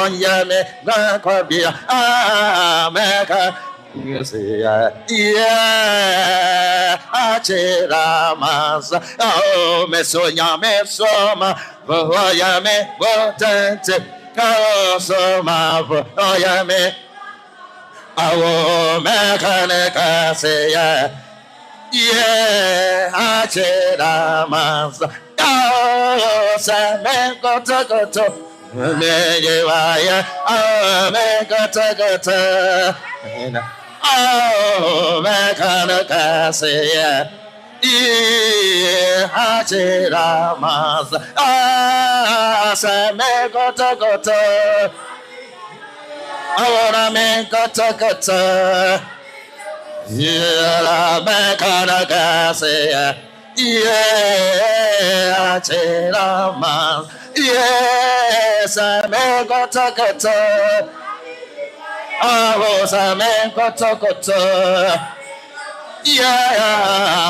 Yame, Bankobia, America. Yeah, Achira Masa, oh, Messonia, Messoma, Yame, Botente, Somafo, oh, Yame, oh, Mechanica, say, yeah, Achira Masa, oh, Samen, Gotogoto, Megaya, oh, Megotogoto. Oh, Mechanic, say, yeah, Hachira Mas, Same Goto, I wanna make Goto, yeah, Mechanic, say, yeah, Hachira Mas, yes, Same Goto. I was a man, Koto. Yeah,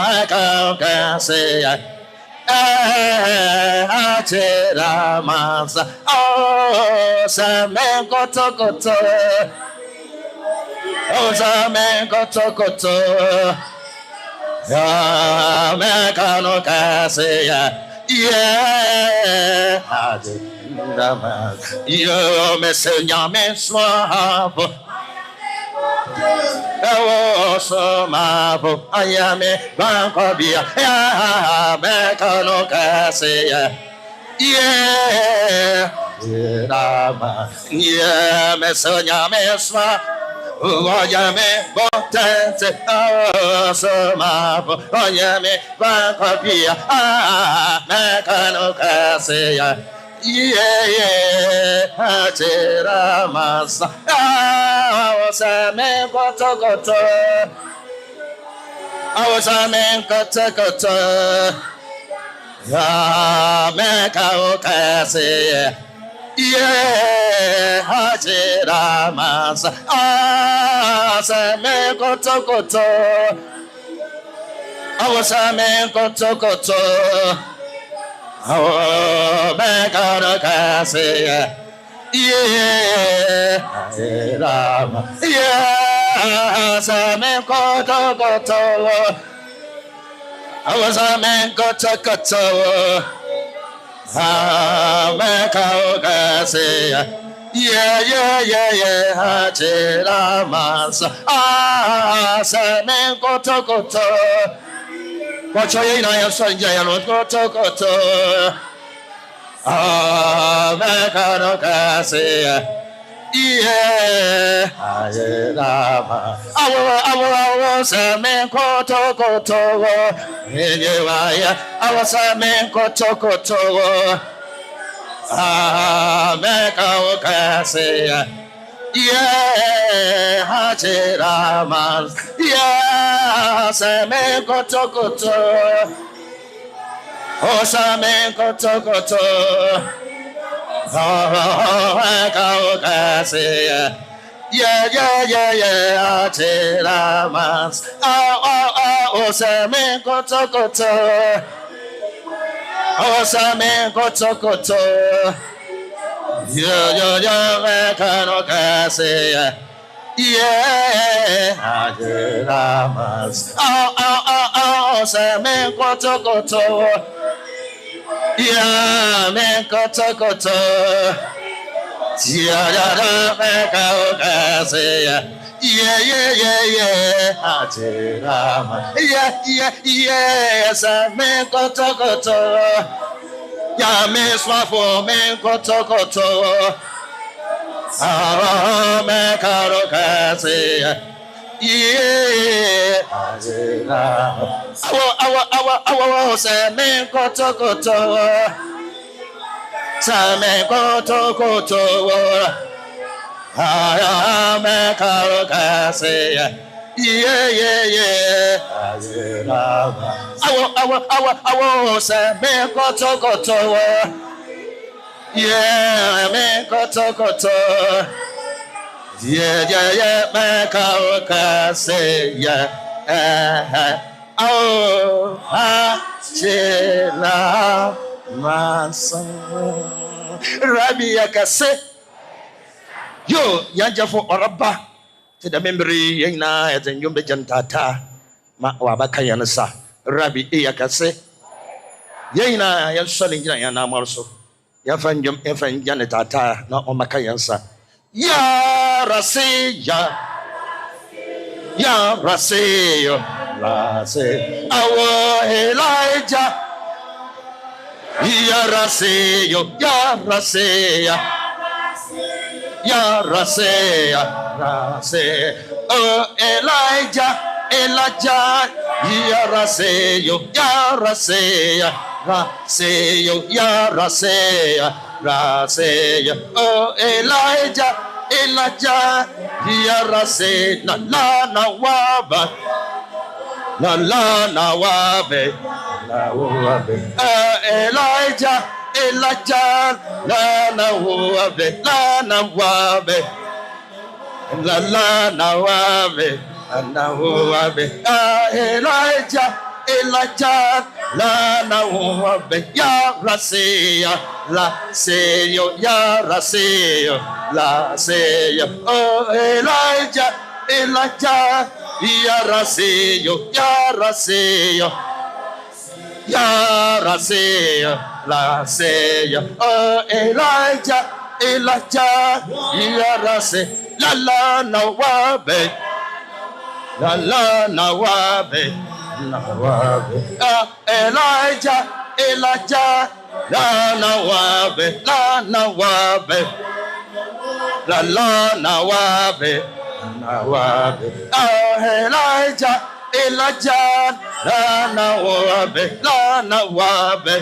I can't say. I did a master. Oh, some man, Koto. Oh, some man, Koto. Yeah, man, can't say. Yeah, I did. You miss Nyame Somafo. Yawoh Somafo. Ayame Bankobia. Yeah, Mekano Kase. Yeah, yeah, miss Nyame Somafo. Ayame Botente. Somafo. Ayame Bankobia. Mekano Kase. Yeah, Achira Masa. I was a man, Goto. I was a man, Goto. Yeah, Mekao Kasi. Yeah, Achira Masa. I was a man, Goto. I was a man, Goto. Oh, back on the castle, yeah, yeah, some man got I was a man got back on the castle, yeah, Chelamas, some man got Watch your eye, son, Jayan, Goto. Ah, Mekano Kasi. Yeah, I was a man, Goto. Anyway, I was a man, Goto. Ah, Mekano Kasi. Yeah, Hachiramas. Yeah, Same Goto. Oh, Same Goto. Oh, Kaukasi. Yeah, Hachiramas. Oh, Same Goto. Oh, Same Goto. Yeah, Mekano Kasi. Yeah, Hachiramas. Oh, Same Goto. Yeah, man, Goto. Yeah, Mekano Kasi. Yeah, Hachiramas. Yeah, Same Goto. Yeah, me Somafo, me Goto. Ah, me Karo Kasi. Yeah, Awo, say me Goto. Say me Goto. Ah, me Karo Kasi. Yeah. Awo, say me Goto. Yeah, me Goto. Yeah, me Karo say yeah. Oh, Chela Masa. Rabbi Akase. Yo, Yanjafo Oraba, to the memory, Yana, as a Yumbe Jantata, Ma Wabakayanasa, Rabbi Iakase, Yana, Yansolin Yana Morso, Yafan Yum Efan Janetata, not on Makayansa. Ya Rase, Ya Rase, Rase, our Elijah, Ya Rase, Ya Rase, Ya Rase, Rase, oh Elijah, Elijah, Ya Rase, Ya Rase, Rase, Ya Rase, Rase, oh Elijah, Elijah, Ya Rase, na la na waba, na la na wabe, na wabe, Elijah. Elijah, la na wabe, la na wabe, la na wabe, na wabe. Elijah, Elijah, la na wabe, ya raseya, la seyo, ya raseyo, la seyo. Oh Elijah, Elijah, ya raseyo, ya raseyo. Ya Raseya, La Seya, oh Elijah, Elijah, Ya Rase, La la Nawabe, La la Nawabe, Nawabe, Elijah, Elijah, La Nawabe, La Nawabe, La la Nawabe, Nawabe, oh Elijah. Elijah, la na wabe, la na wabe,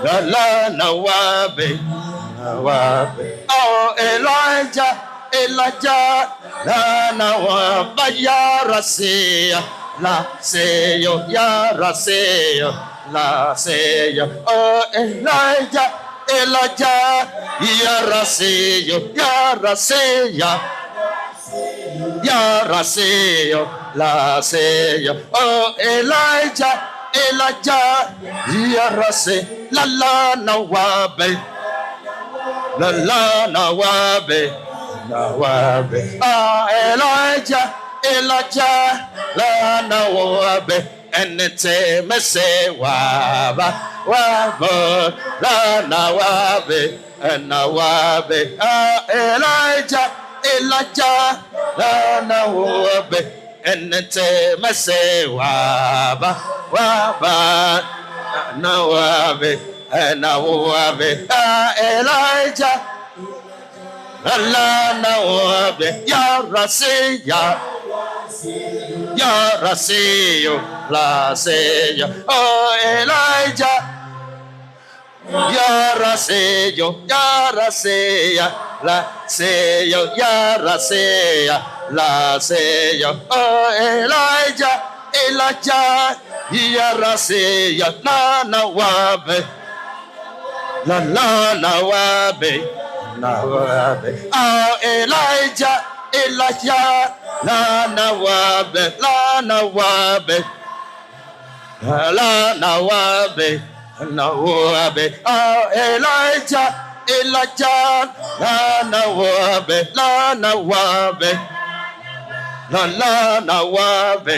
la na wabe, na wabe. Oh Elijah, Elijah, la na wabe, ya raseya, la seyo, ya raseyo, la seyo. Oh Elijah, Elijah, ya raseyo, ya raseya. Ya Raseyo, La Seyo, oh Elijah, Elijah, Ya Rase, la la Nawabe, la la Nawabe, Nawabe, ah Elijah, Elijah, la Nawabe, and it's a messe waba, waba, la Nawabe, and Nawabe, ah Elijah. Elijah, la na wabe, enete mase waba, waba, na wabe, na wabe, Elijah, la na wabe, ya raseya, ya raseyo, la seya, oh Elijah. Ya raseyo, ya raseya, la seyo, ya raseya, la seyo, oh Elijah, Elijah, ya raseya, na na wabe, la na wabe, oh Elijah, Elijah, la na wabe, la na wabe, la na wabe. Nawabe, oh Elijah, Elijah, la Nawabe, la Nawabe, la Nawabe,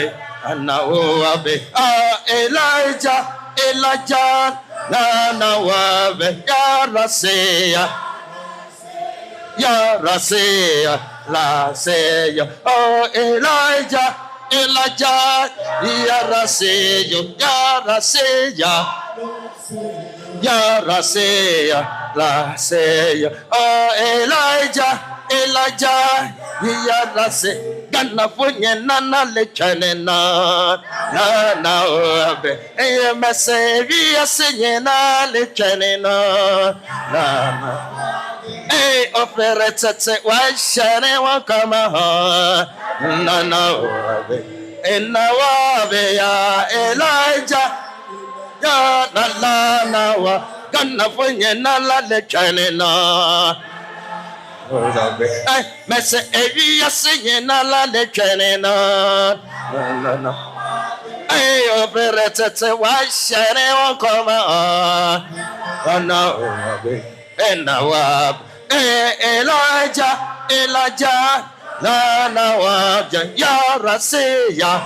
Nawabe, oh Elijah, Elijah, la Nawabe, ya Raseya, ya Raseya, la Seya, oh Elijah, Elijah, ya Raseya, ya Raseya. Ya Raseya, la seya, oh Elijah, Elijah, ya Rase, gana funye nana lechane na obe, eye mesevi ya senye na lechane na, ey ofere tete wa shane wa kama ha, na obe, ena wabe ya Elijah. Ya la wa gana funye na la le chane na mese evi ya sinye na la le chane na ofere tete wa shane wa koma na ena wa Elijah, Elijah, la nawaja, ya raseya,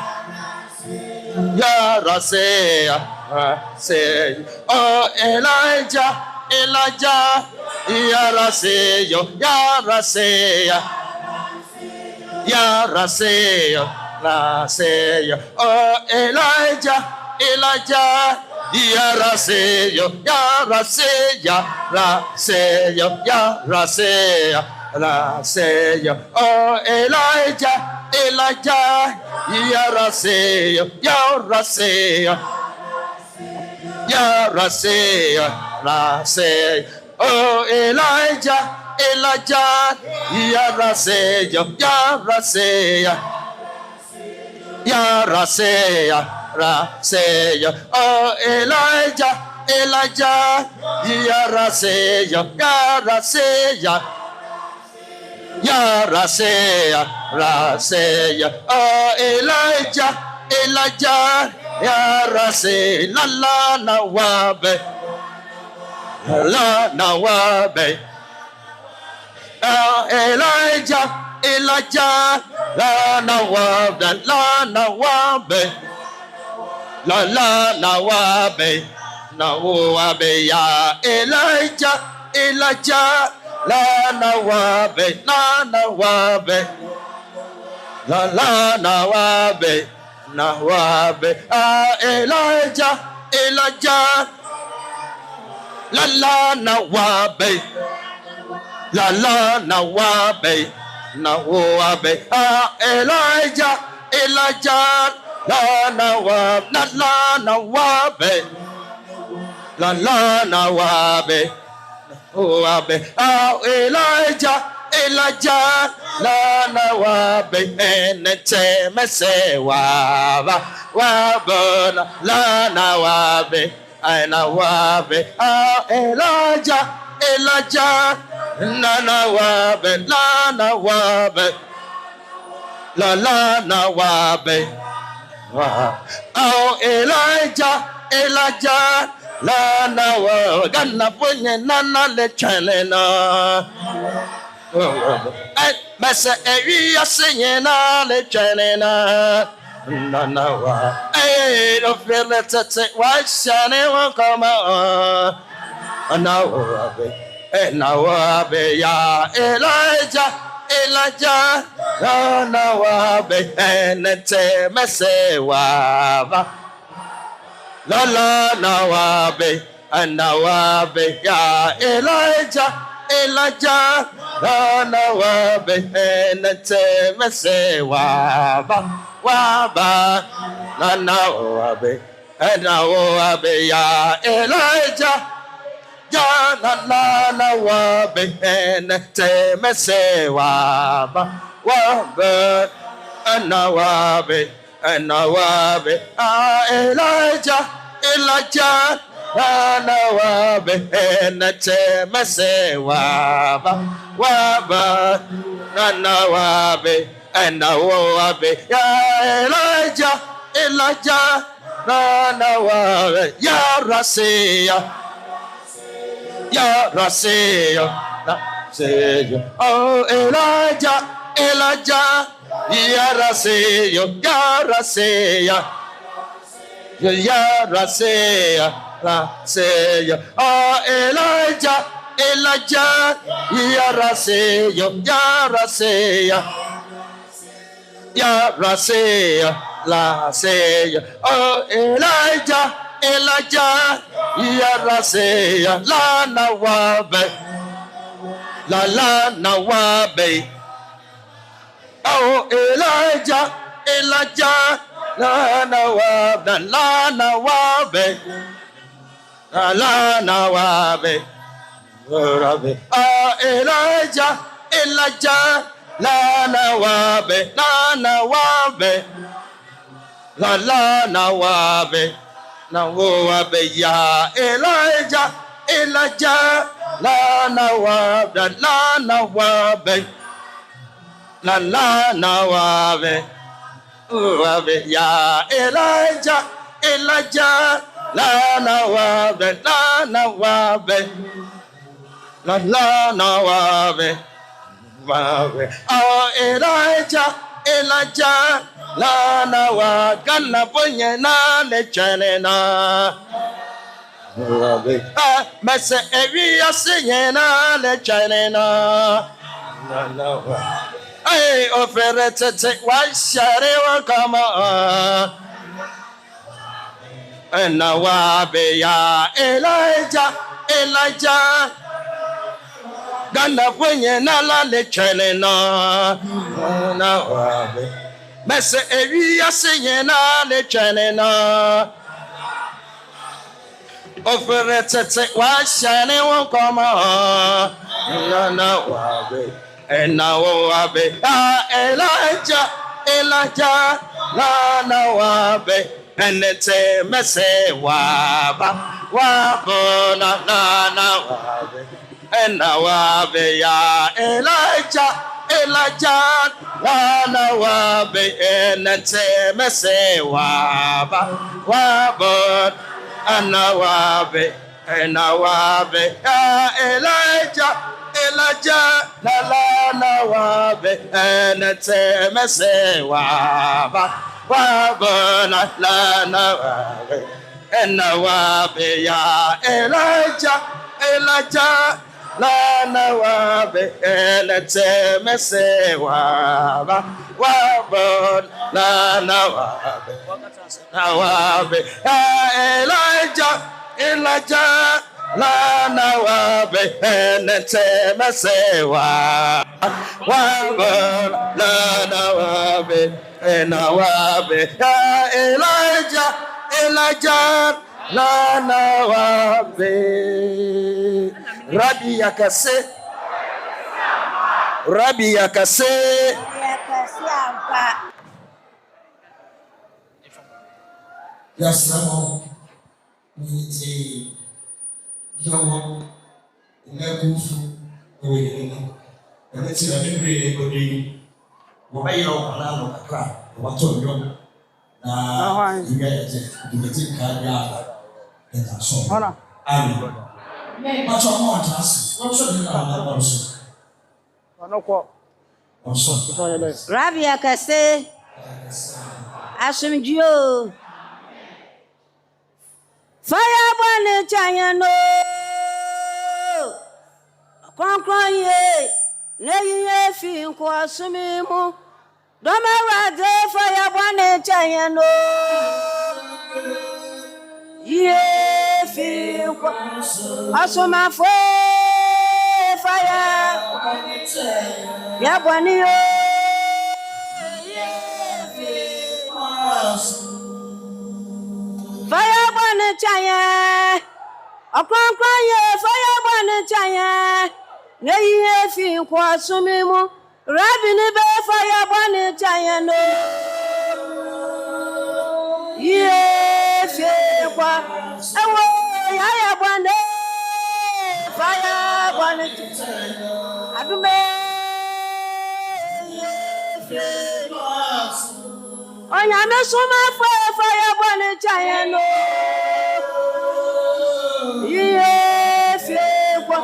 ya raseya, raseya. Oh Elijah, Elijah, ya raseyo, ya raseya, ya raseya, raseya. Oh Elijah, Elijah. Ya raseyo, ya raseya, raseyo, ya raseya, raseyo. Oh Elijah, Elijah, ya raseyo, ya raseya, ya raseya, raseyo. Oh Elijah, Elijah, ya raseyo, ya raseya, ya raseya. Raseya, oh Elijah, Elijah, ya raseya, ya raseya, ya raseya, raseya, oh Elijah, Elijah, ya raseya, la la nawabe, la nawabe, oh Elijah, Elijah, la nawabe, la nawabe. La la nawabe, nawabe ya Elijah, Elijah, la nawabe, la nawabe, la la nawabe, nawabe, ah Elijah, Elijah, la la nawabe, la la nawabe, nawabe, ah Elijah, Elijah. La nawab, la la nawabe, la la nawabe, nawabe. Oh Elijah, Elijah, la nawabe, enete mese waba, wabona, la nawabe, I nawabe. Oh Elijah, Elijah, la nawabe, la nawabe, la la nawabe. Oh Elijah, Elijah, la nawa, gana punye nana le chalena. Masa eria senye na le chalena. Nanawa, no feel it at why shane won't come on. Nawabe, ya Elijah. Elijah, la nawabe, enete mese wava, la la nawabe, nawabe, ya Elijah, Elijah, la nawabe, enete mese wava, wava, la nawabe, ya Elijah. Ya la nawabe enete mese waba waba nawabe ah Elijah Elijah la nawabe enete mese waba waba nawabe ya Elijah Elijah la nawabe ya raseya. Ya raseya, raseya. Oh Elijah, Elijah, ya raseya, ya raseya, ya raseya, raseya. Oh Elijah, Elijah, ya raseya, ya raseya, ya raseya, raseya. Oh Elijah, Elijah, ya raseya, la nawabe, la la nawabe. Oh Elijah, Elijah, la nawabe, la nawabe, la nawabe, rabe. Oh Elijah, Elijah, la nawabe, la nawabe, la la nawabe. Nawabe ya Elijah, Elijah, la nawabe, la nawabe, la la nawabe, nawabe ya Elijah, Elijah, la nawabe, la nawabe, la la na wabe wabe. Oh Elijah, Elijah, la na wa gana ponye na le chene na. Wabe. Ah, mese evi asenye na le chene na. La la wa. Ay, ofere tete wa share wa kama. Na wabe ya Elijah, Elijah. Gana kwenye na la lechene na wabe. Mese ewi ya senye na lechene na. Ofere tete wa shane won koma na wabe. Na wabe. Elijah, Elijah na wabe. Enete mese waba wabona na wabe. Na wabe ya Elijah, Elijah na wabe. Enete mese waba wabona na wabe ya Elijah, Elijah na wabe. Enete mese waba wabona na wabe. Na wabe ya Elijah, Elijah na wabe. Enete mese waba wabona na wabe ya Elijah, Elijah na wabe. Enete mese wabona na wabe. Na wabe ya Elijah, Elijah na wabe. Rabbi yakase, Rabbi yakase. Yes, no. Minute. Yawoh. Inakufu. Oye. Anati na mimi odi. Wabayo alalo kakra. Wato yo. Na yeye ndivyo kaya. Enda so. Hola. Amen. Macho mo atasi. Wacho ni na waso. Anoko. Waso. Rabbi yakase. Asomdwee. Fire burn China. Ɔkrɔnkrɔnyi n'eyiye fi nkwasumi mu. Dɔmɛwɛde fire burn China. Ye fi Somafo fire. Ya burn yo. Fire burn China. Ɔkrɔnkrɔnyi fire burn China. N'eyiye fi nkwasumi mu. Rabbi ni be fire burn China. Ye fi kwa. Ewo ya burn fire burn China. Adume. Ye fi. Nyame Somafo fire burn China. Ye fi kwa.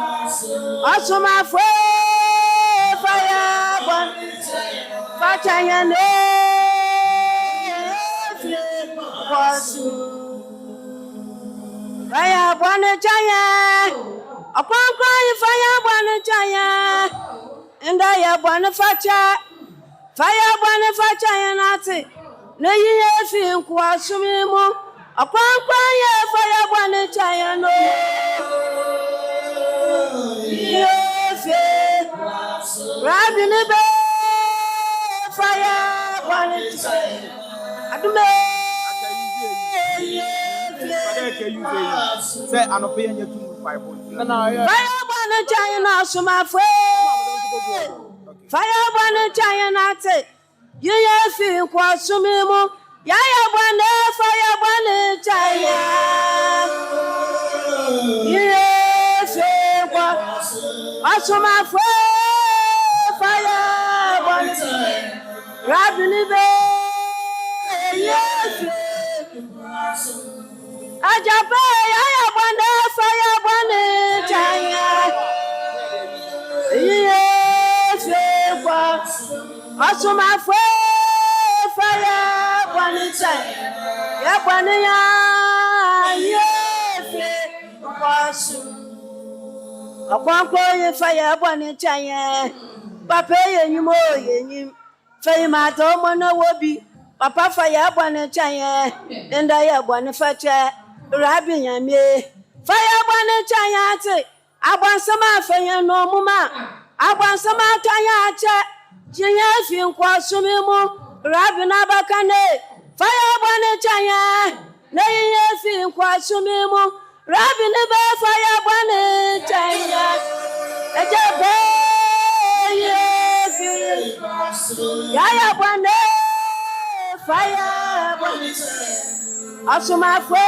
Somafo fire burn China. Ye fi kwa. Fire burn China. Ɔkrɔnkrɔnyi fire burn China. Inda ya burn facha. Fire burn China nati. N'eyiye fi nkwasumi mu. Ɔkrɔnkrɔnyi fire burn China. Ye fi. Rabbi ni be fire burn China. Adume. Say anope anya tu Bible. Fire burn China Somafo. Fire burn China te. Ye fi nkwasumi mu. Ya burn fire burn China. Ye fi kwa. Somafo fire burn China. Rabbi ni be. Ye fi. Ajabe ya burn fire burn China. Somafo fire bonita ya bonnya ye fe kwasu Ɔkrɔnkrɔnyi fire bonita ye papa ye nyimo ye nyim fe ma to mo na wobi papa fire bonita ye nda ye bonifache rabi nyame fire bonita ye ate abansama afanye no muma abansama atanya ache jinya fi nkwasumimu rabi na bakane fire bonita ye na ye fi nkwasumimu rabi ne be fire bonita ye ejebe ye fi ya bone fire bonita Asomafo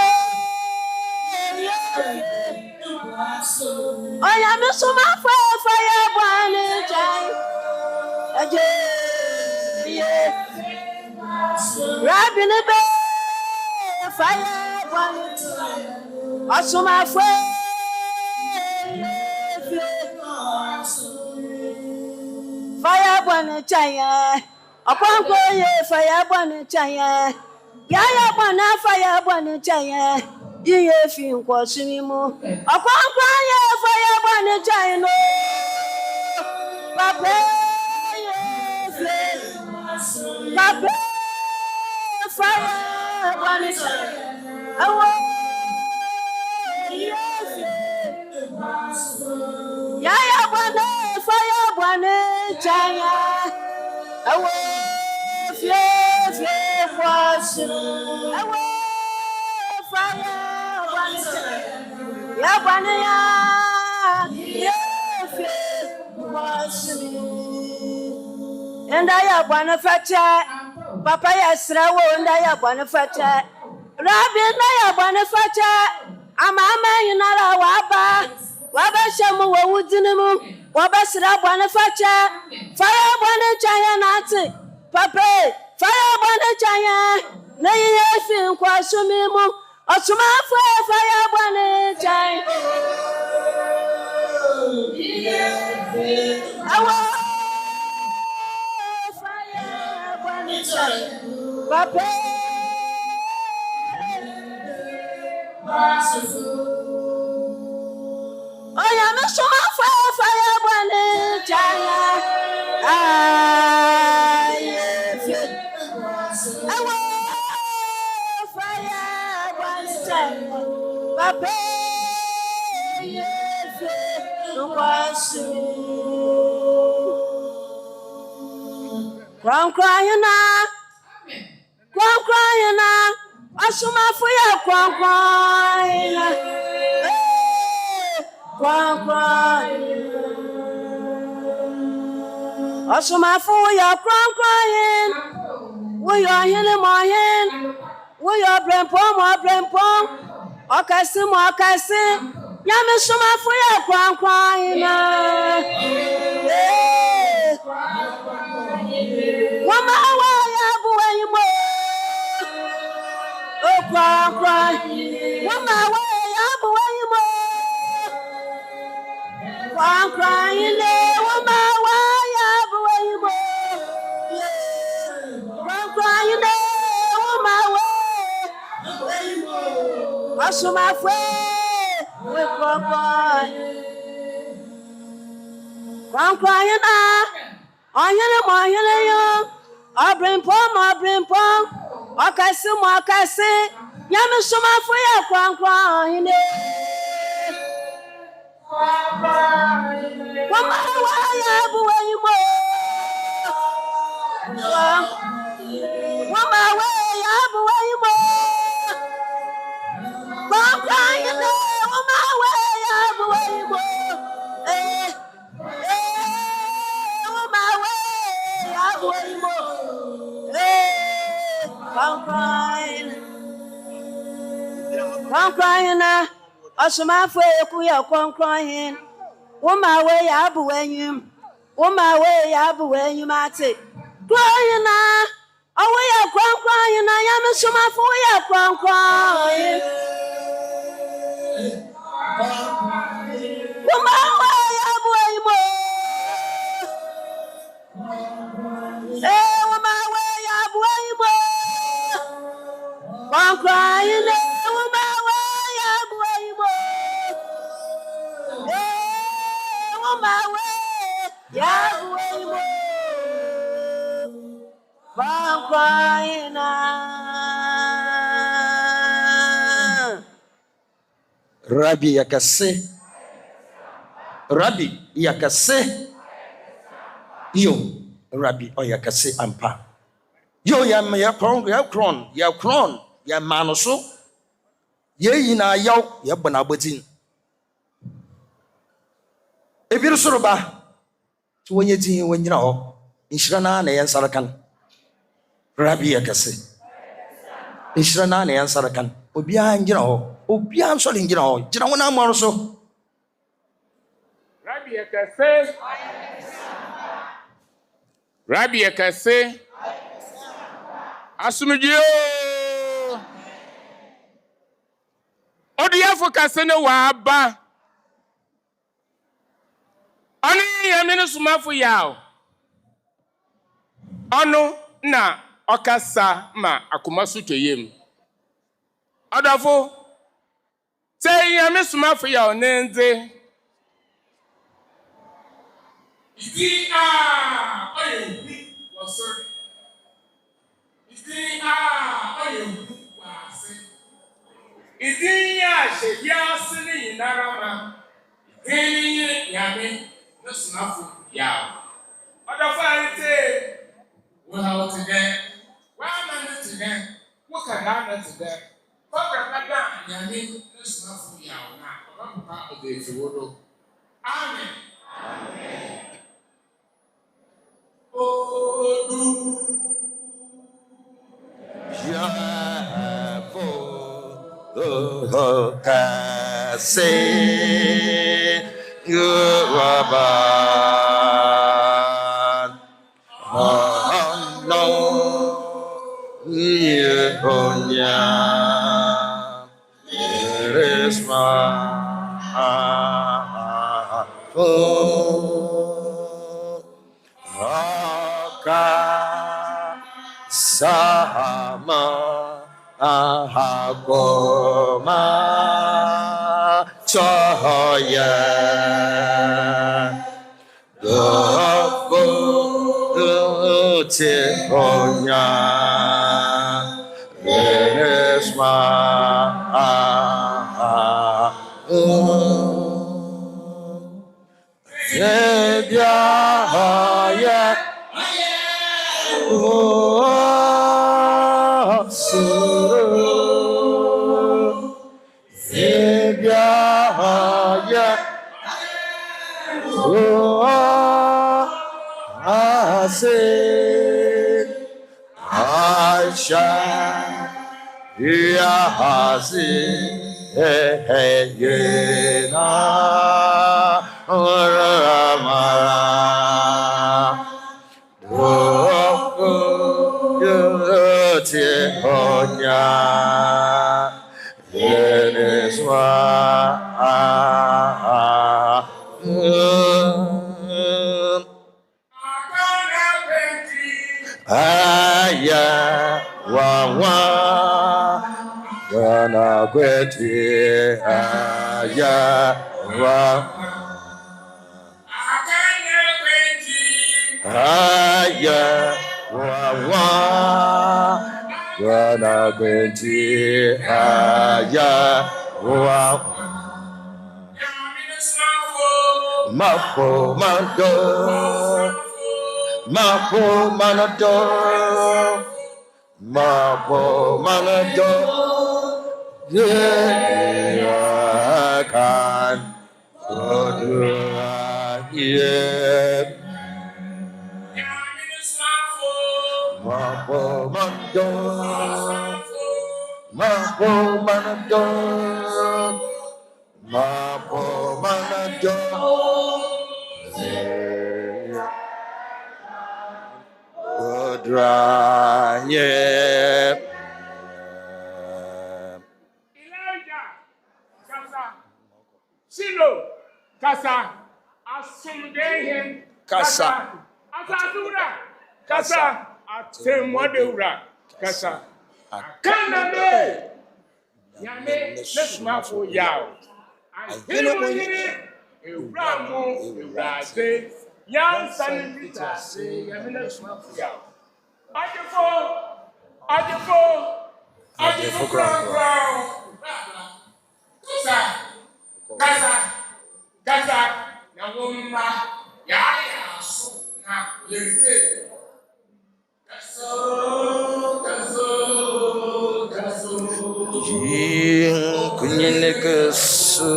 Nyame Somafo fire bonita aje rabi ne be fire bonita Asomafo fire bonita ye Ɔkrɔnkrɔnyi fire bonita ye ya bona fire bonita ye iye fi nkwasumimu Ɔkrɔnkrɔnyi fire bonita ye no papa ye papa fire bonita awo ya bona fire bonita ye awo fie kwasu awo fire bonita ya bona ya fie kwasu enda ya bona facha papa ya srawo enda ya bona facha rabi enda ya bona facha amama yinara waba shemu wo wudinimu waba sra bona facha fire bonita ye nati papa fire bonita ye na ye fi nkwasumimu Asomafo fire bonita awo fire bonita papa Nyame Somafo fire bonita awo fire bonita papa ye fe kwasu Ɔkrɔnkrɔnyi na Asomafo ya Ɔkrɔnkrɔnyi na Asomafo ya Ɔkrɔnkrɔnyi wo yo hene mo hen wo yo brempom okasi mo okasi Nyame Somafo ya Ɔkrɔnkrɔnyi na Wama wa ya buwe mo Ɔkrɔnkrɔnyi wama wa ya buwe mo Ɔkrɔnkrɔnyi le wama wa ya buwe mo Ɔkrɔnkrɔnyi le wama wa Asomafo we Ɔkrɔnkrɔnyi na Onyene mo onyene yo Obrempom okasi mo okasi Nyame Somafo ya Ɔkrɔnkrɔnyi Wama wa ya buwe mo Wama wa ya buwe mo Ɔkrɔnkrɔnyi wama wa ya buwe mo Ɔkrɔnkrɔnyi na Asomafo eku ya Ɔkrɔnkrɔnyi woma we ya bu enyim ate Ɔkrɔnyi na owo ya Ɔkrɔnkrɔnyi na Nyame Somafo ya Ɔkrɔnkrɔnyi woma we ya bu enyim Ɔkrɔnkrɔnyi ne wumawe yabuimo. Wumawe yabuimo. Ɔkrɔnkrɔnyi na. Rabbi yakase. Rabbi yakase. Yo, Rabbi oyakase ampa. Yo ya kron, ya manoso. Ye na yaw ya bonabotin. Ebiru soroba. To wonye tin wonyina ho. Inshira na yan sarakan. Rabbi yakase. Inshira na yan sarakan. Obia ngina ho. Obia nso ngina ho. Gina wona amaro so. Rabbi yakase. Rabbi yakase. Asomdwee. Odiafo kase ne wa aba. Ani Nyame ne Somafo Yawoh. Ono na okasa ma akoma so tweyem. Adafo say Nyame Somafo Yawoh nenze. Idi oyewu wasori. Idi oyewu wase. Idi shehia sini inarama. Idi Nyame ne Somafo Yawoh. Adafo arite we have today. Why not today? What can I today? Nyame ne Somafo Yawoh na Papa Odefiwodo. Amen. Amen. Yawoh kase yuwaban no yehonya resma Sama ahakoma choya dofu utehonya resma Nebya Gana kweti aya wa aya wa gana kweti aya wa mapo manado mapo manado yeah, can do yeah. Mapo manado, yeah. Silo, Kasa, Asomdwee, Kasa, Asasura, Kasa, Atemwadura, Kasa, Akaname. Nyame Somafo Yawoh. Ahene Ewuramo Ewurade. Yansan Vitase. Nyame Somafo Yawoh. Adifo Ɔkrɔnkrɔnyi. Kasa na woma ya so na yente. Kaso. Kunyine kasu.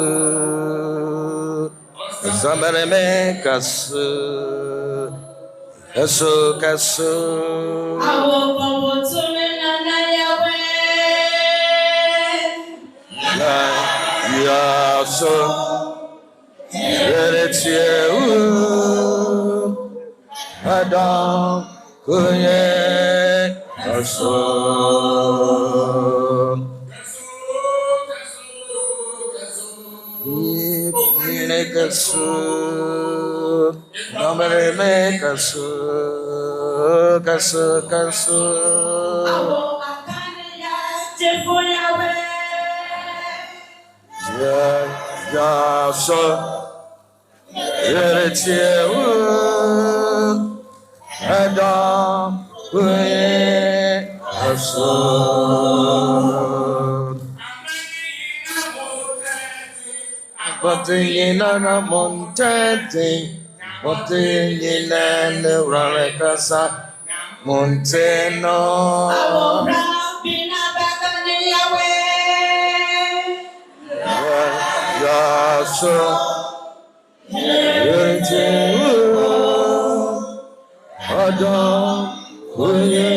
Zambareme kasu. Kasu. Ya so Adam kunye kaso. Kunyine kasu. Zambareme kasu. Ya so Adam kunye kaso. Batingina na montete, batingina na rakasa monteno. Ya so Adam kunye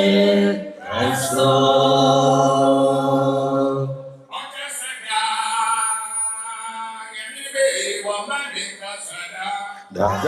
kaso. Da.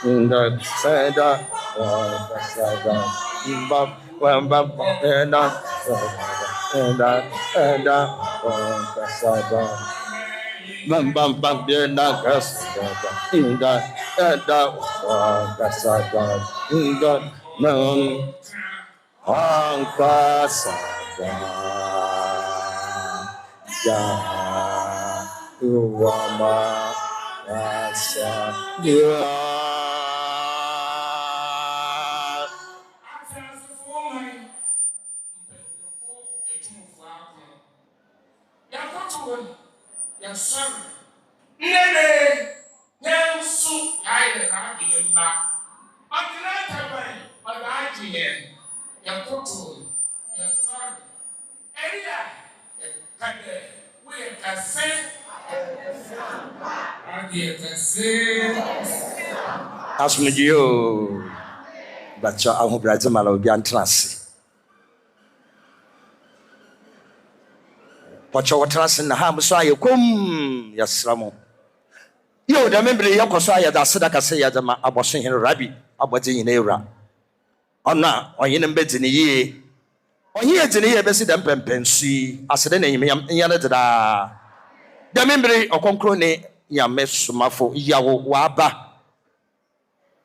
Bam bam bam na gas inda da kasada inda non kasada ya uwama asa ya Asomdwee bacha ahobrade mala obi antrase pacha watrase na ha mso ayekom yasramo yo da membre yakoso ayeda aseda kase yadama aboso hen rabi abode nyina ewra ona oyene mbedi ne yie onye edine ye besi da mpempensi asede na nyane deda da membre Ɔkrɔnkrɔnyi ne Nyame Somafo Yawoh waba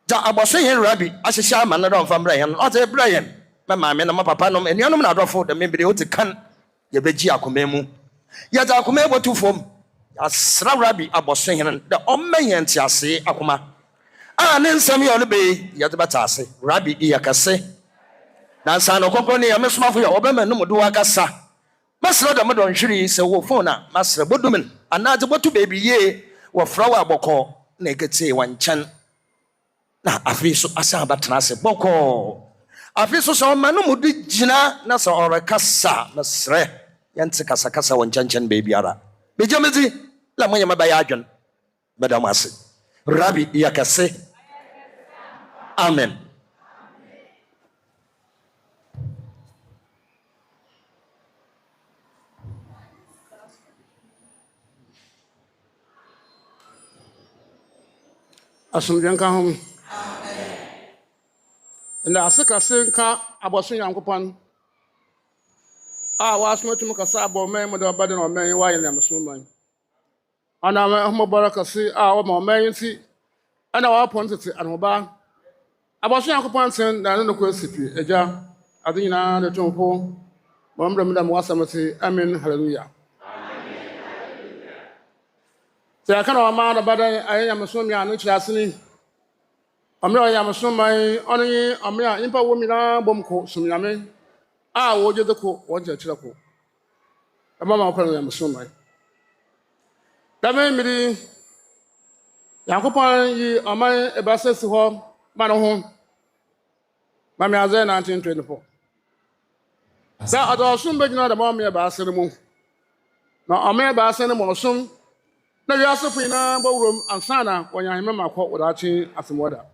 da aboso hen rabi ahyehya ama na don famra hen o te brayen ma maame na ma papa no enuanom na adofo da membre o te kan ye beji akoma mu ya da akoma ebotu fom asra rabi aboso hen da ommen ntiase akoma ne nsam ye olebe ya de batase rabi iyakase na san Ɔkrɔnkrɔnyi Nyame Somafo ya obema no mudo akasa masra da modon hwiri se wo phone na masra bodumen anaje botu baby ye wo frawa aboko na egete wanchan na afiso asa batrase boko afiso so ma no mudu gina na so orekasa na sre yente kasa kasa wanchan baby ara bejamezi la monya mabaya adwon madam ase rabi yakase amen. Asomdwee nka ho. Na asekase nka aboso Nyankopɔn wasomatu kasa abɔman mu da bade na ɔman wa yɛ namesoman ana ma barakase wo ma ɔman nti ana wa pon tete anoba aboso Nyankopɔn ten na no ko sipi agya ade nyina de tonfo mo mbra mu wasamate amen hallelujah. Sɛ aka na ɔma da bade ayɛ namesoman ya no kyerɛseni Amra ya masomai oni amra impa wo mina bomko sumyame wo je deko wo je chirako amama ko ya masomai dame miri Yakopon yi amai ebasesi ho ma no ho ma me aze 1924 da adosum begina da ma me ebasere mu na amai ebasere mu osum na yasofu ina bawurom ansana wonya hema makọ wadachi asemoda.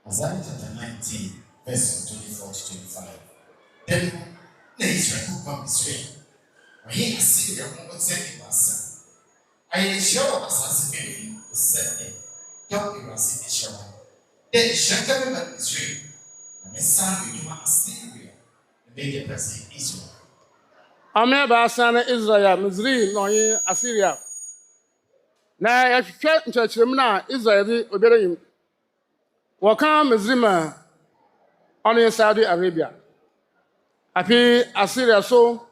Isaiah chapter 19, verse 24 to 25. Then Israel who come Israel. When he see the woman said was I am sure as a said, don't be was Israel. Then Shaka Israel, and the son you must Syria, and make a person Israel. Ame basana Israel, Misri, no Assyria. Na yahwehwe nkyerɛkyerɛm na Israel de obere yim. Wɔka Misrima ɔne Saudi Arabia. Afi Assyria so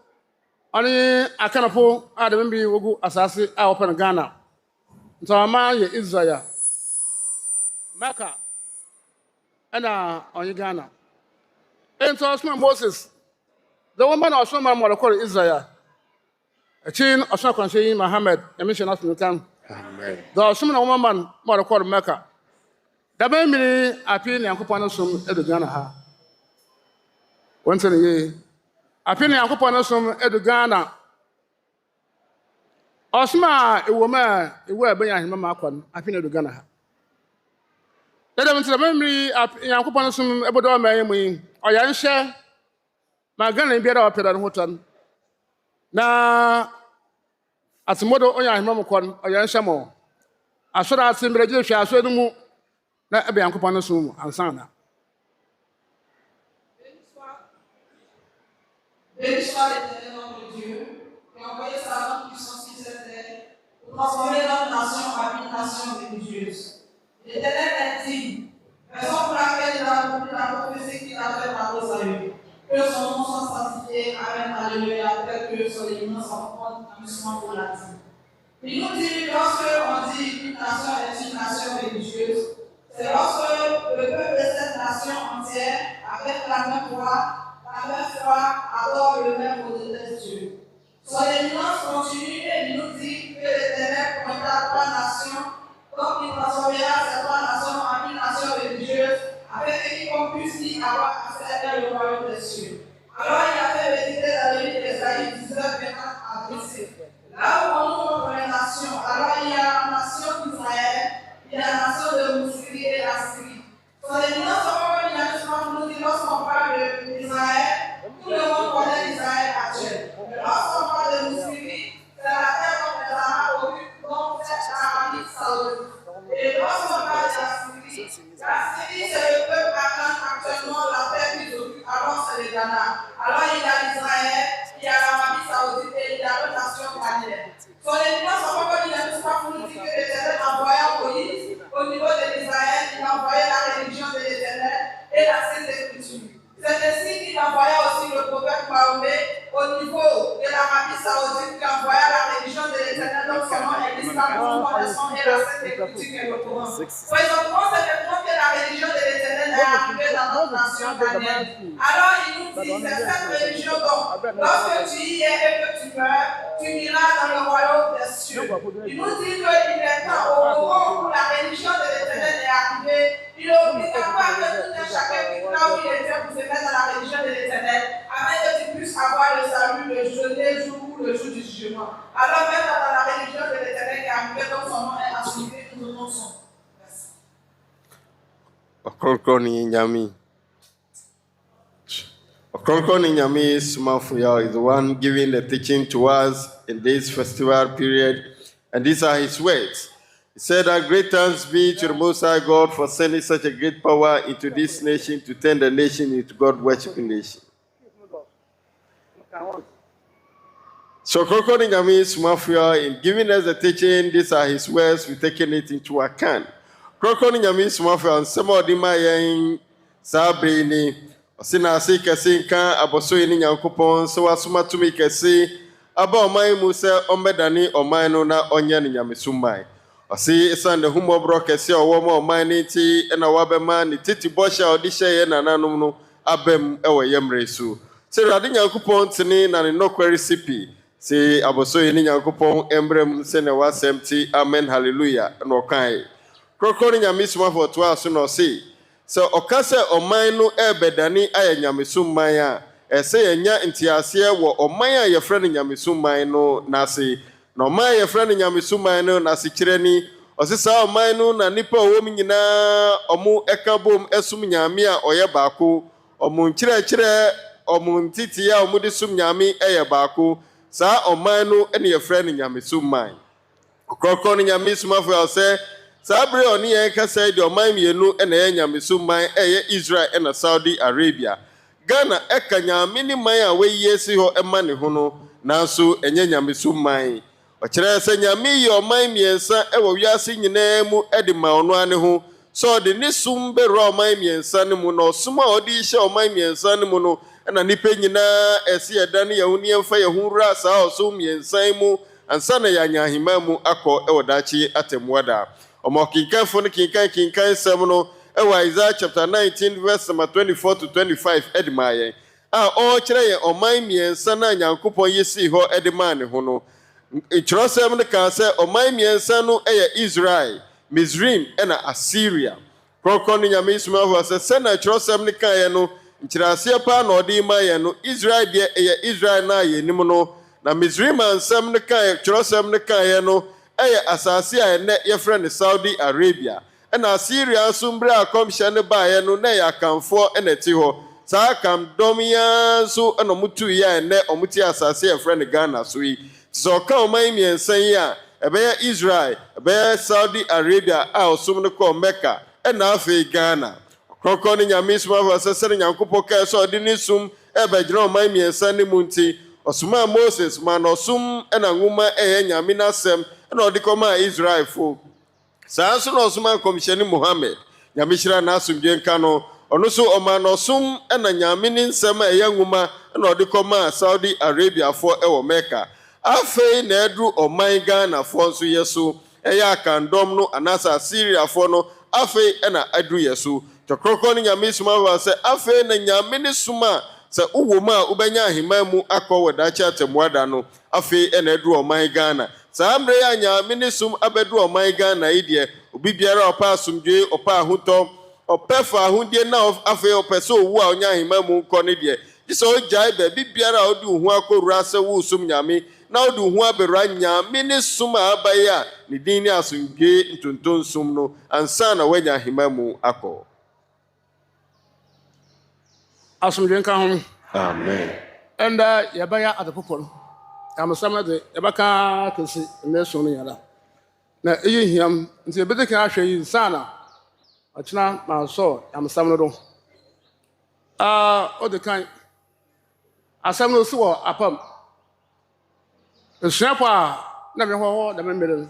ɔne akanafo a de mbi wogu asase a wɔpɛ no Ghana. Ntɔma yɛ Israel. Mecca ɛna ɔne Ghana. Ento Osman Moses. The woman Osman Morocco Israel. A chin Osman Kwanshi Muhammad, a mission of Nutan. Amen. The Osman woman Morocco Mecca. The baby appearing Yankopanasum Edugana ha. Once a year. Appearing Yankopanasum Edugana. Osma, a woman, a word by Yamakon, appearing Edugana ha. Let them to the memory of Yankopanasum Ebodo Mayami, or Yansha. Magana biara opera no hotan na atmodo onya hemam kon oyan hyamo asɔre ase mmerɛgye hwɛ asɔre no mu na ɛbɛn Nyankopɔn no som mu ansana. Béni soit l'Éternel notre Dieu, qui a envoyé sa main puissante sur cette terre pour transformer notre nation en une nation religieuse. L'Éternel est digne, raison pour laquelle il a accompli la prophétie qu'il a faite à nos aïeux. Que son nom soit sanctifié, Amen, Alléluia, tel que son éminence en compte un Somafo l'a dit. Il nous dit, lorsque on dit une nation est une nation religieuse, c'est lorsque le peuple de cette nation entière, avec la même foi, adore le même modèle Dieu. Son éminence continue et il nous dit que l'Éternel pointera 3 nations, donc il transformera ces 3 nations en une nation religieuse, afin que quiconque puisse y avoir accès à le royaume des cieux. Alors il a fait méditer dans le livre d'Ésaïe 19, 24 à 26. Là où on nous montre les nations, alors il y a la nation d'Israël, il y a la nation de Mousserie et la Syrie. Son éminence, nous dit lorsqu'on parle d'Israël, tout le monde connaît l'Israël actuel. Mais lorsqu'on parle de Mousserie, c'est la terre dont les Arabes occupent, donc c'est l'Arabie saoudite. Et lorsqu'on parle de la Syrie, c'est le peuple afghan actuellement, la terre qu'ils occupent, alors c'est le Ghana. Alors il y a l'Israël, il y a l'Arabie saoudite et il y a l'autre nation ghanéenne. Son éminence, on va dire pour nous dire que l'Éternel envoya Moïse au niveau de l'Israël, il a envoyé la religion de l'Éternel et la Sainte Écriture. C'est ainsi qu'il envoya aussi le prophète Mahomet au niveau de l'Arabie saoudite, qui envoya la religion de l'Éternel, donc son nom est l'islam, son nom est son et la Sainte Écriture qui est le Coran. Présentement, c'est maintenant que la religion de l'Éternel est arrivée dans notre nation ghanéenne. Alors il nous dit, c'est cette religion donc, lorsque tu y es et que tu meurs, tu iras dans le royaume des cieux. Il nous dit qu'il est temps, au moment où la religion de l'Éternel est arrivée, il est obligatoire que tout un chacun quitte là où il était pour se mettre dans la religion de l'Éternel, afin que tu puisses avoir le salut le jeûner jour ou le jour du jugement. Alors même dans la religion de l'Éternel qui est arrivée, donc son nom est Asomdwee, nous donnons son. Merci. Ɔkrɔnkrɔnyi Nyame. Ɔkrɔnkrɔnyi Nyame Somafo is the one giving the teaching to us in this festival period, and these are his words. He said that great thanks be to the Most High God for sending such a great power into this nation to turn the nation into God-worshiping nation. So, Ɔkrɔnkrɔnyi Nyame Somafo, in giving us the teaching, these are his words, we're taking it into account. Ɔkrɔnkrɔnyi Nyame Somafo, and some of them are saying, Sabini, Osinasi Kasi, Kan, Abosoyi ni Nyankopɔn, so Asuma Tumi Kasi, Aba Omai Musa, Ombedani, Omaino na Onya ni Nyame Sumai. Osi isan de humo bro kesi owomo Omai ti ena wabema ni titi bosha odisha ye na nanum no abem ewe yemre su. Se Awurade Nyankopɔn tini na ne nokwari sipi. Se Abosoyi ni Nyankopɔn embrem se ne wasem ti amen hallelujah no kan. Ɔkrɔnkrɔnyi Nyame Somafo to aso no se so okase Oman no ebedani aye Nyame Summan a ese yenya ntiase wo Oman a yefre no Nyame Summan no na se no Oman yefre no Nyame Summan no na se kire ni osisa Oman no na nipa owom nyina omu ekabom esum Nyame a oye baako omu nkire omu ntiti a omu de sum Nyame eye baako sa Oman no ene yefre no Nyame Summan. Ɔkrɔnkrɔnyi Nyame Somafo se Sabre oni yen kasa di Oman mienu ena ye Nyame Summan eye Israel ena Saudi Arabia. Ghana eka Nyame ni man a we yesi ho ema ne ho no nanso enye Nyame Summan. Okire se Nyame yi Oman miensa e wo wiase nyina mu edi ma ono ane ho. So de ni sum be ro Oman miensa ne mu no sum a odi hye Oman miensa ne mu no ena nipa nyina esi eda ne yehuni emfa yehunra sa oso miensa mu ansa na ya nyahima mu akọ e wodachi atemwada. Omo kinkan fo ne kinkan sem no e wa Isaiah chapter 19 verse number 24 to 25 edimaye a o kire ye Oman miensa na Nyankopon yesi ho edima ne ho no ichirosem ne ka se Oman miensa no e Israel, Mizrim ena Assyria. Ɔkrɔnkrɔnyi Nyame Somafo se na ichirosem ne ka ye no nchirase pa na odi ma ye no Israel de e Israel na ye nim no na Mizrim ansem ne ka ye ichirosem ne ka ye no eye asase a ene ye friend Saudi Arabia ena Assyria sumbre akomhye ne baaye no na ya kanfo ena ti ho sa kam dom ya so ena mutu ya ene omuti asase ye friend Ghana so yi so ka Oman miensan yi a ɛbɛyɛ Israel, ɛbɛyɛ Saudi Arabia a ɔsom no kɔɔ Mecca, ɛna afei Ghana. Ɔkrɔnkrɔn ne Nyame Somafo sɛ sɛde Nyankopɔn kae sɛ ɔde ne som ɛbɛgyina ɔman mmiɛnsa ne mu nti, ɔsomaa Moses ma na ɔsom ɛna nwoma ɛyɛ Nyame n'asɛm ɛna ɔde kɔmaa Israelfo. Saa nso na ɔsomaa Kɔmhyɛne Mohammed, Nyame hyira n'asomdwee nka no, ɔno nso ɔma na ɔsom ɛna Nyame ne nsɛm a ɛyɛ nwoma ɛna ɔde kɔmaa Saudi Arabiafoɔ ɛwɔ Mecca. Afei na ɛduru ɔman Ghanafoɔ nso yɛ so, ɛyɛ akandɔm no anaasɛ Assyriafoɔ no, afei ɛna ɛduru yɛ so. Ɔkrɔnkrɔn ne Nyame Somafo sɛ afei na Nyame ne som a sɛ wowɔ mu a wobɛnya ahemman mu akɔ wɔ daakye atemmuada no, afei ɛna ɛduru ɔman Ghana. Saa mmerɛ yɛ a Nyame ne som abɛduru ɔman Ghana yi deɛ, obi biara ɔpɛ asomdwee, ɔpɛ ahotɔ, ɔpɛ fa ahodie na afei ɔpɛ sɛ owu a ɔnya ahemman mu nkɔ ne deɛ, gye sɛ ɔgyae baabi biara a wode wo ho akɔwura sɛ wosom Nyame na wode wo ho abɛwura Nyame ne som a abaeɛ a ne din ne Asomdwee Ntonton som no, ansa na woanya ahemman mu akɔ. Asomdwee nka ho. Amen. And yɛbɛyɛ adepopɔ no. Amesam de yɛbɛka kɛsi mmeso no yɛda. Na ɛyɛ hiam nti yɛbɛde kan ahwɛ yi sana ɔkyena ma sɔ amesam no do. Ɔde kan asɛm no si wɔ apam. Esuafo a na me hɔ da me mmere.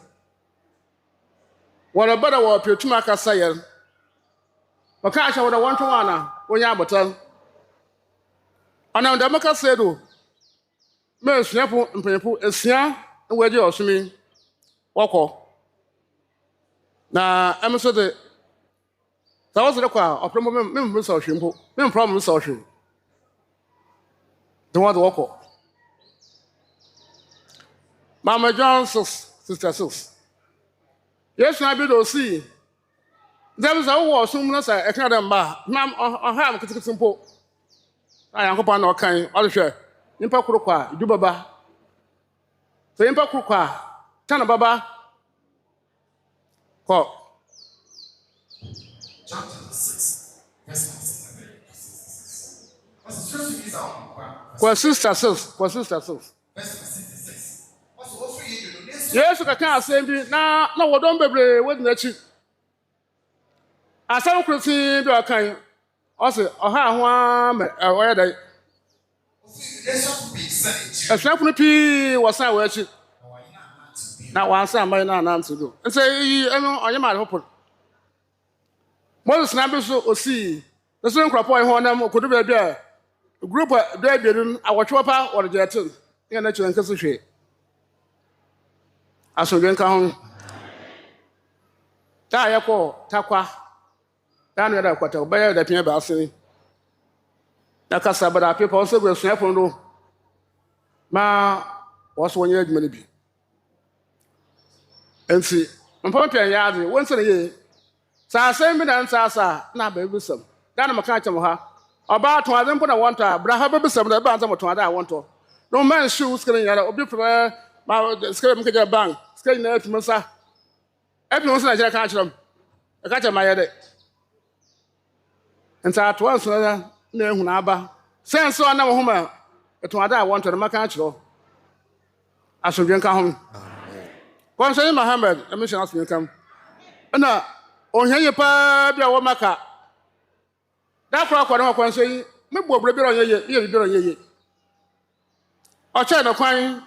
Wɔre bada wɔ petuma akasa yɛ. Wɔka ahyɛ wɔ da wɔntwe wana wonya abotan. Ana da maka sɛ do me esuafo mpanyefo esia na wɔagye ɔsome wɔkɔ. Na ɛm so de sɛ wɔsɛ de kɔ a ɔprɛmpo me sɛ ɔhwe mpo me mpra me sɛ ɔhwe de wɔde wɔkɔ. Mama John 6 Sister 6 Yesu na bi do si dem sɛ wowɔ ɔsom no sɛ ɛka dɛ mba na ɔha am ketekete mpo na Nyankopɔn na ɔkan ɔde hwɛ nyimpa koro kɔ a idu baba sɛ nyimpa koro kɔ a tana baba kɔ. John chapter 6, verse 66. Kɔ Sister 6 kɔ Sister 6 Verse 66. Also, Yesu kaka asɛm bi na wɔdɔm bebree wɔdi n'akyi. Asɛm krosi bi ɔkan ɔsɛ ɔha ho ama ɔyɛ dɛ. Asuafo no pii wɔsan wɔ akyi. Na wɔansa aman na anante do. Nti yi ɛno ɔnyɛ ma de hopɔ. Moses na bi so osi. Nso nkrɔpɔ yi ho nam okodu baabi a group a do abienu awɔtwe pa wɔde gyɛten. Yɛ na kyerɛ nkɛse hwɛ. Asomdwee nka ho. Ta yɛkɔ takwa. Ta no yɛda kwata ɔbɛyɛ da pia ba ase. Na kasa bada pepa ɔsɛ gu asuafo no do. Ma wɔso wɔnyɛ adwuma no bi. Enti mpɔmpɛ yɛ ade wɔnsɛ ne yɛ. Saa asɛm bi na nsaasa na ba bisam. Da na maka kyɛm ha. Ɔba to ade mpo na wɔntɔ a bra ha ba bisam na ba ansɛ to ade a wɔntɔ. No man shoe skrin yara obi fɛ ma skrin mka bank skrin na atuma sa. Epi wɔn sɛ na kyerɛ ka kyerɛm. Ɛka kyerɛ ma yɛ de. Nta to anso na ehu na aba. Sense on na wo homa to ade a wɔntɔ na maka kyerɛ. Asomdwee nka ho. Amen. Kɔnsɛn Mohammed emission asomdwee kam. Na ohia pa bia wo maka. Da kora kwa na kɔnsɛn me bo obre bi ro yeye, ye bi ro yeye. Ọchọ na kwan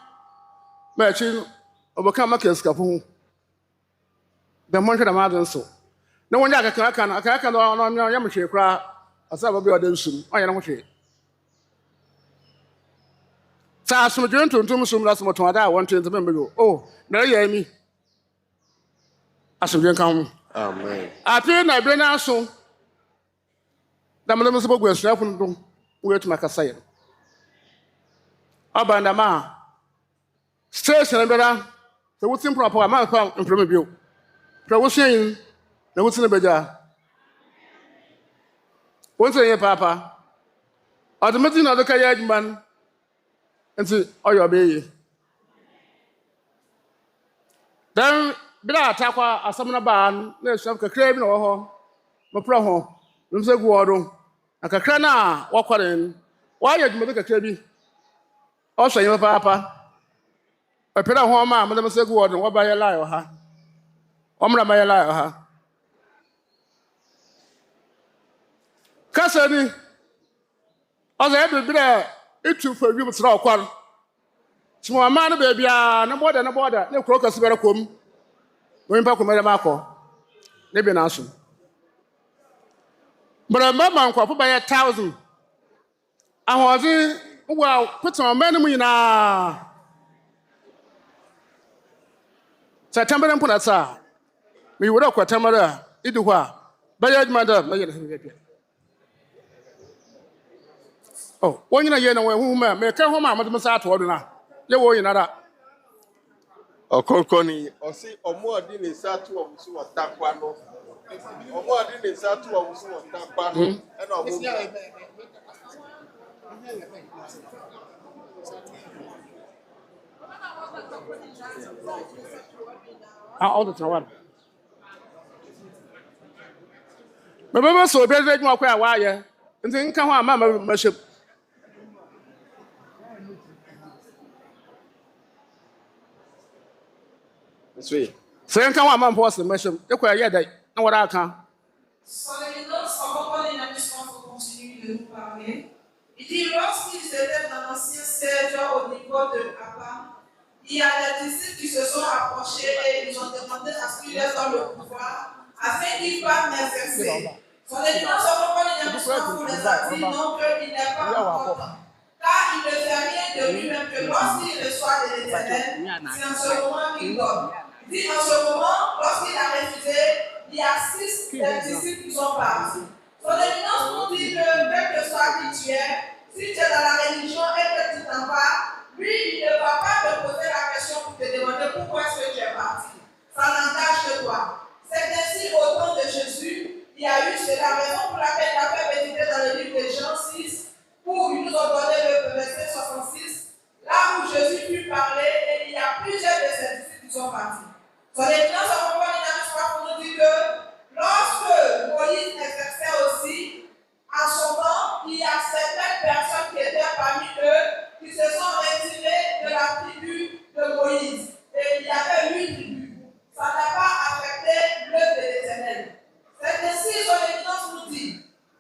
ma echi oboka maka skafo hu. Da monhwe da ma nso. Na wonya aka no ya mhwe kra asa ba bi ode nsum. Onya na hwe. Sa asomdwee ntontom sum la som to ada a wonto nteme mbego. Oh, na ya mi. Asomdwee nka ho. Amen. Ape na bre na so. Da mo so bogu asuafo no wo etu maka saye. Abandama station bera so wutin proper ma fa mprema bio pra wusin na wutin beja wonse ye papa automatic na doka ya adman enti oyo be dan bra atakwa asam na ba na esam kakra bi na wo ho mo pro ho nse gu odo akakra na wakwaren wa ya adman kakra bi. Also, you papa. pera ho ma mo dem se gu word wo ba ye lie ha omra ma ye lie ha kasa ni oza e bibire itu fa wi msra okwar timo ama no ba bia na border na kro kasi bere kom wo mpa komere makọ ne bi na aso bra mama nkwapo ba ye 1000 ahozi wa putan manu mu nyina September mpona sa mi wura kwatamara idu hwa ba ye admanda ma ye na hebe oh wonyina ye na wo hu ma me ka ho ma mo sa ato do na ye wo nyina da Ɔkrɔnkrɔnyi ɔsi ɔmo ɔdi ne nsa to ɔmo so wɔ takwa no ɔmo ɔdi ne nsa to ɔmo so wɔ takwa no ɛna ɔmo all the time me be so be de adwuma kwa wa ye nti nka ho ama ma hye sweet. so nka ho ama mpo se ma hye e kwa ye dai na wora aka Son éminence, en reprenant les Somafo continue de nous parler. Il dit, lorsqu'ils étaient dans l'ancien siège au niveau de Abba, il y a des disciples qui se sont approchés et ils ont demandé à ce qu'il les donne le pouvoir afin qu'ils puissent m'exercer. Son éminence, en reprenant les Somafo les a dit non, qu'il n'est pas encore temps. Car il ne fait rien de lui-même que lorsqu'il reçoit de l'Éternel, c'est en ce moment qu'il donne. Il dit en ce moment, lorsqu'il a refusé, il y a 6 disciples qui sont partis. Son éminence nous dit que, quel que soit qui tu es, si tu es dans la religion et que tu t'en vas, lui, il ne va pas te poser la question pour te demander pourquoi est-ce que tu es parti. Ça n'engage que toi. C'est ainsi au temps de Jésus, il y a eu la raison pour laquelle il a fait méditer dans le livre de Jean 6, où il nous a donné le verset 66, là où Jésus put parler et il y a plusieurs de ses disciples qui sont partis. Son éminence en pour nous dit que lorsque Moïse exerçait aussi, à son temps, il y a certaines personnes qui étaient parmi eux qui se sont retirées de la tribu de Moïse. Et il y avait 8 tribus. Ça n'a pas affecté l'œuvre de l'Éternel. C'est ainsi son éminence nous dit,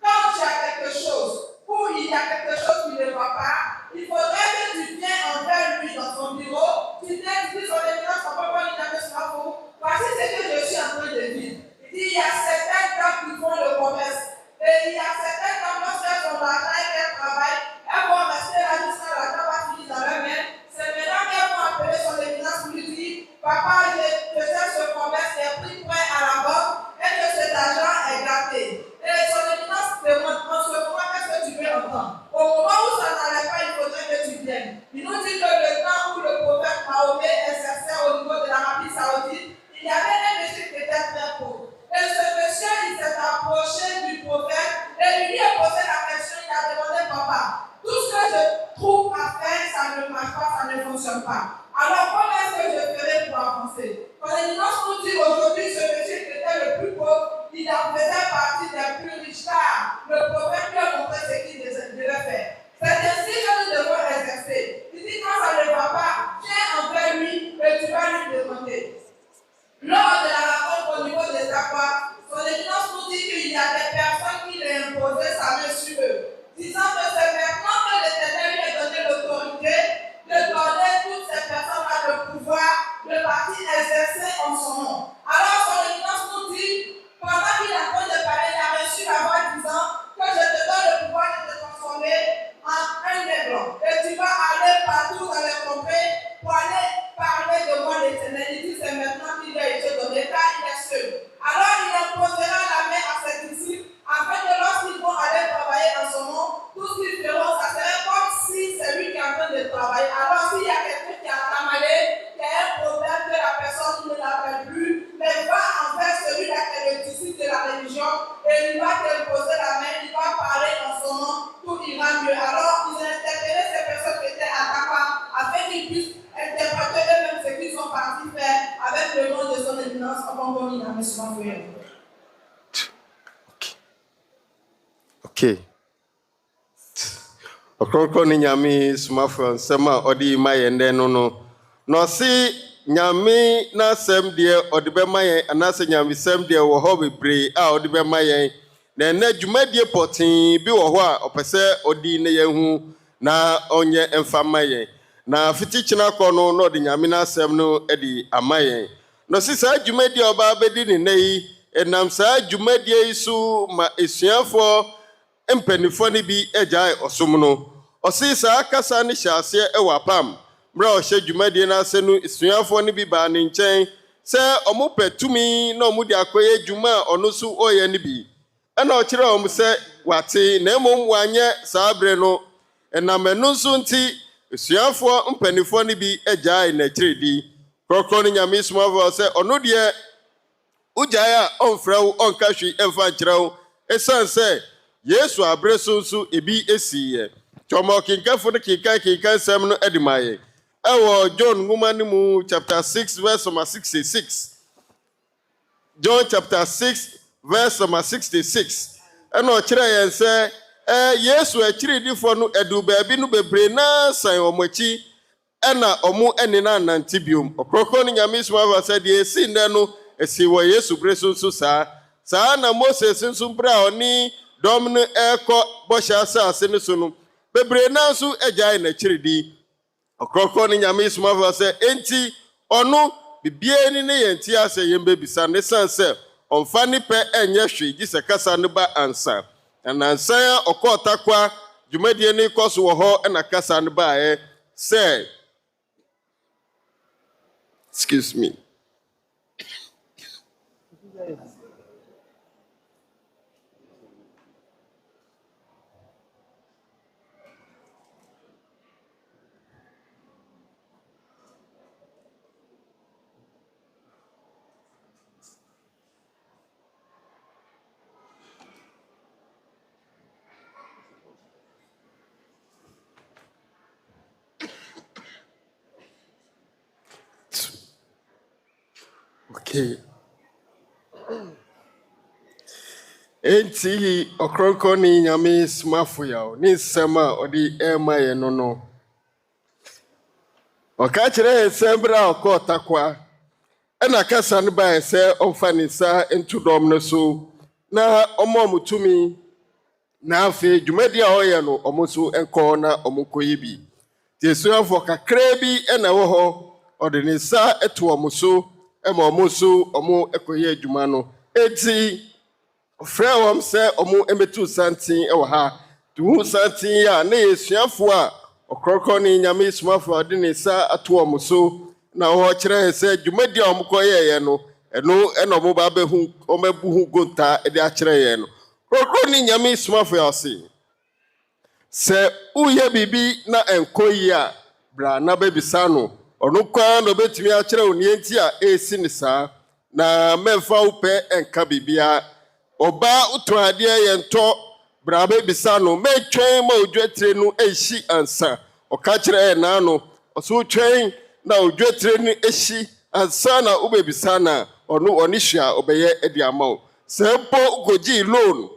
quand tu as quelque chose, ou il y a quelque chose qui ne va pas, il faudrait que tu viennes envers lui dans son bureau, tu dis son éminence, on peut pas lui donner ce pour. Voici ce que je suis en train de dire. Il dit, il y a certaines femmes qui font le commerce. Et il y a certaines femmes, lorsqu'elles sont dans qu'elles travaillent, elles vont rester là jusqu'à la temps va finir dans leur main. C'est maintenant qu'elles vont appeler son éminence pour lui dire, papa, je fais ce commerce, j'ai pris prêt à la banque, et que cet argent est gâté. Et son éminence demande, en ce moment, qu'est-ce que tu veux entendre? Au moment où ça n'allait pas, il faudrait que tu viennes. Il nous dit que le temps où le prophète Mahomet exerçait au niveau de l'Arabie Saoudite, il y avait un monsieur qui était très pauvre. Et ce monsieur, il s'est approché du prophète et il lui a posé la question, il a demandé, papa, tout ce que je trouve à faire, ça ne marche pas, ça ne fonctionne pas. Alors, comment est-ce que je ferai pour avancer? Quand l'éminence nous dit aujourd'hui, ce monsieur qui était le plus pauvre, il en faisait partie des plus riches, car le prophète lui a montré ce qu'il devait faire. C'est ainsi que nous devons exercer. Il dit, quand ça ne va pas, viens envers lui et tu vas lui demander. Lors de la rencontre au niveau des accords, son éminence nous dit qu'il y a des personnes qui lui ont imposé sa main sur eux, disant que c'est maintenant que l'Éternel lui a donné l'autorité de donner toutes ces personnes-là le pouvoir de partir exercer en son nom. Alors son éminence nous dit, pendant qu'il est en train de parler, il a reçu la voix disant que je te donne le pouvoir de te transformer en un aigle. Et tu vas aller partout dans les contrées pour aller parler de moi l'Éternel. Il dit c'est maintenant qu'il a été donné, car il est seul. Alors il imposera la main à ses disciples, afin que lorsqu'ils vont aller travailler en son nom, tout ce qu'ils feront, ça serait comme si c'est lui qui est en train de travailler. Alors s'il y a quelqu'un qui a tamalé, qui a un problème, que la personne ne l'appelle plus, mais va envers celui-là qui est le disciple de la religion, et il va t'imposer la main, il va parler en son nom, tout ira mieux. Alors ils ont interpellé ces personnes qui étaient à Kappa, afin qu'ils puissent interpréter eux-mêmes ce qu'ils sont partis faire avec le nom de son éminence en Bonboni dans le Somafo. Okay. Ɔkrɔnkrɔnyi Nyame Somafo nsɛm a ɔde ma yɛn dɛ no no si nyame na sem de odebema yen anase nyame sem de wo ho bebre a odebema yen na na dwumadie potin bi wo ho a opese odi ne yehu na onye emfama yen na fiti china ko no no de nyame na sem no edi amayen no si sa dwumadie oba bedi ne nei enam sa dwumadie isu ma esuafo empanifo ne bi agyae osom no osi sa akasa ne hyase ewapam mra o hye dwumadie na ase no esuafo ne bi ba ne nkyɛn sɛ ɔmo petumi na ɔmo de akoye dwuma ɔno so ɔyɛ ne bi ɛna ɔkyerɛ ɔmo sɛ wate na emom wanyɛ saa bre no enam ɛno nso nti esuafo mpanifo ne bi agyae na kyeredi krɔkrɔ ne nyame somafo sɛ ɔno deɛ ugyae a ɔmfrɛ wo ɔnka hwi ɛmfa nkyerɛ wo esan sɛ Yesu abre so nso ebi esiye chomo kinkafo ne kinkan sem no edimaye ewo John nguma ni mu chapter 6 verse 66 John chapter 6 verse 66 eno kire yen se Yesu akiri difo no edu baabi no bebre na san omochi ena omu eni na nantibium okroko ni nyame suma fa de esi nne no esi wo Yesu bre so nso saa na Moses nso bra oni Domino eko bosha asase ne so no bebre na so agyae na kyiridi okroko ne nyame sumafo se enti ono bibie ni ne yenti ase yembe bisa ne sanse onfa ni pe enye hwe gise kasa ne ba ansa na ansa okotakwa dwumadie ne koso wo ho na kasa ne ba se excuse me Okay. Enti Ɔkrɔnkrɔnyi nyame smafo yawo ni nsɛm odi ema ye no ɔka kyerɛ sɛmbra ɔkɔ takwa ɛna kasa ne ba sɛ ɔmfa ne nsa ntudɔm no so na ɔmɔ mutumi na afi dwumadi a ɔyɛ no ɔmo so ɛnkɔ na ɔmo kɔyi bi tiesuafo kakra bi ɛna wɔ hɔ ɔde ne nsa ɛto ɔmo so ɛma ɔmo so ɔmo ɛkɔyɛ adwuma no eti frɛ wɔm sɛ ɔmo emetu santen ɛwɔ ha tuhu santen a na yesuafo a Ɔkrɔnkrɔnyi nyame somafo ade ne nsa ato ɔmo so na ɔhɔ kyerɛ sɛ dwumadi a ɔmo kɔyɛ yɛ no ɛno ɛna ɔmo ba bɛhu ɔmo abuhu gonta ɛde akyerɛ yɛ no Ɔkrɔnkrɔnyi nyame somafo yɛ ɔse sɛ uyɛ bibi na ɛnkɔ yi a bra na bɛbisa no ɔno kwa na obetumi akyerɛ wo nienti a esi ne saa na mɛmfa wo pɛ ɛnka bibia ɔba uto adeɛ yɛ ntɔ bra bɛbisa no mɛtwɛn ma odwatire no ehyi ansa ɔka kyerɛ na no ɔso twɛn na odwatire no ehyi ansa na wobɛbisa na ɔno hwia ɔbɛyɛ edi ama wo sɛ mpo gogi loan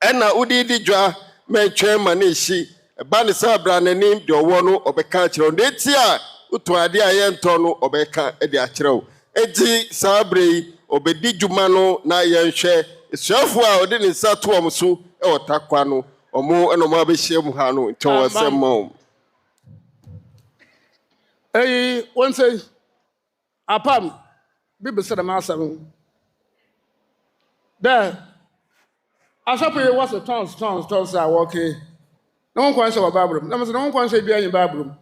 ɛna wodi di dwa mɛtwɛn ma ne ehyi ba ne sa bra n'anim de ɔwɔ no ɔbɛka kyerɛ no eti a uto ade a yɛntɔ no ɔbɛka edi akyerɛ wo eti saa brɛ obedi dwuma no na yɛnhwɛ esuafo a ɔde ne nsa to ɔmo so ɛwɔ takwa no ɔmo ɛna ɔmo abɛhyia mu ha no nti ɔwɔ sɛm ma ɔmo wonse apam bibisa da masam da ashapo was a tons are working no one kwans about bible no one kwans be in bible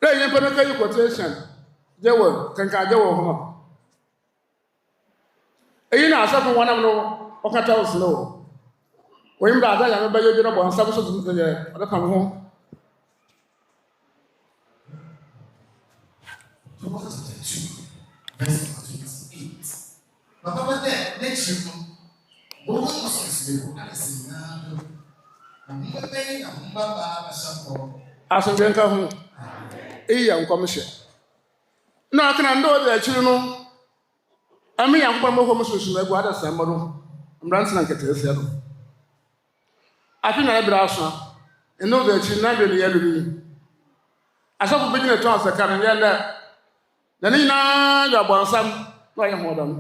dey yen pano kai quotation Yawoh kanka Yawoh ho na ashapo wanam no okata usno when brother ya be yo no bon sabu so ye oda kan ho Asomdwee nka ho iya nkomhye na kana ndo de akiri no ame yankopɔ mo hɔ mo so so agu ada sɛmbo no mbrant na nketese no afi na bra so eno de akiri na de ne yalo ni asɔfo bi gyina tɔn sɛ kan yɛ dɛ na ne nyinaa yɛ abɔnsam na ɔyɛ ho dɔm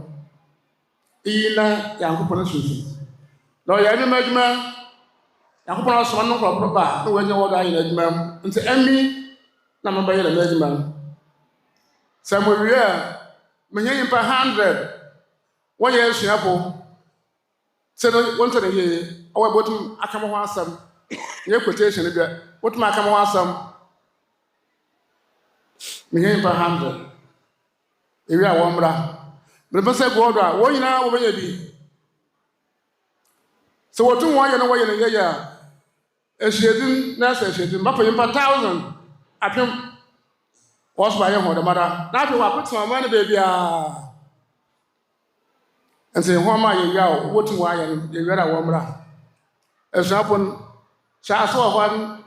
iyi na yankopɔn sunsun na ɔyɛ anim adwuma yankopɔn asoma no nkorɔfo ba na wɔnyɛ wɔn ayɛ adwuma mu nti ɛmi na mabɛyɛ na adwuma no sɛ mo wie a menye nyimpa 100 wɔyɛ asuafo sɛ no wɔntɔ ne yie ɔwɔ botum aka mo ho asɛm nyɛ quotation no bia botum aka mo ho asɛm menye nyimpa 100 ewi a wɔn mmra mepɛ sɛ gu ɔdɔ a wɔn nyinaa wɔbɛyɛ bi sɛ wɔtum wɔyɛ no wɔyɛ no yɛyɛ a ahyiadim na ɛsɛ ahyiadim bapɛ nyimpa 1000 apem wɔso ba yɛ ho dɛmada na afei wɔapete ɔma no baabiaa nti ho ma yɛwie a wɔtum wɔayɛ no yɛwie a wɔn mmra asuafo no hyɛ ase wɔ hɔ no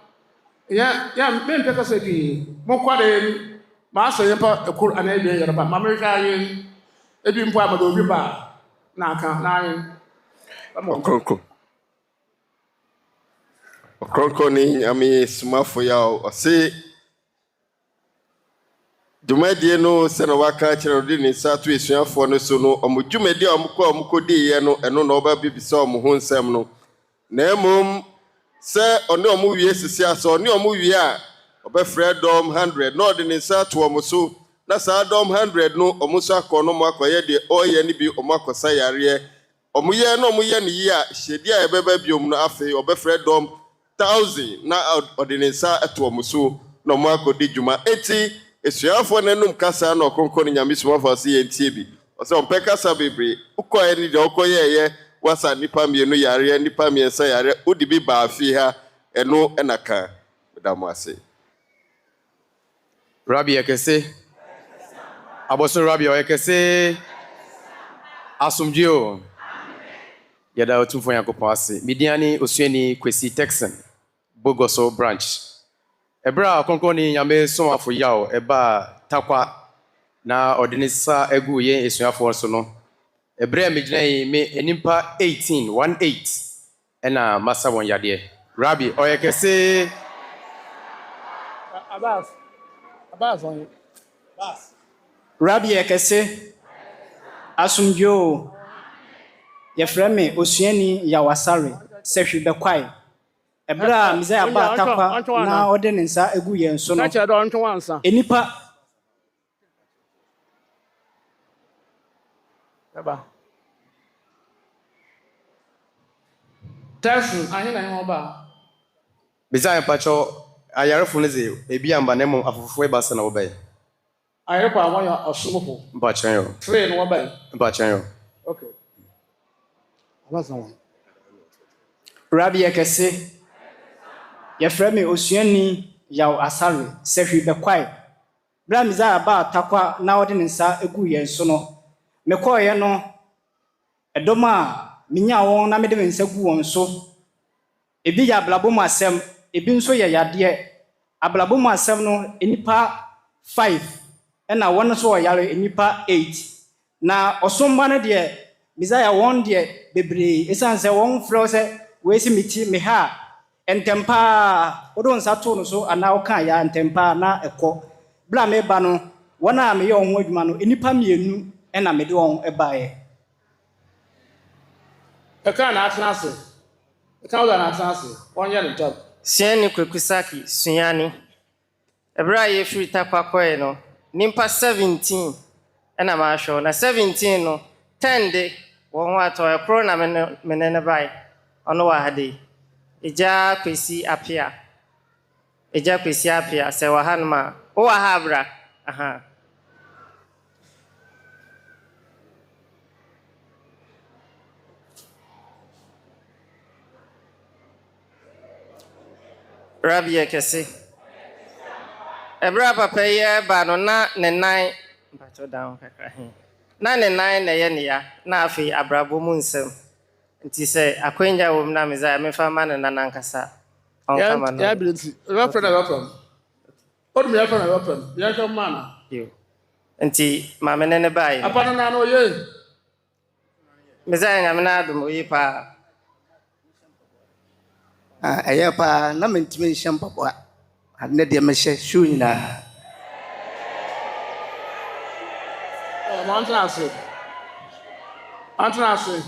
yɛ mempɛ kasa pii mokɔde maasɛ yɛmpa ɛkoro anaa awie yɛreba ma mehwɛ ayɛ ebi mpo amada obi ba na aka na ayɛ Ɔkrɔnkrɔn ni Nyame Somafo Yawoh ɔse dwumadie no sɛ na waka kyerɛ ɔde ne nsa to esuafoɔ no so no ɔmo dwumadie a ɔmo kɔdiiɛ no ɛno na ɔba bibisa ɔmo ho nsɛm no na mmom sɛ ɔne ɔmo wie sisi asɛ ɔne ɔmo wie a ɔbɛfrɛ dɔm 100 na ɔde ne nsa to ɔmo so na saa dɔm 100 no ɔmo nso akɔ no mo akɔyɛ deɛ ɔyɛ ne bi ɔmo akɔsa yareɛ ɔmo yɛ na ɔmo yɛ ne yie a hyɛdeɛ a ɛbɛba biom no afei ɔbɛfrɛ dɔm 1000 na ɔde ne nsa to ɔmo so na ɔmo akɔdi dwuma eti esuafoɔ n'anum kasa na Ɔkrɔnkrɔn Nyame Somafo ase yɛ ntie bi ɔsɛ ɔmpɛ kasa bebree wokɔɛ ne deɛ ɔkɔyɛɛyɛ wasa nipa mmienu yareɛ nipa mmiɛnsa yareɛ wode bi baa fie ha ɛno ɛna ka meda mo ase Rabbi Ekese Abosun Rabbi Ekese Asomdwee o Yada otumfo Yankopɔn ase Midiani Osuani Kwesi Texan Bogoso branch Ebra Ɔkrɔnkrɔn Nyame Somafo Yawoh eba takwa na ɔde ne sa egu yɛn esuafoɔ so no Ebra me gyina yi me enimpa 18 ɛna masa wɔn yadeɛ Rabbi Ekese Abbas on Rabbi Ekese Asomdwee o yɛfrɛ me Osuani Yawoh sɛ hwe bɛkwae Ebra Mizaya ba takwa na ɔde ne nsa egu yɛn so no enipa eba Tyson ahina ho ba Bizaya pacho ayarefo ne ze ebi amba na mo afofofo e ba se na wo bɛyɛ ayarefo a wɔyɛ Ɔsomafo mpakyen yo train wo bɛyɛ mpakyen yo okay Abbas on Rabbi Ekese yɛfrɛ me Osuani Yawoh sɛ hwe bɛkwae Ebra Mizaya ba takwa na ɔde ne nsa egu yɛn so no mekɔɔyɛ no ɛdɔm a minya wɔn na mede me nsa gu wɔn so ebi yɛ ablabom asɛm ebi nso yɛ yadeɛ ablabom asɛm no enipa 5 ɛna wɔn nso wɔyare enipa 8 na ɔsomba no deɛ Mizaya wɔn deɛ bebree esan sɛ wɔn frɛ sɛ wɔesi miti me ha entempa wodo nsa to no so ana ɔka ya entempa na ɛkɔ bla me ba no wɔn a meyɛ wɔn ho adwuma no enipa mienu ɛna mede wɔn ɛbaeɛ ɛka na atena ase ɛka wo na atena ase wɔnyɛ ne job Siani Kwekusaki Sunyani Ebra ye free takwa kɔɛ no nimpa 17 ɛna ma ahwɛ na 17 no 10 de wɔn ho atɔ ɛkoro na menene bae ɔno wa ha de Eja Kwesi Apia sɛ wa ha no ma wo wa ha abra aha Rabbi Ekese Ebra papa ye ba no na ne nan mpacho down kakra he na ne nan na ye ne ya na afi abrabo mu nsem nti sɛ akwenya wo na Mizaya me fa ma ne na nankasa on kama no ya biliti weapon odu me weapon ya ka mana yo nti ma me ne bae apana na no ye Mizaya Nyame na adom oyi pa ɛyɛ pa na mentime nhyɛ mpaboa ne de me hye shoe nyina Antrase.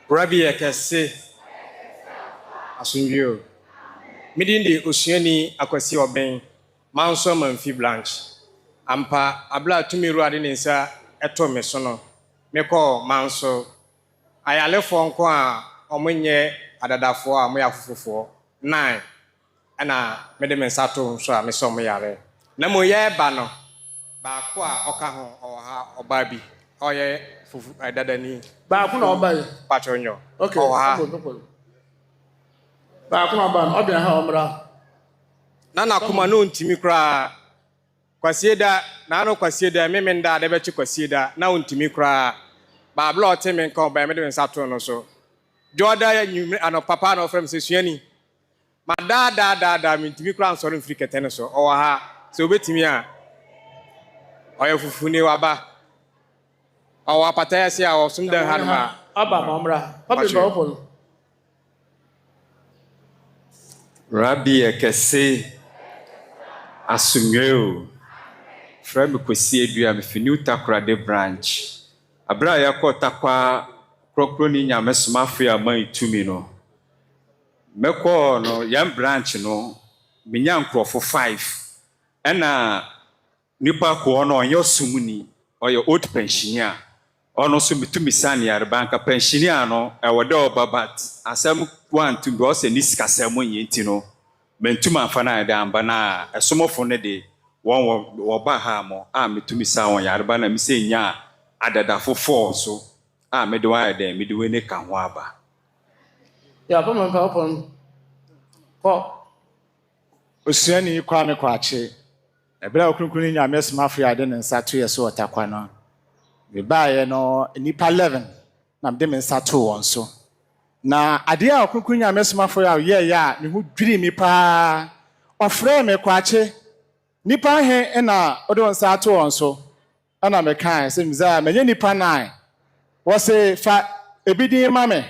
Rabbi Ekese. Asomdwee. Midin de osuani akwasi oben. Manso manfi branch. Ampa abla tumi ruade ne nsa eto me so no. Me ko manso. Ayalefo nko a omonye adadafo a moya fofofo. 9. Ana me de me nsa to so a me so mo yare. Na mo ye ba no. Ba ko a oka ho oha oba bi. Oye fufu dadani. Ba ko na oba yi. Patronyo. Okay. Oha. Ba ko na oba no obia ha omra. Na kuma no ntimi kra. Kwasieda na no kwasieda memenda de bechi kwasieda na ntimi kra. Ba bla oteme nka oba me de nsa to no so. Joda ya nyumre ano papa no frem se suani. Ma da mi ntimi kra nsoro mfiri kete no so. Oha. Se obetimi a oya fufune waba. Awa pataya si awo sumda hanma. Aba mamra. Papi ba opolo. Rabbi Ekese. Asomdwee. Frame kwesi edua me fini utakrade branch. Abra yakọ takwa Ɔkrɔnkrɔnyi Nyame Somafo ya man itumi no. Mekọ no yan branch no minya nkrɔfo 5. Ɛna nipa ko no onye sumuni oye old pensioner. Ono so mitumi sani yarbanka pensioner no ewode obabat. Asem kwantu bi o se ni sikasem yenti no. Mentuma afana da amba na Somafo ne de wo ba ha mo a mitumi sa won yarba na mi se nya adadafo 4 so a me de wa de me de we ne ka ho aba ya pa man pa opon ko osuani kwa me kwache ebra Ɔkrɔnkrɔnyi Nyame Somafo ya de nsa to ye so otakwa no me ba ye no nipa 11 na me de me nsa to won so na ade a Ɔkrɔnkrɔnyi Nyame Somafo ya ye ya me hu dwiri mi pa ofre me kwache nipa he na odo nsa to won so ana me kan se mza me nipa 9 wo se fa ebidin ma me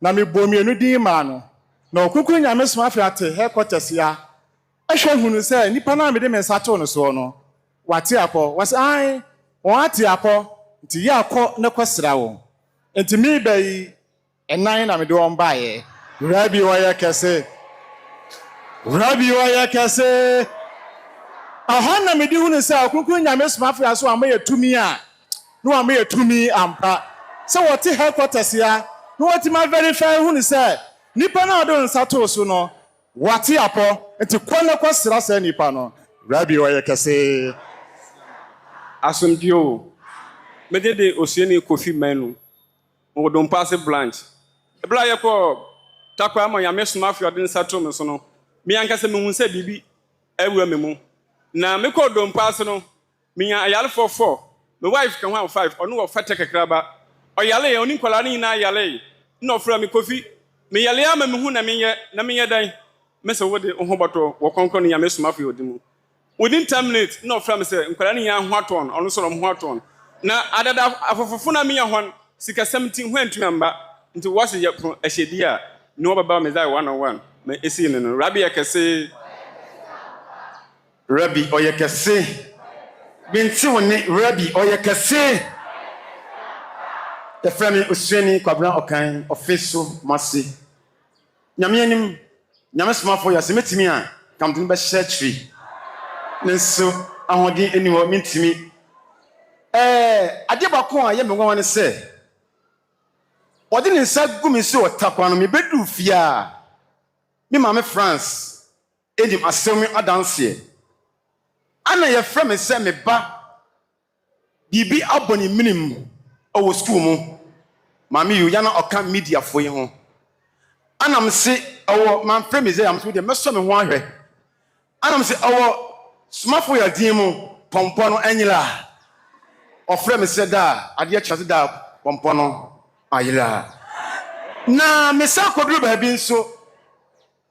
na me bomienu din ma no na Ɔkrɔnkrɔnyi Nyame Somafo ate headquarters ya ehwe hunu se nipa na me de me nsa to no so no wate akọ wo se ai won ate akọ nti ya akọ ne kwasra wo nti mi bai enan na me de won baaye Rabbi wa ya kese aha na me di hunu se Ɔkrɔnkrɔnyi Nyame Somafo ya so amaye tumi a no amaye tumi ampa se wote headquarters ya no wote ma verify hunu se nipa na do nsa to so no wate akọ nti kwale kwasra se nipa no Rabbi wa ya kese Asomdwee. Me de osuani Kofi Manu. Mo do pass branch. Ebla yeko takwa ma Nyame Somafo de nsa to me so no. Me anka se me hu se bibi awura me mu. Na me ko do pass no. Me ya ayale for 4. Me wife kan ho 5. Ono wo fete kekraba. Oyale ye oni kwala ni na ayale. Na ofra me Kofi. Me yale ama me hu na me ye dan. Me se wo de ho boto wo Ɔkrɔnkrɔnyi Nyame Somafo yo dimu. Within 10 minutes, no from say, nkwala ni ya ho aton, ono so ho aton. Na adada afofofo na me ya hon, sika 17 hwentu amba. Nti wase ye pro ehedi a, no baba me dai 101. Me esi ne no. Rabbi Ekese. Rabbi Oyekese. Binti woni Rabbi Oyekese. The friend osuani kwabra okan office masi. Nyame anim, Nyame Somafo ya semetimi a, kamdun be church. Nenso ahodi eniwo mintimi ade bako a ye megwa wane se odi ne nsa gumi so otakwa no me bedu fia me mama France edim asemi adanse ana ye frame se me ba bibi aboni minim owo school mu mama yu ya na oka media fo yi ho ana mse owo man frame ze am so de meso me ho ahwe ana mse owo Somafo ya dimu pompo no anyila ofre me said da ade chase da pompo no ayila na me sa kodru ba bi nso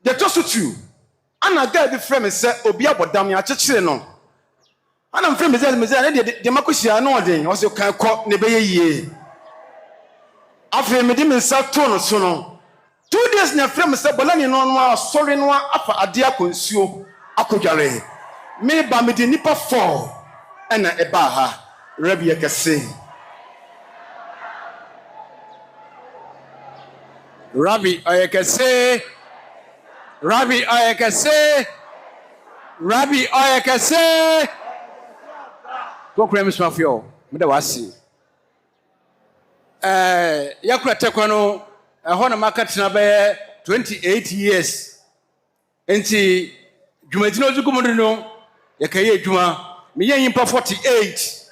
de tosutu ana ga bi frɛ me sɛ obi abɔdam ya kyekere no ana mfrɛ me sɛ de makosia no ɔden ɔsɛ kan kɔ ne bɛyɛ yie afei me de me nsa to no so no 2 years na frem se bolani no no asori no afa ade akonsuo akodware me ba me de nipa 4 na eba ha Rabbi Ekese Rabbi Oyekese Rabbi Oyekese Rabbi Oyekese Kokure Somafo me da wasi yakura tekwa no ho na makatena be 28 years enti dwumadino zugumu no yakaye adwuma me yen yimpa 48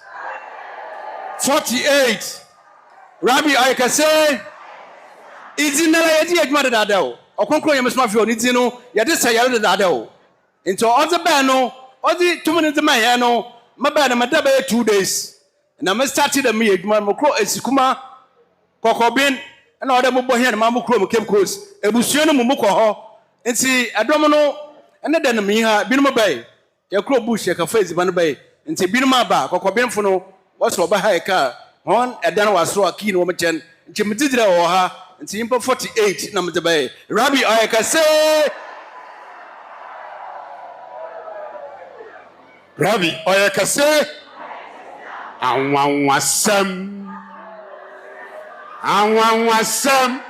Rabbi Oyekese izinala yedi adwuma dada o Ɔkrɔnkrɔnyi Nyame Somafo ni tin no yede sayare dada o enti oze ba no oze tumene de man no maba na mada be 2 days na me started me adwuma mo kro esikuma kokobin na ode mo bohia na mo kro mo Cape Coast ebusuo no mo kɔ hɔ enti adom no ene da na me ha binu mo bai ya kro bush ya ka face ba no bai enti binu ma ba kokobin fo no wɔso ba ha e ka hon ɛdan wasoro aki no mo chen enti me didira wɔ ha enti impo 48 na me de bai Rabbi Oyekese Rabbi Oyekese anwanwasam anwanwasam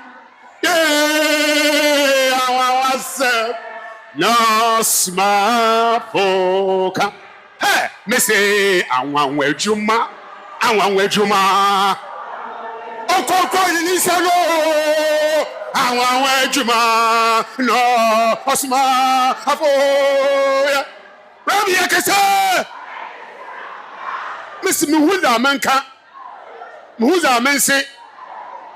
no Somafo ka me say anwanwadwuma Ɔkrɔnkrɔnyi ni salo anwanwadwuma no Somafo Rabbi Ekese Miss Muhuza Manka Muhuza Mense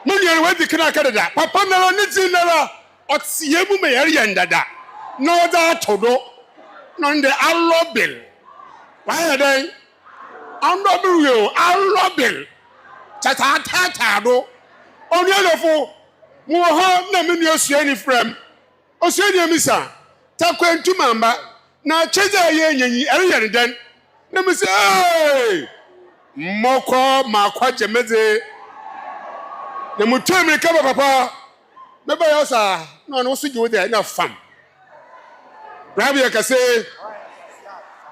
Munyan wedi kana kadada papa nala ni tinala otie mu me yare yandada no da todo no nde alobel why dey andobu yo alobel tata do oni elofo mo ho na me nu osuani frem osuani amisa takwantu mamba na cheza ye nyanyi ere den na me say hey moko makwa jemeze na mutumi ka papa me ba yo sa no no so jiwo dey na fam Rabbi Ekese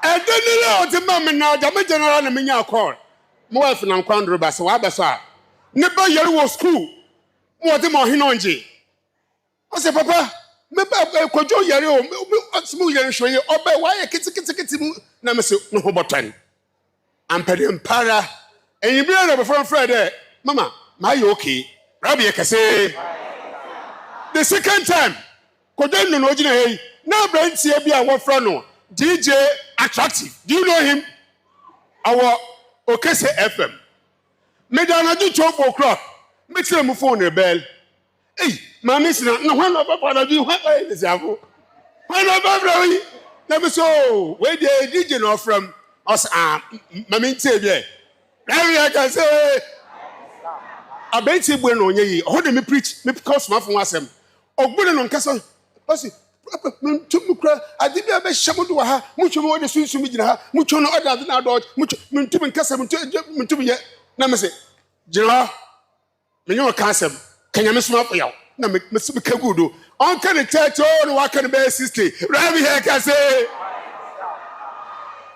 edenile otima me na da me general na me nya call mo wife na nkwandro ba se wa ba so a ne ba yare wo school mo odi mo hino nje o se papa me ba kojo yare o mo yare shoye oba wa ye kiti mu na me se no ho botan ampede mpara enyi bi na be from Friday mama ma you okay Rabbi Ekese the second time kojo no ogina hey na brantie bi a wo fra no DJ Attractive do you know him our Okese FM me da na do 12 o'clock me tell mu phone the bell hey mama is na when no papa na do what is afo when no papa we na me so we dey DJ no from us mama tell bi Rabbi Ekese abenti bu no onye yi ho de me preach me because Somafo asem ogbune no nkasa osi Tumukra, I did not shamo do ha, mucho more the Swiss Mujina, mucho no other than our dog, mucho Muntum Cassam to me. Namase, Jira, Mino Cassam, can you miss Mafia? No, Mr. Kagudu. On can it tell you what can be sister? Rabbi Ekese,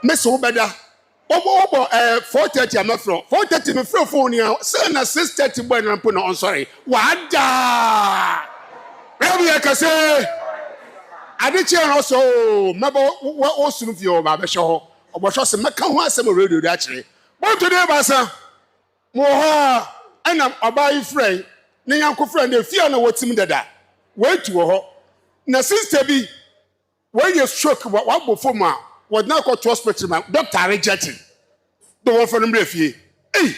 Miss Obeda. 4:30 I'm not from 4:30 me from phone now. Send a 6:30 boy and put on sorry. Wada Rabbi Ekese. Adiche also mabo wo sunfio ba be hwo obosho se meka ho asem radio da kire bo today ba sa mo ha ana obai friend ne yanko friend e fia na wotim dada waitu ho na sister bi when you stroke wa bo fo ma wo na ko hospital ma doctor rejecting do wo for no fie eh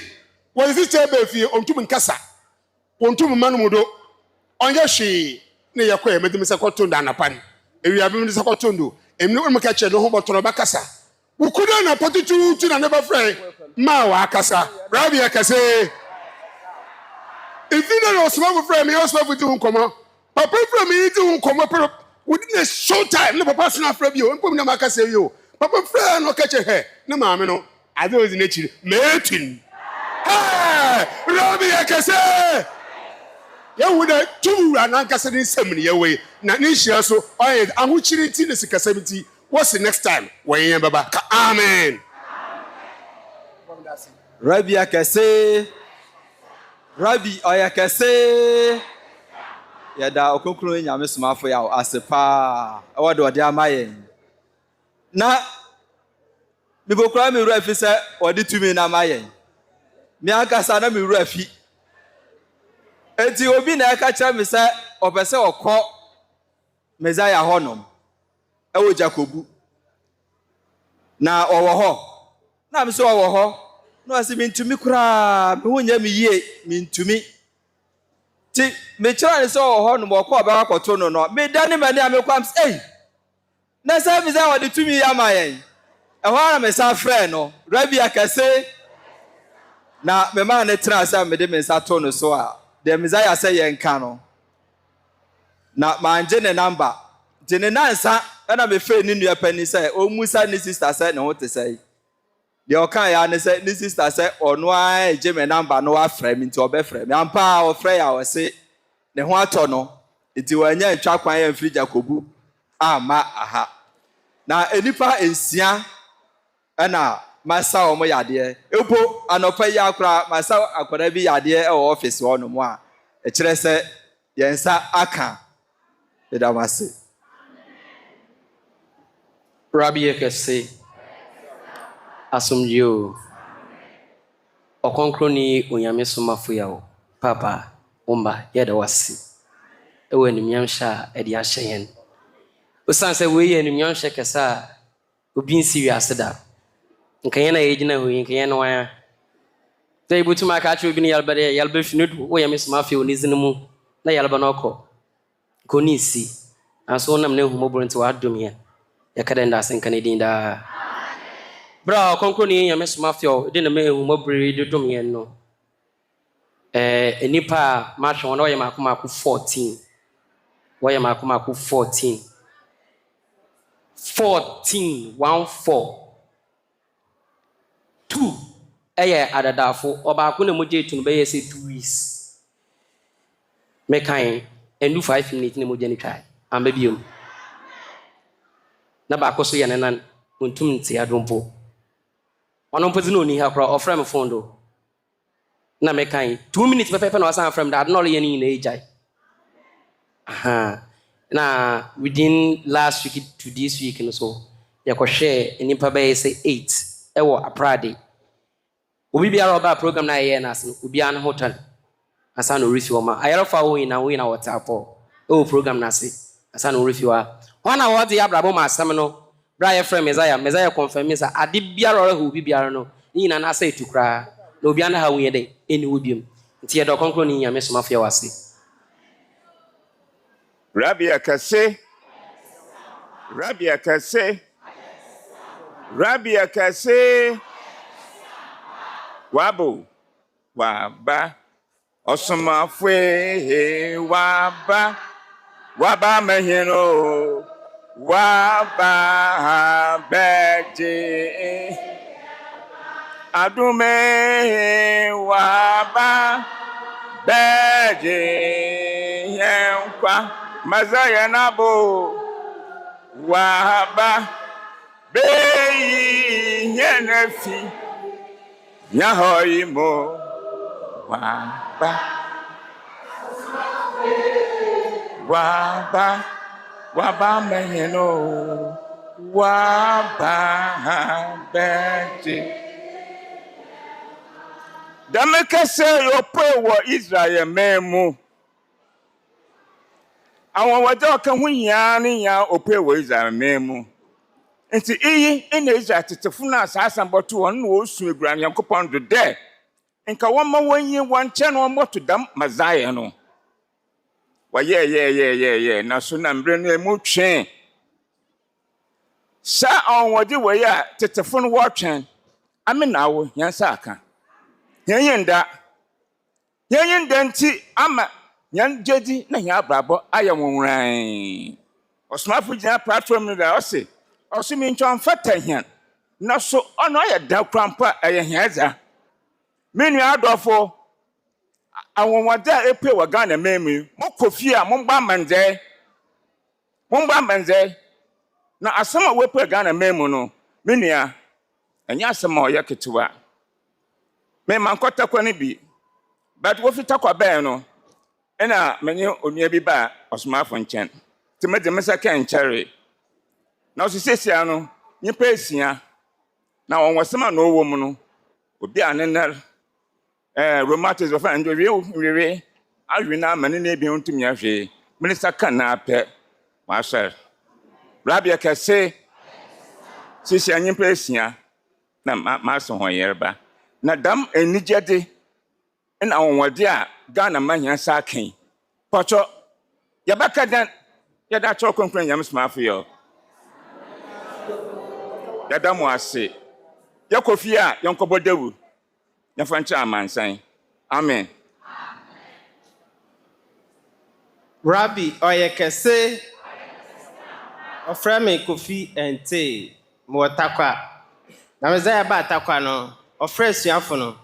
wo sister be fie ontum nkasa ontum manumudo onye hwe ne yakọ emedim se ko tunda na pan ewi abim de sakotondo emni wo meka che no ho botoro bakasa ukuda na potutu tu na never friend ma wa akasa Rabbi Ekese if you know Somafo friend me Somafo ti hunkomo papa friend me ti hunkomo pero within a short time no papa sna friend bi o mpom na makasa wi o papa friend no ka che he na maame no ade ozi na chiri metin hey Rabbi Ekese Yawoh na tumura na nkasa ne nsam ne yawe na ne hyia so ɔyɛ ahokyere nti ne sikasɛm nti what's the next time wɔyɛ baba ka amen Rabbi akɛse Rabbi ɔyɛ yɛda ɔkronkron Nyame somafo yɛ ase paa ɛwɔ de ɔde ama yɛn na mebokura me wura fi sɛ ɔde tumi na ama yɛn me ankasa na me wura fi enti obi na ɛka kyerɛ me sɛ ɔpɛ sɛ ɔkɔ Messiah hɔnom ɛwɔ Jakobu na ɔwɔ hɔ na me sɛ ɔwɔ hɔ na ɔsɛ mentumi koraa me ho nyɛ me yie mentumi ti me kyerɛ ne sɛ ɔwɔ hɔ nom ɔkɔ ɔbɛkɔ akɔto no no meda ne mani a mekwam sɛ ei na sɛ me sɛ wɔde tumi yɛ ama yɛn ɛhɔ ara me sa frɛ no Rabbi akɛse na me ma ne tena sɛ mede me nsa to no so a deɛ Messiah sɛ yɛnka no na mangye ne namba nti ne nansa ɛna mefrɛ ne nua pani sɛ ɔmmusa ne sister sɛ ne ho te sɛ deɛ ɔka ya ne sɛ ne sister sɛ ɔno a gye me namba no wafrɛ me nti ɔbɛfrɛ me ampa a ɔfrɛ ya ɔse ne ho atɔ no nti wɔanya ntwa kwan yɛ mfiri Jakobu ama aha na enipa nsia ɛna masa ɔmo yadeɛ epo anɔpa yi akora masa akora bi yadeɛ ɛwɔ office hɔ no mo a ɛkyerɛ sɛ yɛn nsa aka edamase Rabbi akɛse Asomdwee o Ɔkrɔnkrɔnyi Onyame Somafo Yawoh papa umba yɛda wase ɛwɔ animnyam hyɛ a ɛde ahyɛ yɛn osiane sɛ wei yɛ animnyam hyɛ kɛse a obi nsi wiase da nka yɛn a yɛgyina hɔ yi nka yɛn no wan sɛ yɛbɛtumi aka akyerɛ obi ne yɛleba dɛ yɛleba fi no do woyɛ me Somafo wɔ ne zin mu na yɛleba no ɔkɔ nka ɔne nsi nanso wonam ne ahumɔborɔ nti wɔadom yɛn yɛka dɛ ndaase nka ne din daa bra Ɔkrɔnkrɔnyi Nyame Somafo de na me ahumɔborɔ de dom yɛn no enipa a match wɔn wɔyɛ maako 14 wɔyɛ maako 14 2 ɛyɛ adadafo ɔbaako na mogye tu no bɛyɛ sɛ 2 weeks mekan endu 5 minutes na mogye ne twae amba biom na baako so yɛ ne nan ontum nte adompo ɔno mpo na oni ha kora ɔfrɛ me phone do na mekan 2 minutes pɛpɛpɛ na wasan frɛ me da no yɛ ne nyina ejai aha na within last week to this week no so yɛkɔhwɛ nipa bɛyɛ sɛ 8 ɛwɔ aprade obi biara ɔba program na yɛ na ase no obi an hotel asa no refi wɔ ma ayɛrɛfa wo nyina wɔte apɔ ɛwɔ program na ase asa no refi wa wana wɔde abrabɔ ma asɛm no bra yɛ frɛ Messiah confirm me sɛ ade biara ɔrɛ obi biara no nyina na asa etu kra na obi an ha wo yɛ dɛ ɛni wo biom nti yɛ dɔ Ɔkrɔnkrɔnyi Nyame Somafo yɛ wase Rabbi akɛse wabo waba Osomafo waba mahino waba beje adume waba beje yenkwa Messiah nabo waba beyi yenefi yahoimo waba mahino waba beje damekase yope wo Israel memu àwọn wọdẹ ọka ho nya ne nya ope wo Israel memu nti iyi ina Israel tetefo na asasa bɔto wɔn na osu egura Nyankopɔn do dɛ nka wɔn ma wɔnyi wɔn kyɛ no wɔn to dam Messiah no wɔyɛ na so na mbre no emu twen sa àwọn wọde wɔ ya tetefo no wɔtwen amena wo yansa aka yɛnyinda nti ama yan jedi na ya brabo ayamwuran Osomafo gina platform no da ose mi ntwan fata hian na so ono ya da krampa ayehia za menu adofo awonwada epe wa Ghana memu mo kofi a mo ba manze na asama wepe Ghana memu no menua anya asama oye ketewa me mankota kwa ne bi but wo fita kwa ben no ena menye onua bi ba Somafo nchen timede mesa kan cherry na osisi no nyipa esia na wonwosema na owo mu no obi anenel rheumatism of and we awi na mane na ebi ntumi ahwe minister kan na apɛ masher rabia kase sisi anyimpa esia na maso ho yerba na dam enigede na onwode a Ghana manya saken pocho yabaka dan yada cho konkran Nyame Somafo yo yada mo ase yakofi a yonkobodawu yafancha amansan amen. Rabbi Oyekese oframe Kofi ente mo takwa na mezaya ba takwa no ofre suafo no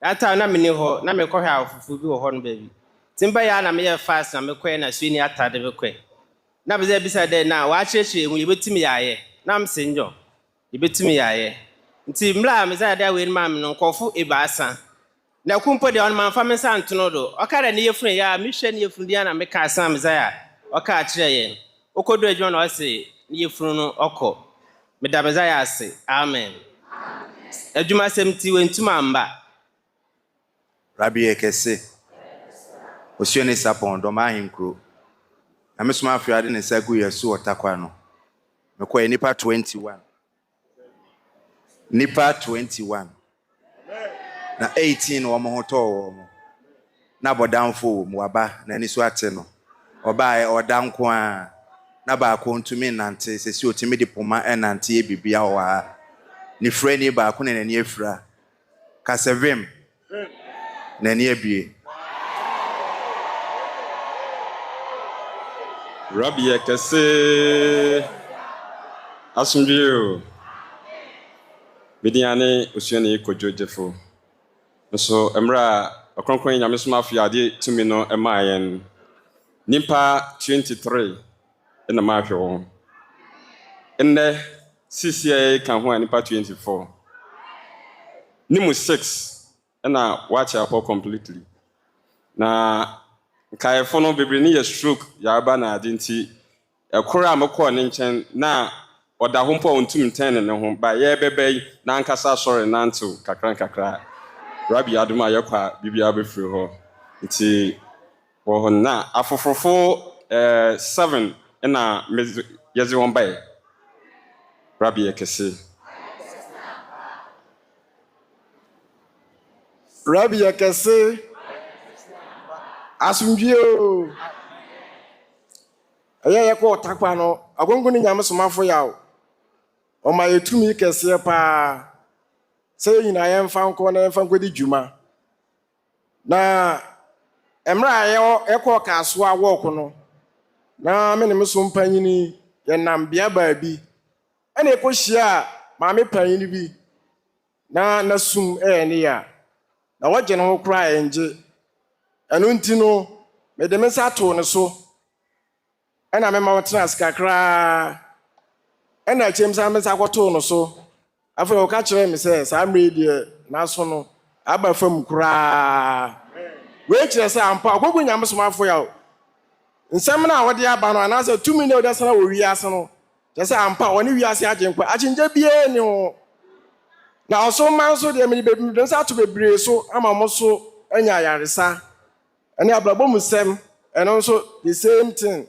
ata na meni ho na mekɔ hwa afufu bi wɔ hɔ no baabi timba ya na meyɛ fast na mekɔ na suani atade bekɔ na mezaya bisa de na wa kyerɛkyerɛ mu yebetimi yaayɛ na msenjo yebetimi yaayɛ nti mla mezaya da we ma me no nkɔfo ebaasa na kumpo de on man fa me santono do okara ne yefun ya me hwɛ ne yefun dia na me ka san mezaya oka kyerɛ yɛn okodo adwo na ɔse ne yefun no ɔkɔ me da mezaya ase amen adwuma sɛm ti wentuma amba Rabbi Ekese Osione sapon do ma hinkro Nyame Somafo ade ne sagu yesu otakwa no mekɔ nipa 21 na 18 wo mo hoto wo mo na bodamfo mo aba na ni so ate no oba e odanko a na ba ko ntumi nante sesi otimi de poma enante e bibia wo a ni freni ba ko ne nani afira kasevim nani abie Rabbi Ekese Asomdwee Bidiane Osiane Kojojefo so emra Ɔkrɔnkrɔnyi Nyame Somafo ade tumi no emayen nimpa 23 na ma hwe wo enne CCA kan ho nimpa 24 nimu 6 na watch up completely na kaifo no bebre ni ye stroke ya aba na ade nti ekora amekọ ne nchen na oda ho mpo ontum 10 ne ho ba ye bebe na ankasa sorry nanto kakra Rabbi aduma yakwa bibia befiri ho nti wo ho na afofofo 7 na yezi won bai Rabbi Ekese Rabbi Ekese Asomdwee Aya yakwa otakwa no agongo ni Nyame Somafo yawo o ma yetumi kese pa sɛ nyina yɛmfa nkɔ na yɛmfa nkɔdi dwuma na emra yɛkɔ kaso a wɔkɔ no na me ne me so mpanyini yɛnam bea baabi ɛna ɛkɔhyia maame panyini bi na sum ne ya na wɔgye ne ho kora ɛngye ɛno nti no mede me nsa too ne so ɛna mema wɔtena ase kakraa ɛna kyɛm sa me nsa kɔtoo no so afọ o ka kyerɛ me sɛ saa mmere deɛ naso no aba fam koraa wee kyerɛ sɛ ampa ogogo Nyame Somafo ya nsɛm na wɔde aba no anaasɛ tumi ne wɔde sana wɔ wiase no kyerɛ sɛ ampa wɔne wiase agye nkwa akyengye bie ne ho na ɔso man so deɛ me bebree nsa to bebree so ama mo so anya ayaresa ɛne abrabɔ mu sɛm ɛno nso the same thing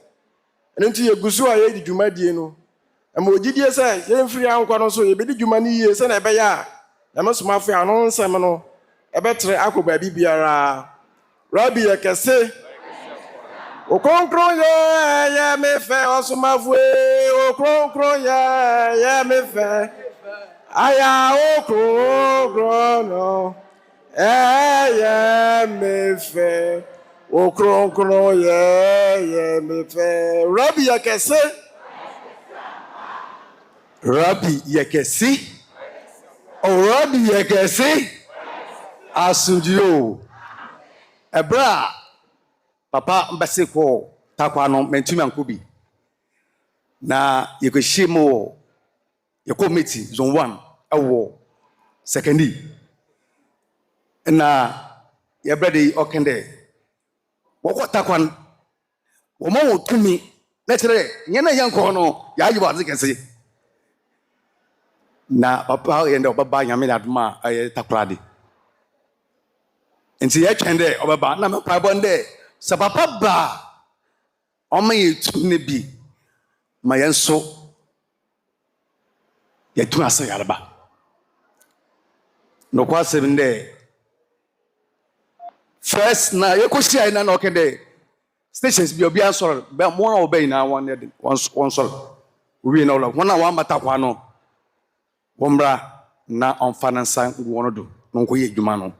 ɛno nti yɛgusu a yɛdi dwumadie no Ema ogidie sɛ yɛmfiri ankɔ no so yɛbɛdi dwuma no yie sɛ na ɛbɛyɛ a Nyame Somafo ya no nsɛm no ɛbɛtere akɔ baabi biara Rabbi Ekese Ɔkrɔnkrɔnyi yɛ me fɛ Somafo Ɔkrɔnkrɔnyi yɛ me fɛ aya Ɔkrɔnkrɔnyi yɛ me fɛ Ɔkrɔnkrɔnyi yɛ me fɛ Rabbi Ekese Rabbi Ekese Rabbi Ekese Asomdwee Ebra papa mbese ko takwa no mentumi ankobi na yekoshimo yekomiti zone 1 ewo secondary na yebrede okende woko takwan womo wotumi na kire nyena yanko no yaji wazi kese na papa yende obaba nyame na aduma aye takrade nti ye twende obaba na me kwabonde se papa ba oma yetune bi ma yenso yetuna se yaraba no kwase binde first na yekoshi ai na okende stations bi obi ansoro be mo na obey na one soro we na all one na one matakwa no wombra na onfanansa ngono do no nkoye dwuma no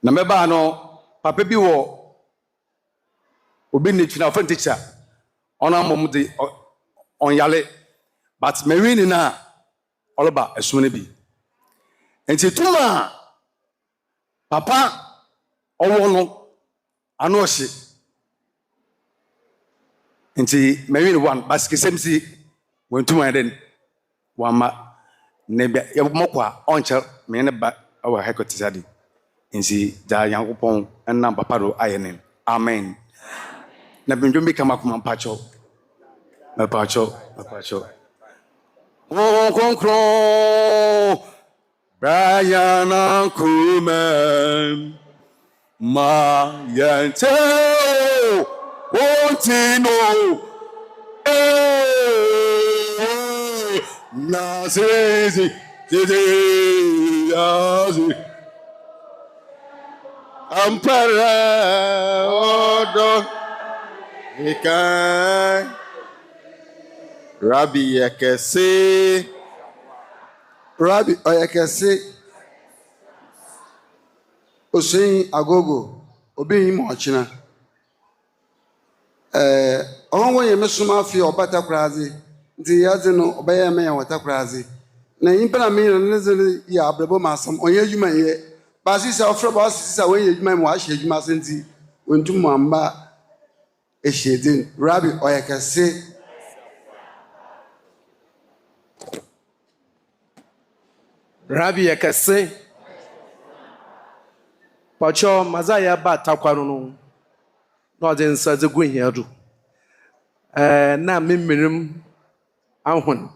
na meba no papa bi wo obi ni twina ofan teacher ona mom de on yale but mewini na oloba esumne bi enti tuma papa owo no ano hye enti mewini one basike semsi wentuma den wama nebe yabomokwa onche me ne ba awa hekotisadi nsi da yankopon enna papa do ayenen amen na binjo mi kama kuma pacho Ɔkrɔnkrɔn Brian Kuman ma yente ontino na sezi azi Ampara odo ikai Rabbi Yakese Rabbi Oyakese Osin agogo obi imo ochina onwo ye mesuma fi obata krazi nti yaze no obaya me ya wata krazi na impana me no nezele ya abrebo masam onye adwuma ye ba sisa ofre ba sisa when ye adwuma mo ahye adwuma senti wontum amba ehedin Rabbi Oyakese Rabbi Yakase Pacho mazaya ba takwaro no no de nsa de guhiadu na memirim ahun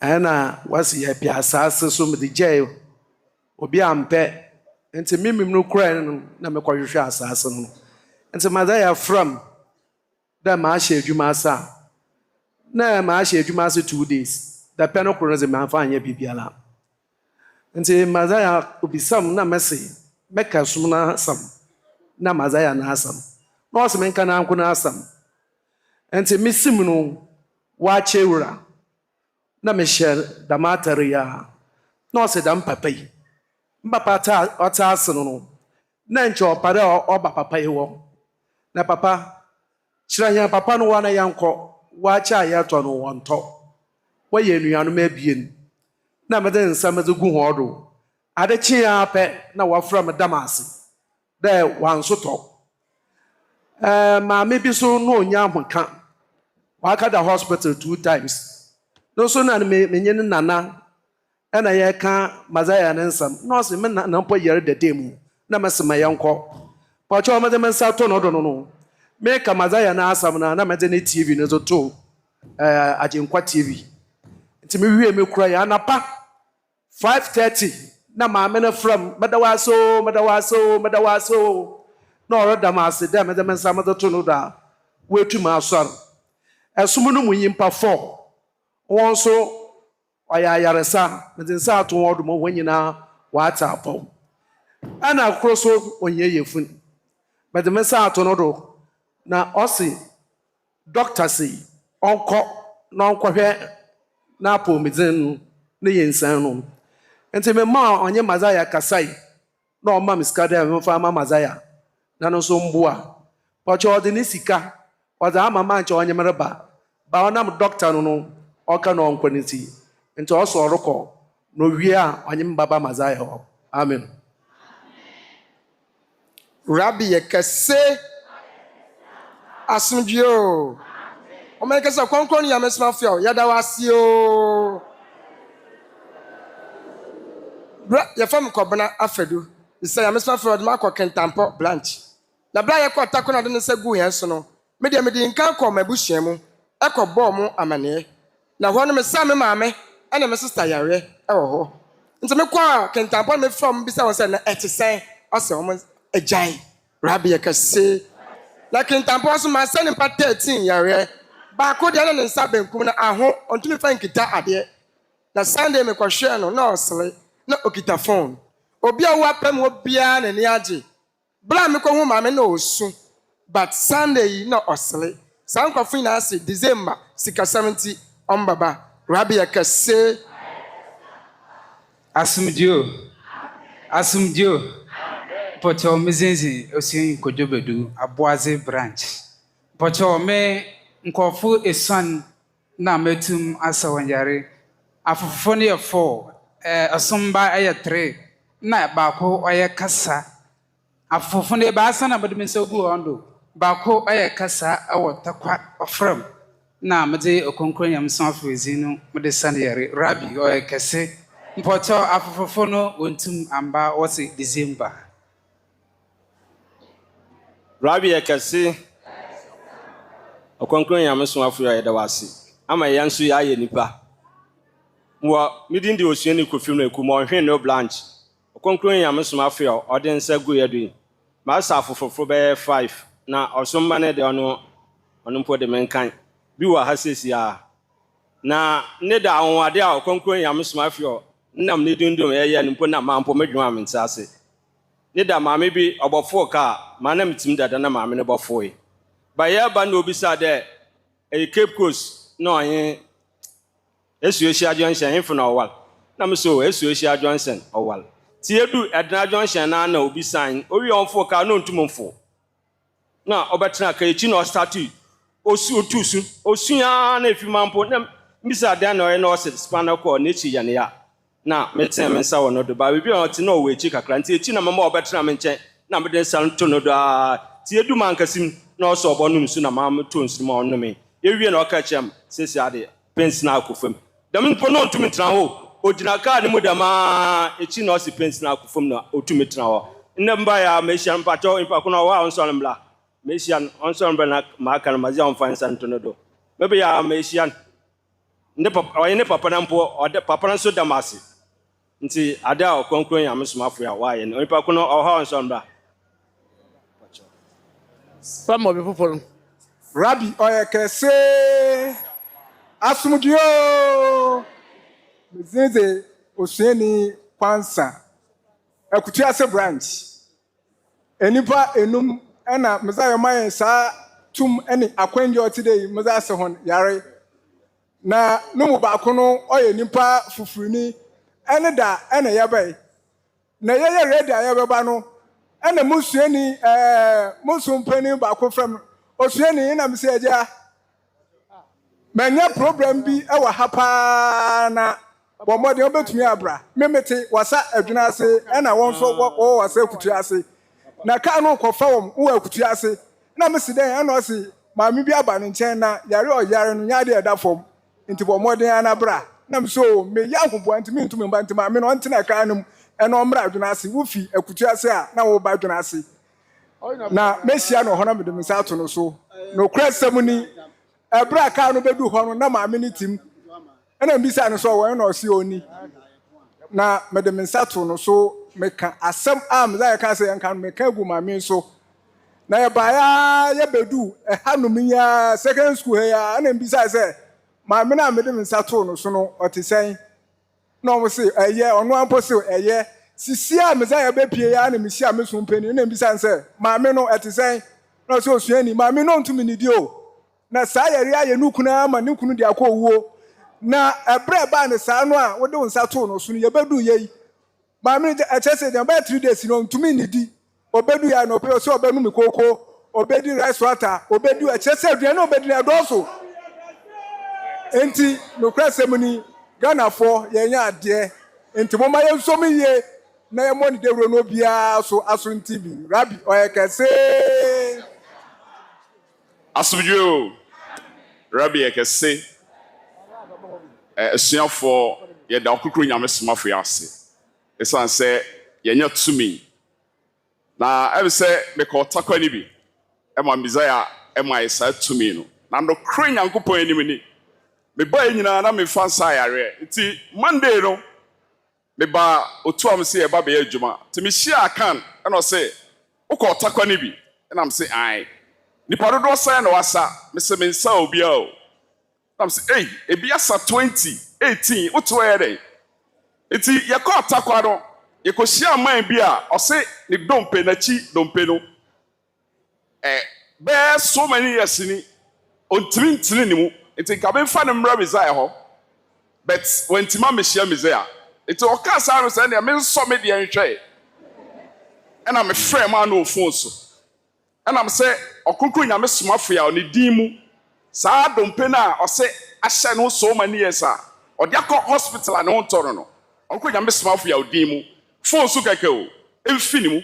ana wasi ya pia asase so me de jey obi ampe enti mimim no kura no na me kwahwehwe asase no enti mazaya from da ma ahye adwuma asa na ma ahye adwuma asa 2 days da peno kuro ze ma fa anya bibiala nti mazaya obisam na mesi meka sum na sam na mazaya na asam no se menka na anko na asam nti misim no wa chewura na me share da materia no se da mpapai mbapa ta ota aseno no na nche opare oba papa yewo na papa chiranya papa no wa na yanko wa cha ya to no wonto waye nuanu mabien na mede nsam de gu hodo ade chi ya pe na wafra me damase de wansoto ma me bi so no onya ahonka waka da hospital 2 times no so na me nyen nana na ye ka mazaya nsam no se me na mpo yere de demu na mesema yanko pa cho mede men sa to no do no me ka mazaya na asam na mede ne TV no to ajenkwa TV nti me wie me kura ya anapa 5:30 na maame na from madawaso na oro damase dem dem nsa madato no da wetu ma asor esum no munyimpa 4 won so oya yaresa medin sa ato wodo mo wanyina wata apo ana kroso onye yefun medin sa ato no do na osi doctor say onko na onkohwe na po medin ne yensan no enti me ma onye mazaya kasai na o ma miskada me fa ma mazaya na no so mbua pocho de ni sika o da ama ma nche onye mereba ba ona doctor no o ka no nkwaniti enti o so oroko no wie a onye mbaba mazaya ho amen Rabbi Yekese Asomdwee o. Omeke se Ɔkrɔnkrɔnyi Nyame Somafo yada wase o. Bra ye fam kobana afedu. Isa Nyame Somafo de makɔ Kentampo branch. Na bra ye kɔ tako na de ne se gu yɛn so no. Me de nkan kɔ mabusua mu. Ekɔ bɔ mu amane. Na hɔ no me sa me maame ɛna me sister yare ɛwɔ hɔ. Nti me kɔ Kentampo me from bisa won se na ɛtesen ɔse wɔn agyan. Rabbi Yekese. Na Kentampo so ma sɛ nipa 13 yare. Ba ko de na ne nsa benkum na aho ontumi fa nkita ade. Na Sunday me kɔ hwɛ no na ɔsere na okita phone. Obi a wa pam obia na ni age. Bra me kɔ hu ma me na osu. But Sunday na ɔsere. San kɔfin na ase December sika 70 ombaba. Rabbi Yekese. Asomdwee. Pocho mizenzi osin kojobedu Aboaze branch. Pocho me nkɔfo esuan na metum asawanyare. Afofo ne 4, asomba ɛyɛ 3, na baako ɔyɛ kasa. Afofo ne baasa na mede mensa gu ondo. Baako ɛyɛ kasa ɛwɔ takwa ɔfram. Na mede Ɔkrɔnkrɔnyi Nyame Somafo ezinu mede saneyare Rabbi ɔyɛ kɛse. Pocho afofo no wontum amba wɔse December. Rabbi Yekese Ɔkrɔnkrɔnyi Nyame Somafo yɛda wase. Ama yɛn nso yɛ ayɛ nipa. Wa midin de osuani Kofi no ekum ɔhwe no branch. Ɔkrɔnkrɔnyi Nyame Somafo ɔde nsa gu yɛdo. Ma sa afofofo bɛyɛ 5 na ɔsomba ne de ɔno mpo de menkan. Bi wa ha sesi a. Na ne da anwade a Ɔkrɔnkrɔnyi Nyame Somafo nam ne dundum ɛyɛ no mpo na ma mpo medwuma amenta ase. Ne da maame bi ɔbɔfo ka ma na mitim dada na maame ne bɔfo yi. Ba yɛ ba na obi sa de Cape Coast no ɔye Esuohia Johnson hemfo na ɔwal. Na me so Esuohia Johnson ɔwal. Ti edu Edna Johnson na obi san. Owi ɔnfo ka no ntumfo. Na ɔbɛtena ka echi na ɔstatu. Osu otusu. Osua na efi mampo na mbisa dan na ɔyɛ na ɔse spanner call na echi yane ya. Na meten me nsa wɔ no do ba bi ɔte na ɔwɔ echi kakra. Nti echi na mama ɔbɛtena me nkyɛn na me de nsa nto no do a. Ti edu mankasim na ɔsɔ ɔbɔnum so na mama to nsu ma ɔnome. Ewie na ɔka kyem sesi ade pens na akofam. Dam npo no ntumi tena ho. Ogina kaa ne mu dama echi na ɔsi pens na akofam na otumi tena ho. Nne mba ya mehia mpacho impako na wa onsɔ mbla. Mehia onsɔ mbla na maka na mazia on fan santo no do. Bebe ya mehia. Nne papa ɔye ne papa na mpo ɔde papa na so damase. Nti ada Ɔkrɔnkrɔnyi Nyame Somafo ya wa ye no impako no ɔha onsɔ mbla. Some of the people. Rabbi Yekese Asomdwee o. Mizenze osuani Kwansa. Ekutu ase branch. Enipa enum ɛna mezayo mayen sa tum ɛne akwanji ɔtide meza ase hon yare. Na numu baako no ɔyɛ nipa fufuruni ɛne da ɛna yɛbɛy. Na yɛyɛ ready a yɛbɛba no ɛna musuani musumpani baako from osuani na mse agya. Manya problem bi ɛwɔ ha paa na bomode obetumi abra. Memete wasa adwuna ase ɛna wɔn so wɔ wasa kutu ase. Na ka no kɔfa wɔm wɔ kutu ase. Na mse den ɛna ɔse maame bi aba ne nkyɛn na yare ɔyare no nya de ɛda fam. Nti bomode ana bra. Na mso me ya hoboa ntimi ntumi mba ntimi maame no ntena ka no ɛna ɔmra adwuna ase wofi akutu ase a na wo ba adwuna ase. Na mehia no hɔ na mede me sa to no so. No kra samuni ebra ka no bedu hɔ no na maame ne tim. Ɛna mbisa no so wɔn na ɔsi oni. Na mede me sa to no so meka asɛm a meza ka sɛ yanka no meka gu maame so. Na yɛ baaya yɛ bedu ɛha no minya second school he ya na mbisa sɛ maame na mede me sa to no so no ɔte sɛn. Na ɔmo se ɛyɛ ɔno ampo se ɛyɛ sisi a meza yɛ bepie ya na mehia me so mpani na mbisa sɛ maame no ɛte sɛn. Na so osuani maame no ntumi ni di o. Na saa yɛre ayɛ no kuna ma ne kunu de akɔ wuo. Na ebre ba ne saa no a wo de nsa to no so no yebedu yei. Maame ɛkyɛ sɛ about 3 days no ntumi ni di. Obedu ya no pe so obenu mi koko, obedi rice water, obedu ɛkyɛ sɛ aduane obedi na dɔso. Enti no kwasɛm ni Ghana for yɛnya ade. Enti mo ma yɛnso mi ye na yɛmmɔ ne dawuro no obiara so aso nti bi Rabbi ɔyɛ kɛse. Asomdwee o. Rabbi ekese. Asuafoɔ yɛda ɔkrɔnkrɔnyi Nyame Somafo yɛ ase. Ɛsiane sɛ yɛnyɛ tumi. Na ɛbi sɛ meka ɔtakwa ni bi. Ɛma Messiah ɛma yɛ saa tumi no. Na nokora Nyankopɔn anim ni. Meba yɛ nyinaa na mefa nsa ayare. Nti Monday no meba otuam sɛ yɛba bɛyɛ adwuma. Nti mehyia akan ɛna ɔsɛ wokɔ ɔtakwa ni bi. Ɛna m sɛ ae. Nipa dodoɔ sɛ na wasa. Mesɛ me nsa obiara o. I'm saying, hey, ebi asa 20, 18, what to wear day? It's your car taquado, you could share my beer, or say, you don't pay the cheap, don't pay no. Bear so many years in it, on twin, it's a cabin fan and rabbits. But when Timam is there, it's all cast out and I mean, so many and trade. And I'm a friend, man, no phone so. And I'm saying, Ɔkrɔnkrɔnyi Nyame Somafo ya oni dimu. Saa dompe na ɔsɛ ahyɛ no so many years a ɔde akɔ hospital a ne ho tɔrɔ no ɔnkɔ Nyame Somafo ya odin mu phone so kɛkɛ o emfi ne mu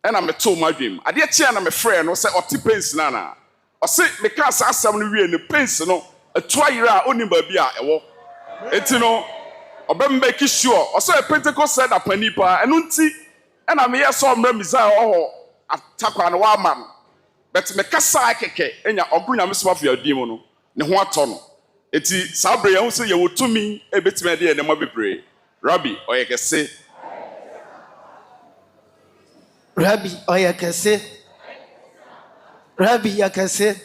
ɛna meto ma dwem adeɛ kyea na me frɛ no sɛ ɔte pains na na ɔsɛ meka saa asɛm no wie ne pains no atoa yere a onim baabi a ɛwɔ enti no ɔbɛm ki sure ɔsɛ Pentecost said apani pa ɛno nti ɛna meyɛ sɛ ɔmmrɛ Messiah ɔhɔ atakwa no wa ma but me kasa keke enya ɔkrɔnkrɔnyi Nyame Somafo ya di mu no ne ho atɔ no eti saa bere yɛn sɛ yɛwɔ tumi ebetime de yɛn ma bebree Rabbi ɔyɛ kɛse Rabbi ɔyɛ kɛse Rabbi yɛ kɛse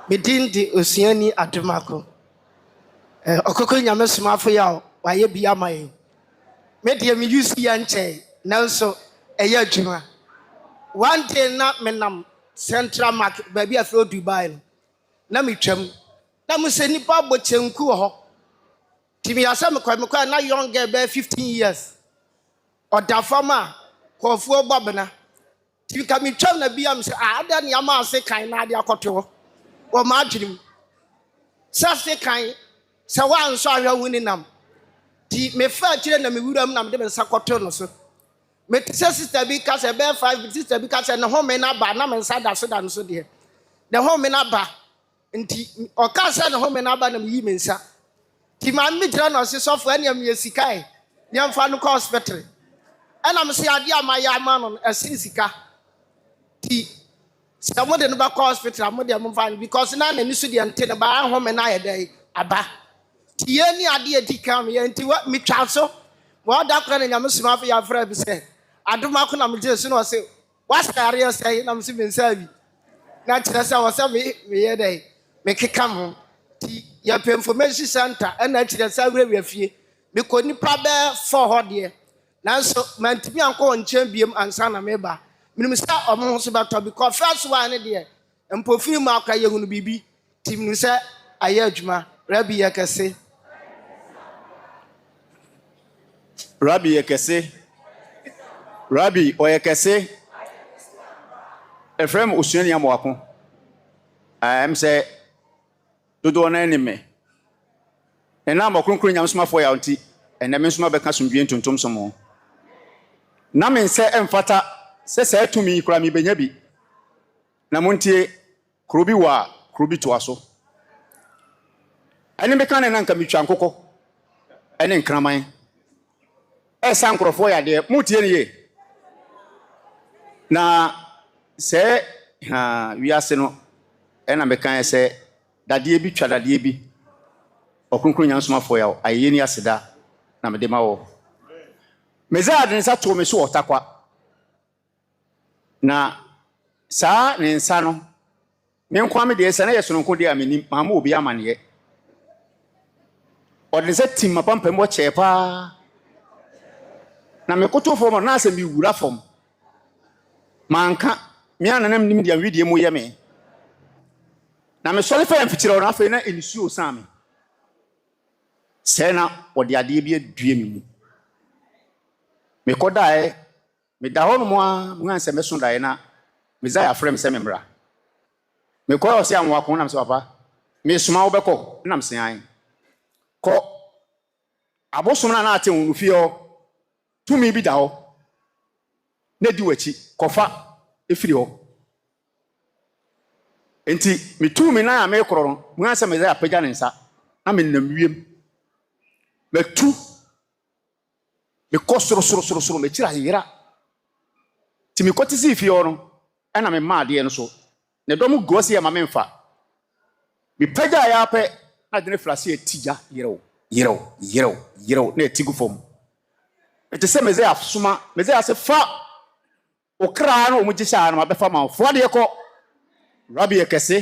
medin de osuani adomako ɔkrɔnkrɔnyi Nyame Somafo ya wayɛ bi ama yɛn me de me use yɛ nkyɛn nanso ɛyɛ adwuma. One day na menam Central Market baby afro Dubai no na metwam na mo se nipa bɔkyenku wɔ hɔ timi asa me kwa na young girl be 15 years ɔda fam a kɔfuo bɔbena timi ka metwam na bia me se ada ne ama ase kan na ade akɔto wɔ ma adwenem sa se kan sɛ wanso ahwɛ hu ni nam ti me fa kyerɛ na me wuram na me de me nsa kɔto no so me sister bi ka say be 5 sister bi ka say na home na ba na me nsa da so de the home na ba nti o ka say na home na ba na me yi me nsa ti ma me gira na so sofo ene me sika e ne mfa no hospital ena me se ade ama ya ama no esi sika ti se mo de no ba hospital mo de mo mfa because na na ni so de ente na ba home na ye dey aba ti ye ni ade edika me ye nti wa me twa so wa da kra na Nyame Somafo ya fra bi se adoma ko na me je so no se wasare ya sai na me se mensa bi na kyerɛ sɛ wɔ sɛ me yɛ dɛ me keka mo ti ya pe information center ɛna kyerɛ sɛ wura fie me ko nipa bɛ 4 hɔ deɛ nanso mantimi ankɔ nkyɛn biem ansa na me ba minim sɛ ɔmo ho so bɛtɔ because first one ne deɛ mpofiri mu akra yɛ hunu bibi ti minim sɛ ayɛ adwuma Rabbi yɛ kɛse Rabbi ekese. Rabbi oyekese. Efrem usuani amwako. Am say dodo na enime. Ena Ɔkrɔnkrɔnyi Nyame Somafo ya nti ena me nsoma bɛka Asomdwee Ntonton somo. Na me nse emfata se se atumi kura me benya bi. Na montie krobi wa krobi to aso. Ene bɛka na nka metwa nkokɔ. Ene nkraman. Esa nkrɔfo ya de mutie ne ye. Na se wiase no ena bɛka sɛ dadeɛ bi twa dadeɛ bi Ɔkrɔnkrɔnyi Nyame Somafo ya ayɛ ni aseda na me de ma wo Messiah de nsa to me so otakwa na saa ne nsa no me nkwa me de sɛ na yɛ sononko de ameni ma ma obi amane ɔde nsa tim mapampam wɔ kyɛ pa na me koto fo mo na asɛ mi wura fom manka me ananam nim de anwidie mu yɛ me na me sɔle fa mfikyerɛ na afei na enisuo san me sɛ na ɔde ade bi adue me mu me kodae me da hɔ no mo a mo ansɛ me so dae na Messiah frɛ me sɛ me mmra me kɔ ɔsɛ anwa ko na me sɛ papa me soma wo bɛkɔ na me sɛ an kɔ abosom na ate wo fie hɔ tumi bi da hɔ na di w'akyi kɔfa efiri hɔ enti me tumi na me korɔ no mu asɛ me sɛ apagya ne nsa na me nam wiem metu me kɔ soro me kyira yera ti me kɔte si fie hɔ no ɛna me ma adeɛ no so ne dɔm go se ma me mfa me pagya ya pɛ na de ne flase atija yerew na atigu fam ete sɛ me sɛ afsoma me sɛ ase fa okra na omu gye no ma bɛfa ma fo adeɛ kɔ rabi ekese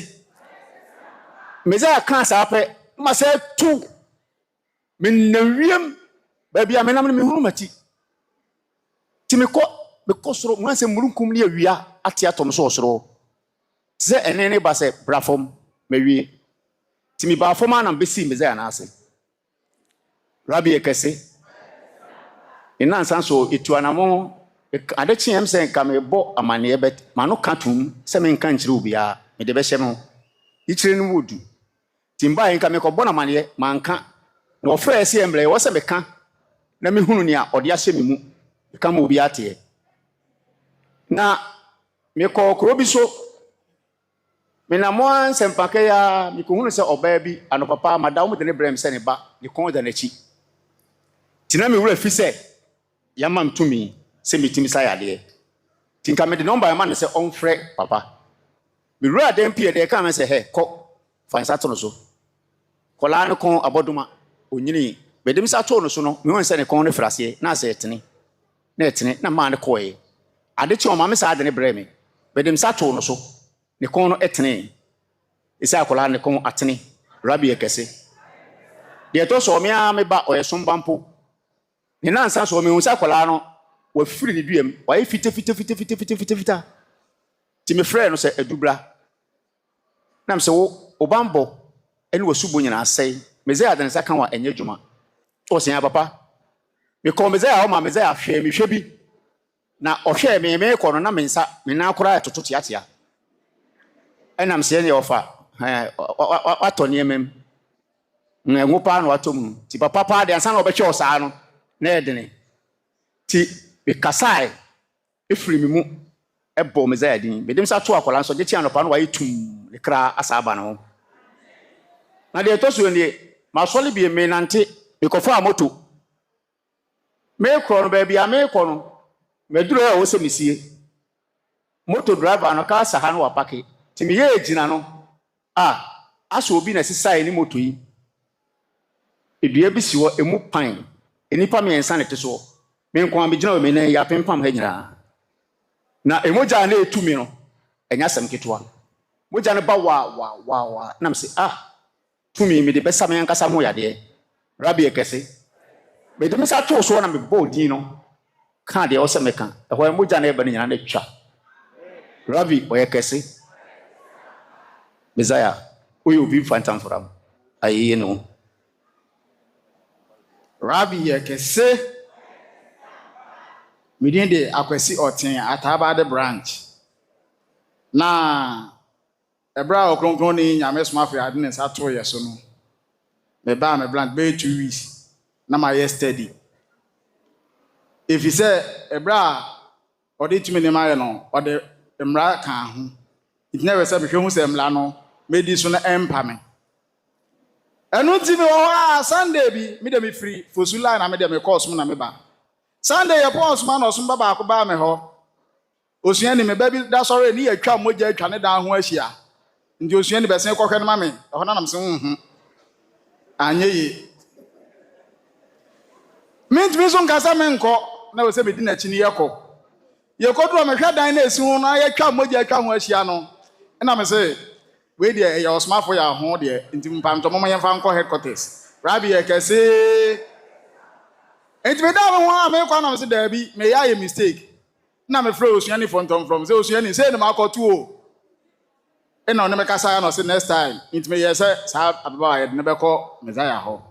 me sɛ aka sa pɛ ma sɛ tu me nawiem ba bia me nam ne me huru mati ti me kɔ soro mu asɛ murunkum ne awia ate atom so soro sɛ ene ne ba sɛ brafom mewie ti me ba fom anam besi me sɛ anase rabi ekese ina sanso etuanamo ade kyem sɛ nka me bɔ amane bet mano katum sɛ me nka nkyere obia me de bɛhyɛ no ikyire no wodu timba nka me kɔbɔ na amane manka na ofrɛ ɛse emble wo sɛ me ka na me hunu ne a ɔde ahyɛ me mu ka ma obi ate na me kɔ kro bi so me na mo ansempake ya me ko hunu sɛ ɔbaa bi anopapa madaw mo de ne brem sɛ ne ba ne kɔn da n'akyi tina me wura fi sɛ yamam tumi se mitimi sayade tinka me de number yama ne se onfrɛ papa me wura dem pie de ka me se he kɔ fansa to no so kola ne kon aboduma onyini be dem sa to no so no me won se ne kon ne frase na se etene na ma ne koe ade che o ma me sa ade ne bre me be dem sa to no so ne kon no etene isa kola ne kon atene rabi ekese de to so me a me ba oyesom bampo ne nansa so me hu sa kola no wa firi ne duam wa yi fita ti me frɛ no sɛ adubra nam sɛ wo bambo ene wa subo nyina asɛe me zɛ adan sa kan wa enye dwuma o sɛ ya papa me kɔ me zɛ a o ma me zɛ ahwɛ me hwɛ bi na ɔhwɛ me kɔ no na me nsa me na akora atoto tiatia ɛnam sɛ ne ɔfa watɔ ne emem na ngopa na watom ti papa pa de ansa na ɔbɛhwɛ o saa no na edene ti be kasai efiri mi mu ebo me zaa din be dem sa to akola nso je ti anopa no wa yitum le kra asaba no na de to so ne ma sole bi me nante me kofa moto me kro no ba bia me kro no me duro a wo se misie moto driver no ka sa ha no wa pake ti me ye ejina no aso obi na sisai ni moto yi edua bi si wo emu pan enipa me ensa ne te so me nko am gina me na ya pempam ha nyira na emoja na etumi no enya sem ketwa moja ne ba wa na me se tumi me de besa me ankasa ho yade rabi ekese me de me sa to so na me bodin no ka de o se me ka e ho emoja na e ba nyina na twa rabi o ekese Messiah oyo bi fantam foram ayi no rabi ekese midin de akwasi oten atabade branch na ebra Ɔkrɔnkrɔnyi Nyame Somafo ade ne sa to yeso no me ba me branch be 2 weeks na my yesterday if you say ebra ode tumi ne ma no ode emra kan ho it never say behwe hu say emla no me di so na empa me enu ti me o Sunday bi me de me free fosula na me de me course mu na me ba Sunday your boss man or some baba ko ba me ho osua ni me ba bi da sore ni atwa moja atwa ne da ho ahia ndi osua ni besen ko hwe no ma me ho na nam se anye yi mint me so nkasa me nko na we se me di na chi ni ye ko do me hwe dan na esi ho na ye twa moja atwa ho ahia no na me se we de ya Somafo ya ho de ndi mpam to mo ye fa nko headquarters rabi ekese enti me da ho a me kwa na me se da bi me ya ye mistake na me frɛ osuani from say osuani say na makoto o e na on me kasa na say next time enti me ye say sa ababa ye ne bɛkɔ Messiah ho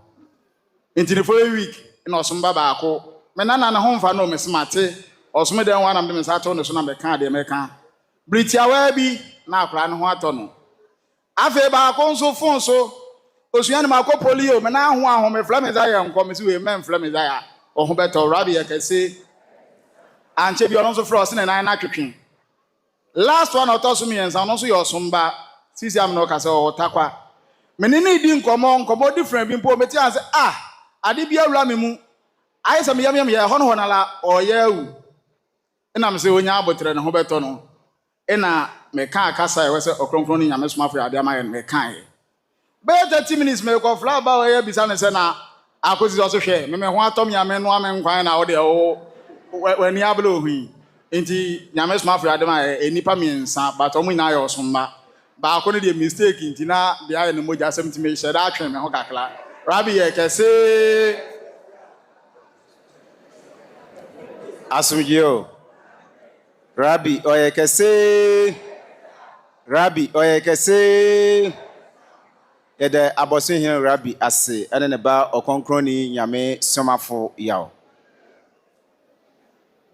enti the following week na osomba ba ako me na ho mfa no me smarte osome den wa na me sa to no so na me ka de me ka britia wa bi na akora ne ho atɔ no afa ba ako nso fon so osuani makɔ polio me na ho me frɛ Messiah nko me si we men frɛ Messiah ɔho bɛtɔ Rabbi yɛkɛse ankyɛ bi ɔno nso frɛ ɔse ne nan na twetwe last one ɔtɔ so mmiɛnsa ɔno nso yɛ ɔsomba sisi am na ɔka sɛ ɔtakwa mene ne di nkɔmmɔ different bi mpo meti an sɛ ade bi awura me mu ayɛ sɛ meyam yɛ hɔ no hɔ nala ɔyɛ awu ɛna me sɛ onya abotrɛ ne ho bɛtɔ no ɛna meka akasa ɛwɔ sɛ ɔkrɔnkrɔn ne Nyame somafo yɛ ade ama yɛ no meka yɛ bɛyɛ 30 minutes mekɔ fla ba ɔyɛ bisa ne sɛ na akosi ɔso hwɛ me ho atɔm Nyame no ame nkwan na wode w'ani abele ohui nti Nyame somafo yɛ ade ma yɛ nipa miɛnsa but ɔmo nyinaa yɛ ɔsomba baako ne deɛ mistake nti na deɛ ayɛ ne mogya asɛm ntimi hyɛ da atwe me ho kakra Rabbi yɛ kɛse Asomdwee o. Rabbi oye kese. Rabbi oye kese. Yɛde abɔso hin Rabbi ase ɛne ne ba ɔkrɔnkrɔnyi Nyame Somafo Yawoh.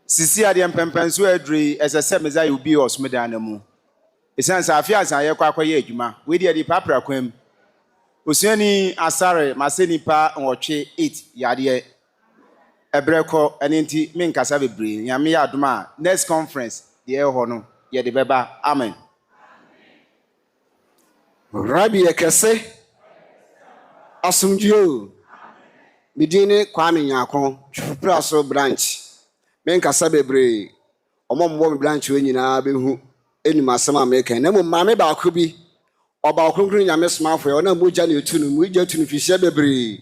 Sisi adeɛ mpɛmpɛn so aduri ɛsɛ sɛ meza obi ɔsomedan na mu. Esan sɛ afia san yɛ kɔ akɔyɛ adwuma. We deɛ de papra kwam. Osuani asare maseni pa nwɔtwe 8 yadeɛ ebreko ene nti me nkasa bebre Nyame yɛ adom a next conference deɛ ɛhɔ no yɛ de bɛba amen. Rabbi yɛkɛse Asomdwee o medine Kwame Nyakon Twupra so branch me nkasa bebre ɔmɔmmɔ me branch we nyinaa behu enim asɛm a meka na mo maame baako bi ɔba ɔkrɔnkrɔn Nyame somafo yɛ ɔna mogya ne etu no mogya tu no fihyɛ bebre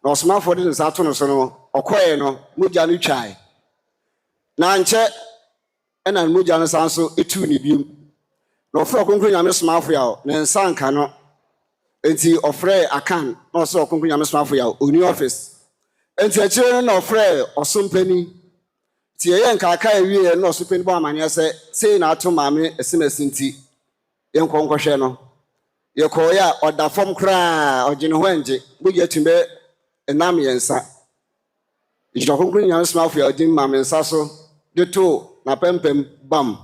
na ɔsomafo de ne nsa to no so no ɔkɔɛ no mogya no twae na nkyɛ ɛna mogya no san so etu ne biom na ɔfrɛ ɔkrɔnkrɔn Nyame somafo yɛ ne nsa nka no enti ɔfrɛ akan na ɔsɛ ɔkrɔnkrɔn Nyame somafo yɛ oni office enti akyire no na ɔfrɛ ɔsompani ti yɛ nkaka ewie na ɔsompani bɔ amanneɛ sɛ sei na ato maame esimesi nti yɛnkɔ nkɔhwɛ no yɛkɔɔ yɛ ɔda fam koraa ɔgye ne ho angye mogya tumbe enam yɛnsa ejito ɔkrɔnkrɔn Nyame somafo yɛ ɔdi maame nsa so de to na pɛmpɛm bam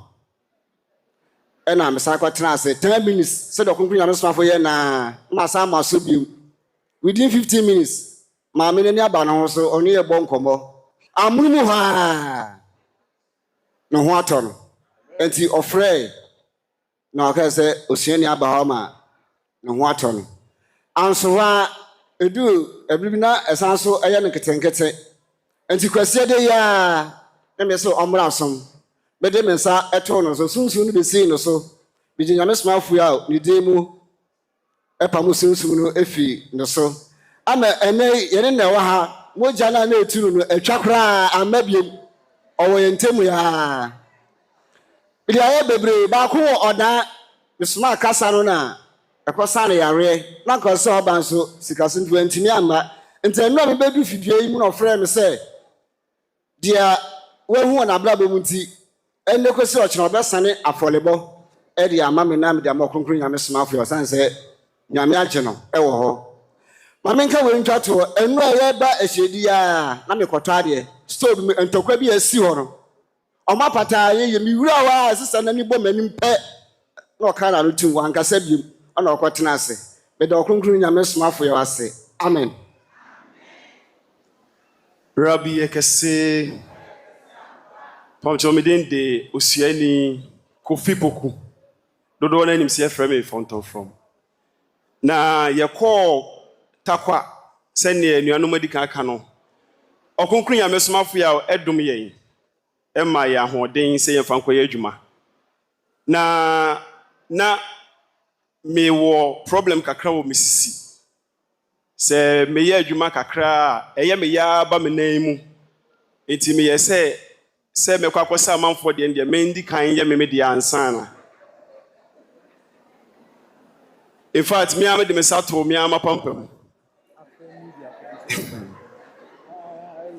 ɛna mesa akɔtena ase 10 minutes sɛ ɔkrɔnkrɔn Nyame somafo yɛ na masa ma so bi within 15 minutes maame n'ani aba ne ho so ɔno yɛ bɔ nkɔmmɔ amunumu hɔ ne ho atɔ no enti ɔfrɛ na ɔka sɛ osuani aba hɔ ma ne ho atɔ no anso hɔ edu ebiribi na ɛsan so ɛyɛ ne ketenkete enti kwasie de ya na me so ɔmmra asom bɛde me nsa ɛto no so sunsun no besi no so bi Nyame somafo a ne din mu ɛpa mu sunsun no efi no so ama ɛnɛ yɛne na ɛwɔ ha mogya na etu no atwa koraa amabiem ɔwɔ yɛn ntemu ya bi ayɛ bebre baako wɔ ɔda me soma kasa no na ɛkɔsa ne yare na kɔsɛ ɔba nso sikaso ntumi amma ntɛnu a mebedu fidie yi mu na ɔfrɛ me sɛ dia wehu na abra bɛmu nti ɛnne kɔsi ɔkyerɛ ɔbɛsane afɔlebɔ ɛde ama me na me de ama ɔkrɔnkrɔn Nyame somafo yɛ ɔsan sɛ Nyame agye no ɛwɔ hɔ ma menka wɔ ntwa to ɛnu a yɛba ahyɛdi a na mekɔtɔ adeɛ stove me ntɔkwa bi asi hɔ no ɔma pata yɛ mi wura wa sisa na ni bɔ m'anim pɛ na ɔka na no tum wankasa biem ana ɔkɔtena ase bɛda ɔkrɔnkrɔn Nyame somafo yɛ ase amen. Rabbi yɛkɛse Pamcho medin de osuani Kofi Poku dodo na nim se frɛ me Ntonton from na yɛkɔ takwa sɛnea anuanom adi kan aka no ɔkrɔnkrɔn Nyame somafo yɛ ɛdom yɛn ɛma yɛ ahoɔden sɛ yɛmfa nkɔyɛ adwuma na mewɔ problem kakra wɔ mesisi sɛ meyɛ adwuma kakra a ɛyɛ meyɛ ba me nan mu enti meyɛ sɛ mekɔ akɔsɛ amanfoɔ deɛ mendi kan yɛ me deɛ ansana in fact me ama de me sato me ama pampam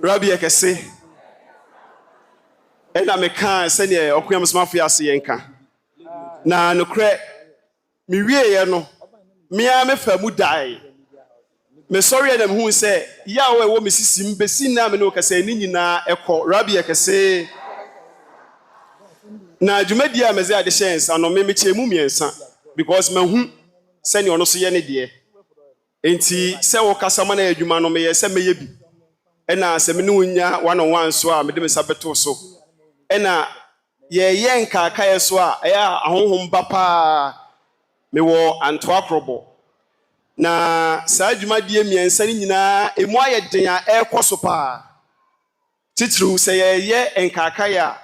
Rabbi yɛkɛse ɛna meka sɛnea ɔkrɔnkrɔn Nyame somafo yɛ ase yɛnka na nokorɛ mewieɛ no mea mefa mu dae mesɔre na mehu sɛ Yawoh ɛwɔ mesisi mbesi na me no kasa ni nyinaa ɛkɔ Rabbi yɛkɛse na dwumadi a meze ade hyɛ nsa no me mekyɛ mu miɛnsa because mahu sɛnea ɔno so yɛ ne deɛ enti sɛ wo kasa ma na adwuma no meyɛ sɛ meyɛ bi ɛna sɛ me ne wonya one on one so a mede me nsa bɛto so ɛna yɛyɛ nkaakaeɛ so a ɛyɛ ahonhom ba paa mewɔ antoa korɔbɔ na saa dwumadie mmiɛnsa no nyinaa emu ayɛ den a ɛrekɔ so paa titiriw sɛ yɛyɛ nkaakaeɛ a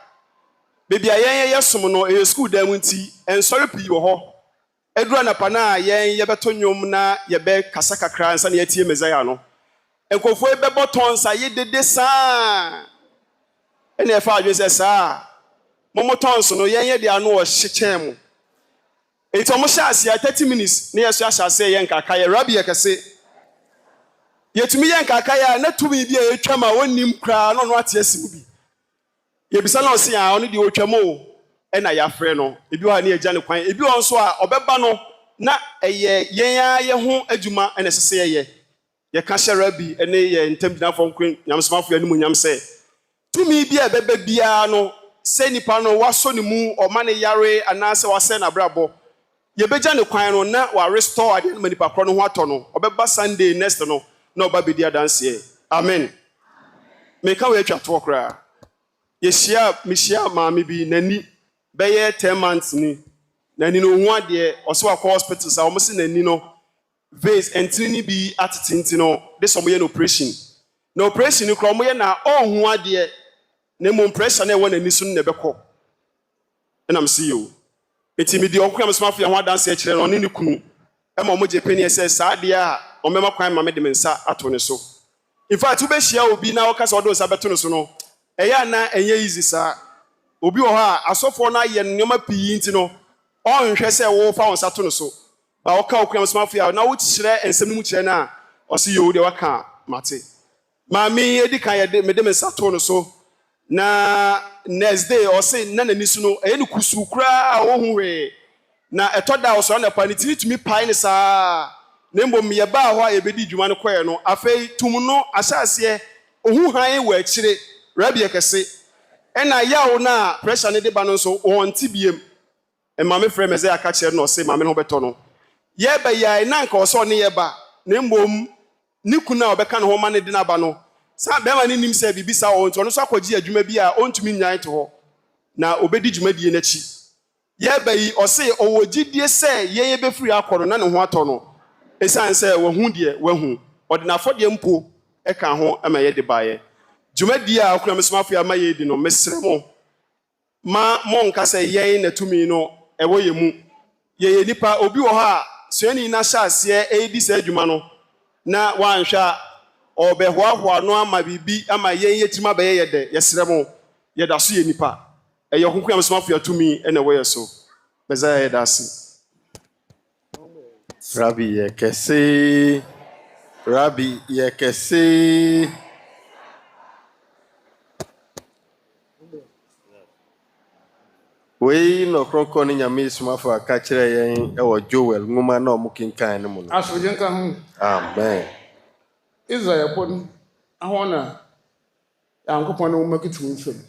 beebi a yɛn som no ɛyɛ sukuu dan mu nti nsɔre pii wɔ hɔ edura napa na yɛn yɛbɛto nnwom na yɛbɛkasa kakra nsa na yɛtie mesaia no nkɔfoɔ bɛbɔ tɔn sa yɛ dede saa ɛna ɛfa adwene sɛ saa mɔmɔ tɔn so no yɛn yɛ de ano wɔ hyekyɛn mu eti ɔmo hyɛ aseɛ 30 minutes ne yɛso ahyɛ aseɛ yɛn nkaakaeɛ rabi yɛ kɛse yɛtumi yɛn nkaakaeɛ a na tumi bi a yɛtwa ma wɔnnim koraa na ɔno ate asi mu bi yɛbisa na ɔse a ɔno deɛ ɔtwa mu ɛna yɛafrɛ no ebi wɔ ha ne yɛgya ne kwan ebi wɔ nso a ɔbɛba no na ɛyɛ yɛn a yɛn ho adwuma ɛna ɛsɛ sɛ yɛyɛ yɛka hyɛ rabi ɛne yɛ ntamgyinafoɔ nkwen nyamesomafo anim nyam sɛ tumi bi a ɛbɛba biara no sɛ nipa no wasɔ ne mu ɔma ne yare anaasɛ wasɛ n'abrabɔ yɛbɛgya ne kwan no na warestore adeɛ no ma nipa korɔ no ho atɔ no ɔbɛba Sunday next no na ɔba bɛdi adanseɛ amen meka wɔ atwa toɔ koraa mehyia maame bi n'ani bɛyɛ 10 months ni n'ani no ohu adeɛ ɔsɛ wakɔ hospital sa ɔmo se n'ani no veins ɛntini ni bi atete nti no de sɛ ɔmo yɛ no operation na operation no koraa ɔmo yɛ na ɔnhu adeɛ na mmom pressure na ɛwɔ n'ani so no na ɛbɛkɔ ɛnam sɛ yɛo eti mi di ɔkɔ Nyamesomafo yɛ ho adanse akyerɛ no ɔne ne kunu ɛma ɔmo gye panyin sɛ saa adeɛ a ɔmɛma kwan ma me de me nsa ato ne so in fact wobɛhyia obi na ɔka sɛ ɔde nsa bɛto ne so no ɛyɛ ana ɛnyɛ easy saa obi wɔ hɔ a asɔfoɔ no ayɛ nneɛma pii nti no ɔnhwɛ sɛ wɔfa wɔn nsa to ne so ba ɔka ɔkɔ Nyamesomafo a na wokyerɛ nsɛm no mu kyerɛ no a ɔse yɛo deɛ waka mate maame edi kan yɛde mede me nsa to ne so na next day ɔse na n'ani so no ɛyɛ ne kusu koraa a wɔhu hwee na ɛtɔ da ɔsɔre na pa ne tumi pae ne saa na mbom yɛbaa hɔ a yɛbɛdi dwuma no kɔɛ no afei tum no ahyɛ aseɛ ohu han wɔ akyire rabi kɛse ɛna yawo na pressure ne de ba no nso wɔnte biem maame frɛ me sɛ aka kyerɛ no ɔse maame no ho bɛtɔ no yɛba yɛ na nka ɔsɔ ne yɛba na mbom ne kunu a ɔbɛka ne ho ma ne de n'aba no saa bɛrima ne nim sɛ biribi saa ɔwɔ nti ɔno nso akɔgye adwuma bi a ɔntumi nnyan to hɔ na obɛdi dwumadie n'akyi yɛba yi ɔse ɔwɔ gyidie sɛ yɛyɛ bɛfiri akɔ no na ne ho atɔ no ɛsiane sɛ wahu deɛ wahu ɔde n'afɔdeɛ mpo ɛka ho ama yɛde baeɛ dwumadie a ɔkɔ Nyamesomafo yɛ ama yɛdi no mesrɛ mo ma monka sɛ yɛn na tumi no ɛwɔ yɛ mu yɛyɛ nipa obi wɔ hɔ a suani na hyɛ aseɛ ɛdi saa adwuma no na wanhwɛ a ɔbɛhoahoa no ama biribi ama yɛn yɛtumi abɛyɛ yɛ dɛ yɛsrɛ mo yɛda so yɛ nipa ɛyɛ ɔkɔ Nyamesomafo yɛ tumi ɛna ɛwɔ yɛ so bɛsɛ yɛda ase Rabbi yekese, Rabbi yekese. Wei no Ɔkrɔnkrɔnyi Nyame Somafo aka kyerɛ yɛn ɛwɔ Joel nwoma na ɔmo kenkan no mu no. Asomdwee nka ho. Amen. Israel pon ahona Yankopɔn no nwoma kitu mfam.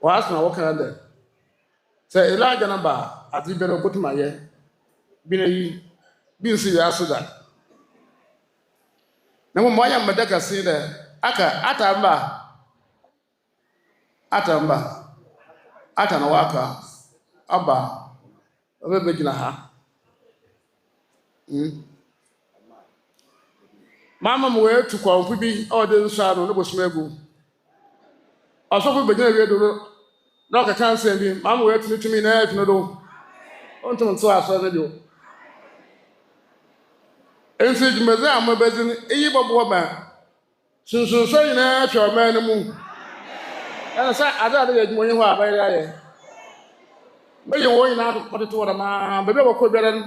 Wɔasena wɔka dɛ sɛ Elijah na ba ade bɛrɛ obotuma yɛ bi na yi bi nsi ya so da na mo moya mbadaka si dɛ aka ata na waka aba obebegina ha mama mo we tu kwamfu bi ɔde nsa no bosoma egu ɔsɔfo begina wie do na ɔka kan sɛ bi mama we tu tumi na ɛtu no do ontum nso aso ne do ensi dwumadze a mabɛdzi no eyi bɔbɔ ba sunsunso nyinaa atwa ɔman no mu ɛna sɛ ade yɛ adwumanyi hɔ a bɛyɛ ayɛ bɛyɛ wɔn nyinaa kɔtete wɔ dɛmaa baabi a wɔkɔ biara no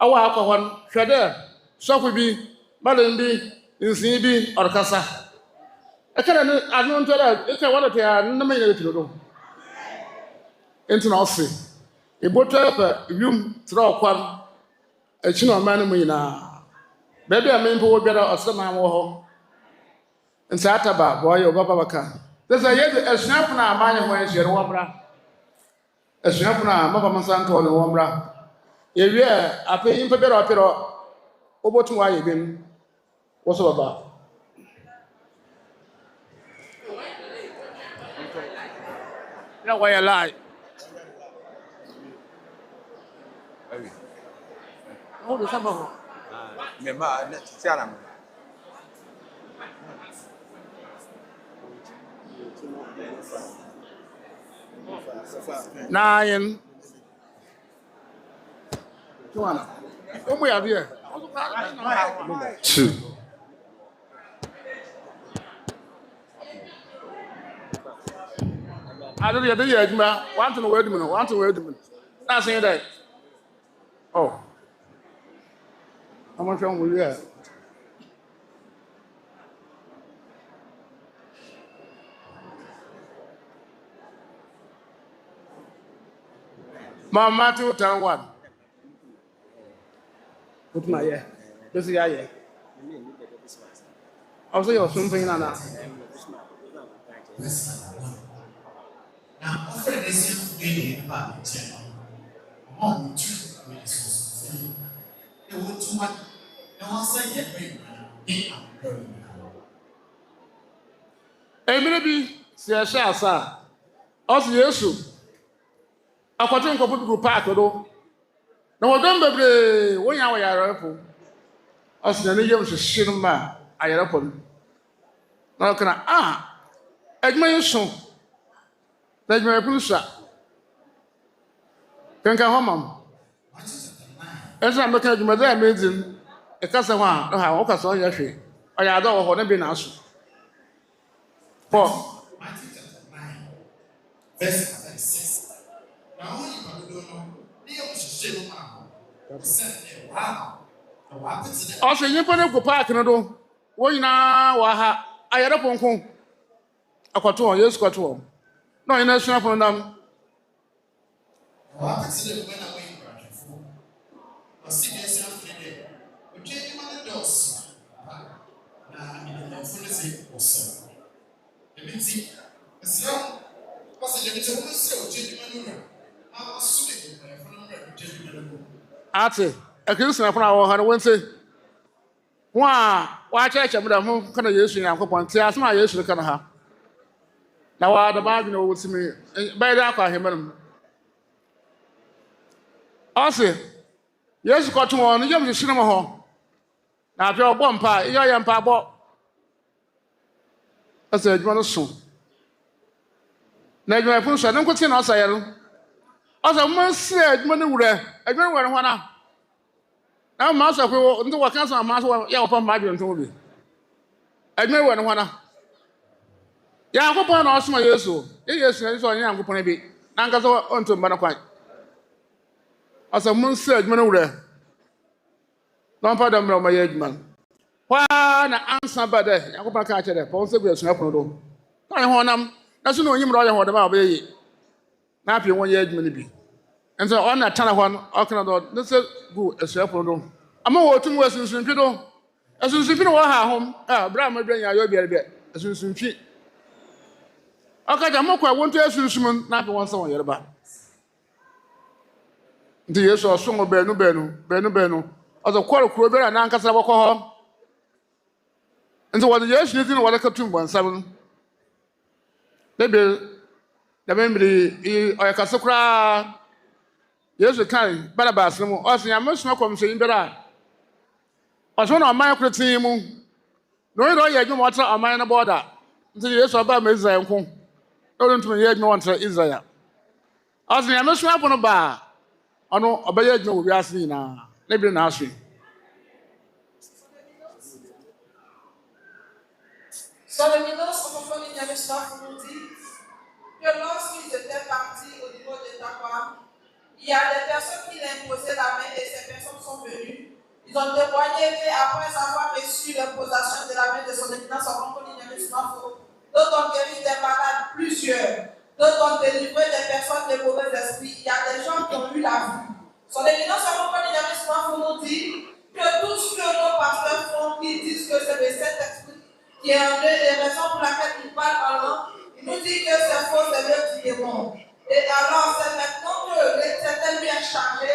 awɔ akɔ hɔ no hwɛ dɛ sɔfo bi baden bi nsin bi ɔrekasa ɛkɛrɛ ne ano nto dɛ ɛkɛ wɔn te a nnam nyinaa tiri do nti na ɔse ebotɔ pɛ wiem tere ɔkwan akyi na ɔman no mu nyinaa baabi a mmempo wɔ biara ɔsɛ man wɔ hɔ nti ataba bɔɔyɛ ɔbaba baka sɛ yɛde asuafo no a amanyɛ ho ahyia no wɔmmra asuafo no a maba mo nsa nka ɔne wɔmmra yɛwie apɛ nyimpa biara ɔpɛrɛ wobɔtum wɔayɛ bi no wɔ so baba Yeah, why you lie? Oh, the summer. Nine. Joanna. What we have here? 2. I don't know the year, man. Want to wait a minute. Want to wait a minute. Not saying that. Oh. How much wrong with you? Mama, 2:1. What's my year? This is your year. I'll say you're something now. Now, after this, you get about 10. Among 2 minutes, they want too much. No one said yet, maybe, see a shall, sir. Also, yes, I got to go park. No, don't be when you are a as the name is a cinema. I am upon. Now, can I? Admiration. Let me approve. Can come home. As I'm looking at my amazing. A cousin, no, how can I saw your tree? I don't want to be nice. For verse 36. Now, only you don't know, they also say, wow. Also, you put up a park in a door. What you know, I had a punk. A cartoon, yes, cartoon. No, in a snap on them. What accident when I went for? I see yourself today. We came in the doors. Now, in the opportunity also. The meeting is long. What's the little so genuine? I was sweet from genuine. Ate, a Christian upon our hand Wednesday. Why church I'm going to use in Uncle Pontias, my use to come her. Now, the bargain will see me by the alcohol him. Also, yes, got to one, you have the cinema hall. Now, your bomb pie, your young pie. I said, you want to soon. Now, you have pushed, I don't continue outside. As a man said, money would I don't want to. Now, master will do what comes on master, yeah, upon my own told me. I know when one. Yeah, go upon us, my years old. Yes, I saw young upon a bit. Nangazo on to Manaquai. As a man said, money would I. Don't pardon me, my age man. Why not answer by the Yakopa catch it? Ponce will snap on the door. I want them. That's no him rather what about me. Now, you 1 year many be. And so on that tunnel one, I cannot. This is good as well. I'm not working with some people. As soon as you know what home, Bram, my brain, you'll be a bit. As soon as you cheat. Okay, I'm not quite one to ask you, not one someone yet about. The years or some of Benu, as a quarter crew and Uncle Sabako. And so what the years you didn't want to come to 1 Maybe the memory or a casocra. Yes, we can. Barabas, no. Also, I must not come saying better. As one of my team, no, you don't want a minor border. The years about Messiah. Don't to me, no one to Israel. As I must not on a bar. I know a bayard no, we ask me now. Maybe now. So le ministre Somafo Nyame Somafo nous dit que lorsqu'ils étaient partis au niveau de Takwa, il y a des personnes qui l'imposaient la main et ces personnes sont venues. Ils ont témoigné qu'après avoir reçu l'imposition de la main de son éminence Somafo Nyame Somafo, d'autres ont guéri des malades, plusieurs. D'autres ont délivré des personnes de mauvais esprits. Il y a des gens qui ont eu la vue. Son éminence Somafo Nyame Somafo nous dit que tout ce que nos pasteurs font, ils disent que c'est le Saint-Esprit qui est une des raisons pour laquelle il parle en langue. Il nous dit que c'est faux, c'est l'œuvre du démon. Et alors, c'est maintenant que l'Éternel lui a chargé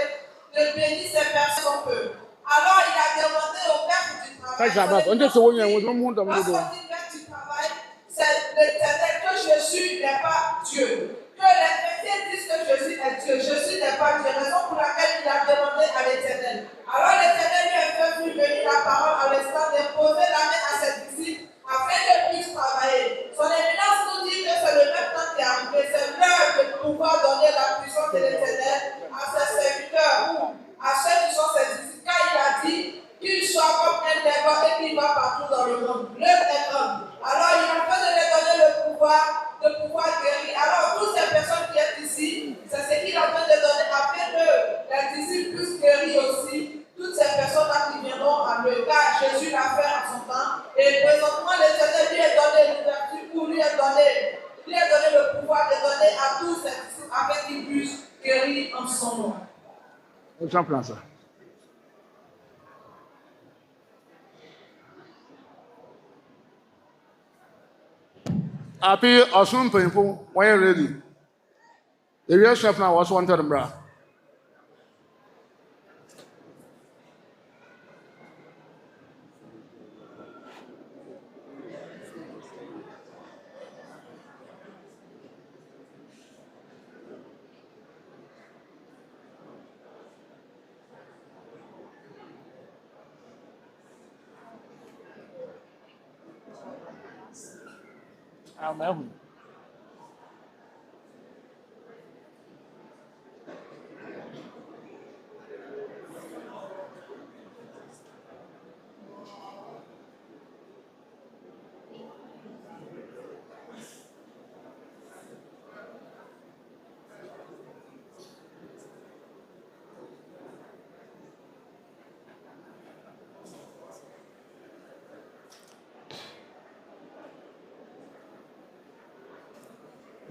de bénir ces personnes peu. Alors, il a demandé au Père du travail. Lorsqu'on dit Père du travail, c'est l'Éternel que Jésus n'est pas Dieu. Que les chrétiens disent que Jésus est Dieu. Jésus n'est pas Dieu. Raison pour laquelle il a demandé à l'Éternel. Alors l'Éternel lui a fait venir la parole à l'instant d'imposer la main à ses disciples afin qu'ils puissent travailler. Son éminence nous dit que c'est le même temps qui est arrivé. C'est l'heure de pouvoir donner la puissance de l'Éternel à ses serviteurs ou à ceux qui sont ses disciples. Car il a dit qu'il soit comme un dévot et qu'il va partout dans le monde. L'un est homme. Alors il a fait de les donner le pouvoir de pouvoir guérir. Alors toutes ces personnes qui sont ici, c'est ce qu'il a fait de donner afin que les disciples puissent guérir aussi. Toutes ces personnes-là qui viendront à lui, car Jésus l'a fait à son temps. Et présentement, l'Éternel lui a donné l'ouverture pour lui a donné le pouvoir de donner à tous ces disciples afin qu'ils puissent guérir en son nom. Exemple ça. Api Osun Painful, when you're ready. The real chef now was wanted, bra. Amen.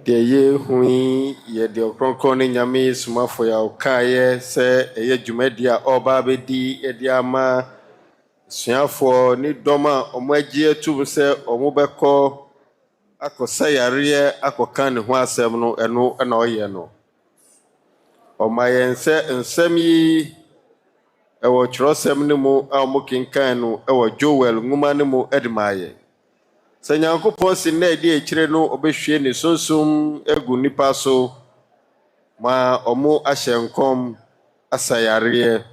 deɛ yɛhu yi yɛ deɛ ɔkrɔnkrɔn ne nyame somafo yɛ ɔkaeɛ sɛ ɛyɛ dwumadi a ɔreba abɛdi de ama suafoɔ ne dɔm a ɔmo agye atum sɛ ɔmo bɛkɔ akɔsa yareɛ akɔka ne ho asɛm no ɛno na ɔyɛ no ɔma yɛn sɛ nsɛm yi ɛwɔ twerɛsɛm no mu a ɔmo kenkan no ɛwɔ Joel nwoma no mu de ma yɛn sɛ Nyankopɔn si na ɛdi akyire no ɔbɛhwie ne sunsum agu nipa so ma ɔmo ahyɛ nkɔm asa yareɛ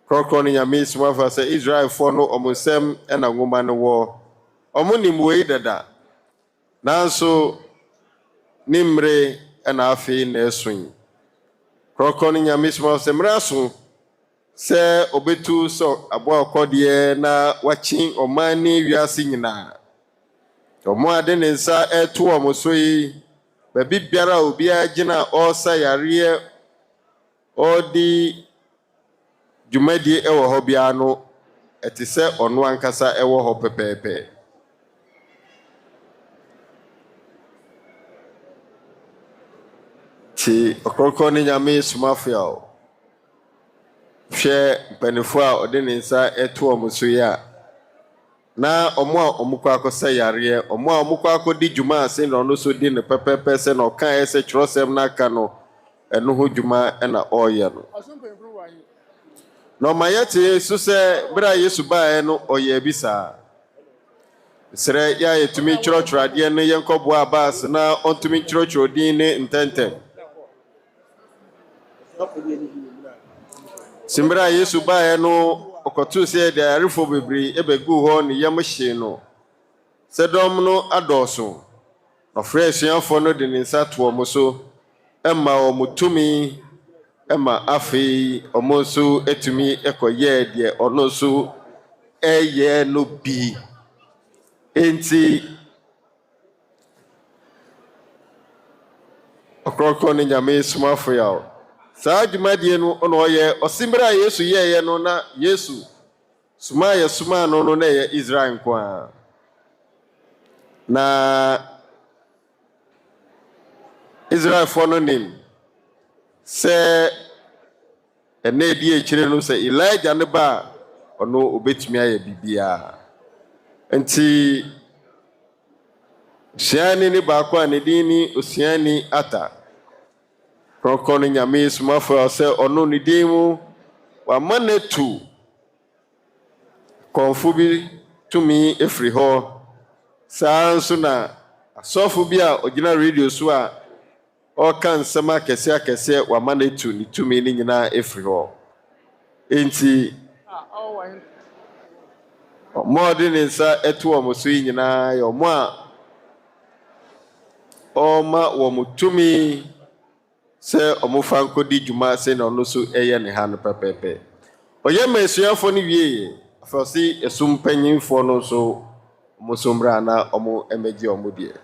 krɔkrɔ no nyame somafa sɛ Israelfoɔ no ɔmo nsɛm ɛna nwoma no wɔ ɔmo nim wei dada nanso ne mmere ɛna afei na ɛso krɔkrɔ no nyame somafa sɛ mmere aso sɛ ɔbɛtu sɛ aboa ɔkɔdeɛ na wakye ɔman ne wiase nyinaa ɔmo ade ne nsa ɛto ɔmo so yi baabi biara a obiara gyina ɔresa yareɛ ɔde dwumadie ɛwɔ hɔ biara no ɛte sɛ ɔno ankasa ɛwɔ hɔ pɛpɛɛpɛ ti ɔkrɔkrɔ ne nyame somafo a hwɛ mpanimfoɔ a ɔde ne nsa ɛto ɔmo so yi a na ɔmo a ɔmo kɔ akɔsa yareɛ ɔmo a ɔmo kɔ akɔdi dwuma ase na ɔno so di ne pɛpɛpɛ sɛ na ɔka ɛsɛ twerɛsɛm n'aka no ɛno ho dwuma ɛna ɔreyɛ no na ɔma yɛte so sɛ bere a Yesu baeɛ no ɔyɛ bi saa srɛ yɛ a yɛtumi twerɛtwerɛ adeɛ no yɛnkɔboa abaase na ɔntumi twerɛtwerɛ din ne ntɛntɛm simbere a Yesu baeɛ no ɔkɔtoo sɛ yɛde ayarefo bebree ɛbɛgu hɔ ne yɛm hye no sɛ dɔm no adɔɔso ɔfrɛ asuafoɔ no de ne nsa to ɔmo so ɛma ɔmo tumi ɛma afei ɔmo nso atumi ɛkɔyɛɛ deɛ ɔno nso ɛyɛ no bi enti ɔkrɔkrɔ ne nyame somafo yɛ saa dwumadie no ɔna ɔyɛ ɔsimbere a Yesu yɛɛyɛ no na Yesu soma no na ɛyɛ Israel nko a na Israelfoɔ no nim sɛ ɛnna edi akyire no sɛ Elijah ne ba a ɔno obetumi ayɛ biribiara nti osuani ne baako a ne din ni osuani ata krɔkrɔ no nyame somafo a sɛ ɔno ne din mu wama no atu kɔnfo bi tumi efiri hɔ saa nso na asɔfo bi a ɔgyina radio so a ɔka nsɛm akɛseɛ wama no etu ne tumi ne nyinaa efiri hɔ enti ɔmo a ɔde ne nsa ɛto wɔn so yi nyinaa yɛ ɔmo a ɔma wɔn tumi sɛ ɔmo fa nkɔdi dwuma sɛ na ɔno so ɛyɛ ne ha no pɛpɛɛpɛ ɔyɛ ma esuafo no wie afɔsi esum mpanyinfoɔ no nso ɔmo so mmra na ɔmo ɛmɛgye ɔmo deɛ.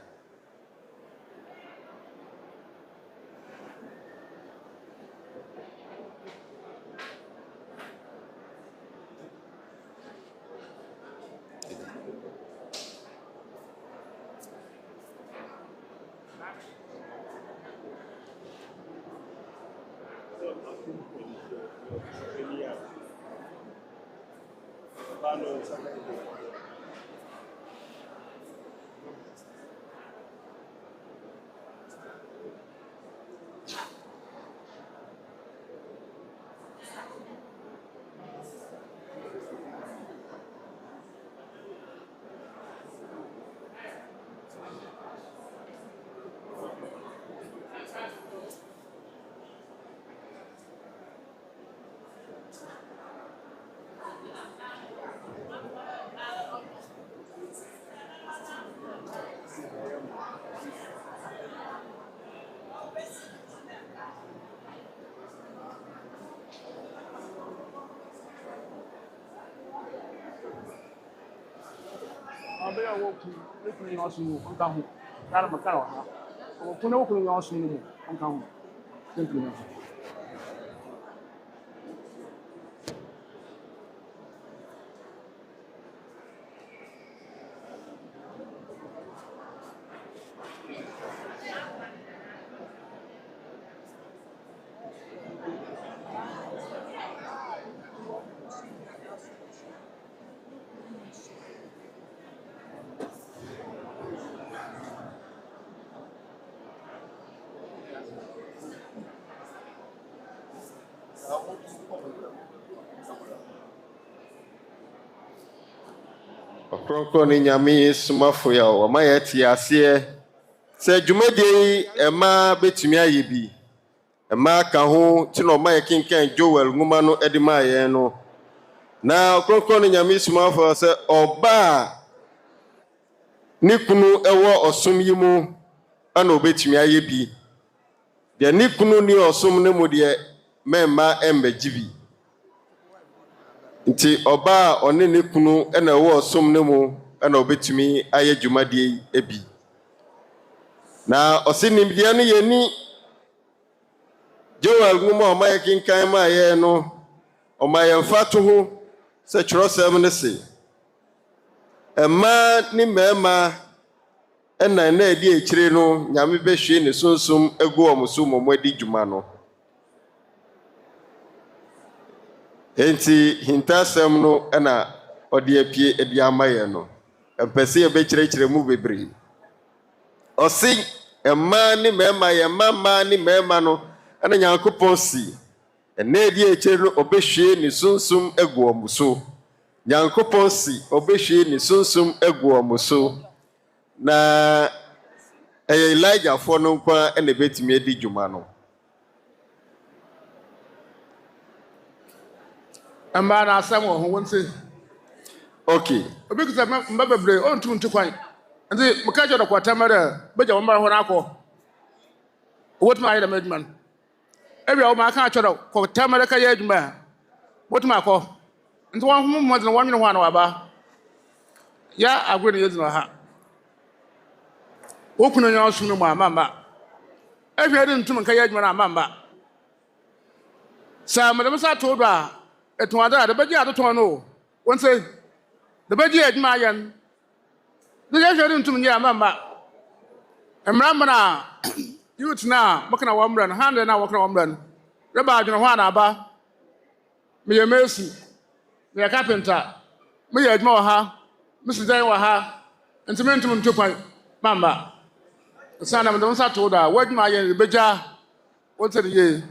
Ɔkrɔnkrɔnyi Nyame Somafo ya ɔma yɛ te aseɛ sɛ dwumadie yi ɛma betumi ayɛ bi ɛma ka ho ti na ɔma yɛ kenkan Joel nwoma no ɛde ma yɛn no na Ɔkrɔnkrɔnyi Nyame Somafo sɛ ɔba ne kunu ɛwɔ ɔsom yi mu ana obetumi ayɛ bi deɛ ne kunu ni ɔsom ne mu deɛ mɛmma ɛmmɛgye bi nti ɔba a ɔne ne kunu ɛna ɛwɔ ɔsom ne mu ɛna obetumi ayɛ dwumadie yi ebi na ɔsi nimdeɛ no yɛ ni Joel nwoma a ɔma yɛ kenkan ma yɛ no ɔma yɛn fa to ho sɛ twerɛsɛm ne se ɛmaa ne mmarima ɛna na ɛdi akyire no Nyame bɛhwie ne sunsum egu wɔn so mɔmɔ adi dwuma no enti hintasɛm no ɛna ɔde apie ɛde ama yɛn no ɛmpɛ sɛ yɛbɛkyerɛkyerɛ mu bebree ɔsi ɛmaa ne mmarima yɛn mmaa ne mmarima no ɛna Nyankopɔn si ɛna ɛdi akyire no ɔbɛhwie ne sunsum egu wɔn so Nyankopɔn si ɔbɛhwie ne sunsum egu wɔn so na ɛyɛ Elijahfoɔ no nkwa ɛna ɛbɛtumi adi dwuma no. Mba na asɛm wɔ ho wɔn se. Okay. Obi kusa mba bebree ɔntum ntu kwan. Nti meka kyerɛ dɔkɔ tamara bɛgya wɔn mara hɔ n'akɔ. Wɔtum ayɛ dɛm adwuma no. Ebi a wɔn aka akyerɛ kɔ tamara ka yɛ adwuma. Wɔtum akɔ. Nti wɔn ho mmɔdze no wɔn nwene ho ana waba. Ya agorɔ ne yɛdzi na ha. Wɔkunu nyɛ ɔsom no mu amamba. Ehwɛ de ntum nka yɛ adwuma na amamba. Sa mɛdɛm sa to do a etuada de bɛgye atoton no wɔn sɛ de bɛgye adwuma ayɛn de yɛ hwɛ de ntum nyɛ amamba mmara na youth na bɔkana wɔn mmara no handle na wɔkana wɔn mmara no reba adwene ho anaba meyɛ mesi meyɛ carpenter meyɛ adwuma wɔ ha mesi dan wɔ ha ntumi ntum ntu kwan mamba sana mɛdɛm sa to do a wɔadwuma ayɛn de bɛgya wɔn sɛ de yɛ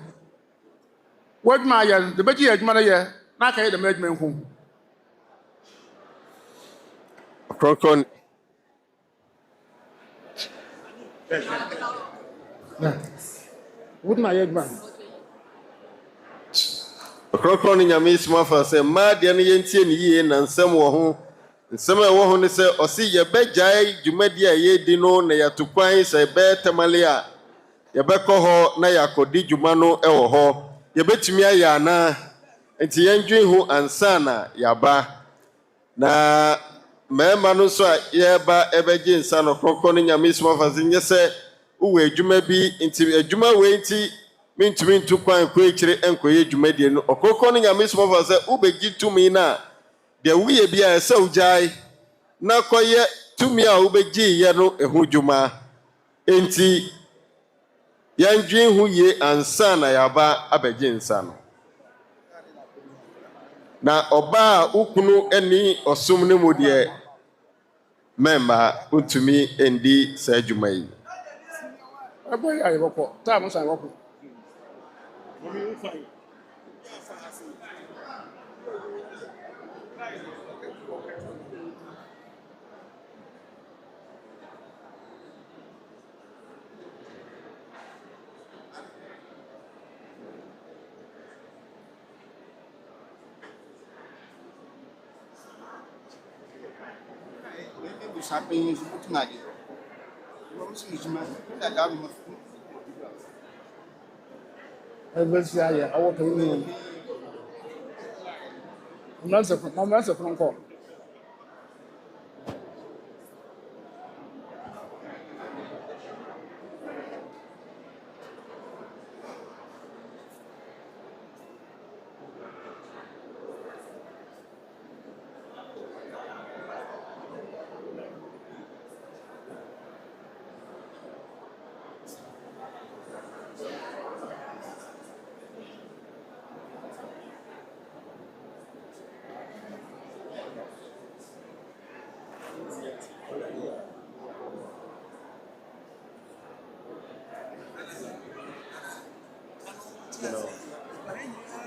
wɔadwuma ayɛn de bɛgye adwuma no yɛ na ka yɛ dɛm adwuma nko. Ɔkrɔnkrɔnyi What my egg man? Ɔkrɔnkrɔn Nyame Somafo sɛ mmaa deɛ no yɛntie ne yie na nsɛm wɔ ho. Nsɛm a ɛwɔ ho ne sɛ ɔse yɛbɛgyae dwumadi a yɛdi no na yɛato kwan sɛ ɛbɛyɛ tamale a yɛbɛkɔ hɔ na yɛakɔdi dwuma no wɔ hɔ. Yɛbɛtumi ayɛ anaa nti yɛndwen ho ansa na yɛaba. Na mmarima no nso a yɛreba ɛbɛgye nsa no Ɔkrɔnkrɔn Nyame Somafo sɛ nyɛ sɛ wowɔ adwuma bi nti adwuma wei nti mentumi ntu kwan kɔ akyire nkɔyɛ dwumadie no. Ɔkrɔnkrɔn Nyame Somafo sɛ wobɛgye tumi no a deɛ woyɛ bi a ɛsɛ wogyae na kɔyɛ tumi a wobɛgyeeɛ no ɛho dwuma. Enti yɛndwen ho yie ansa na yɛaba abɛgye nsa no. Na ɔbaa a wokunu ani ɔsom no mu deɛ mɛmma wontumi ndi saa adwuma yi. Aboy ayi boko. Ta mo san boko. Ebesi aye awo kan ni. Mlanse from ko.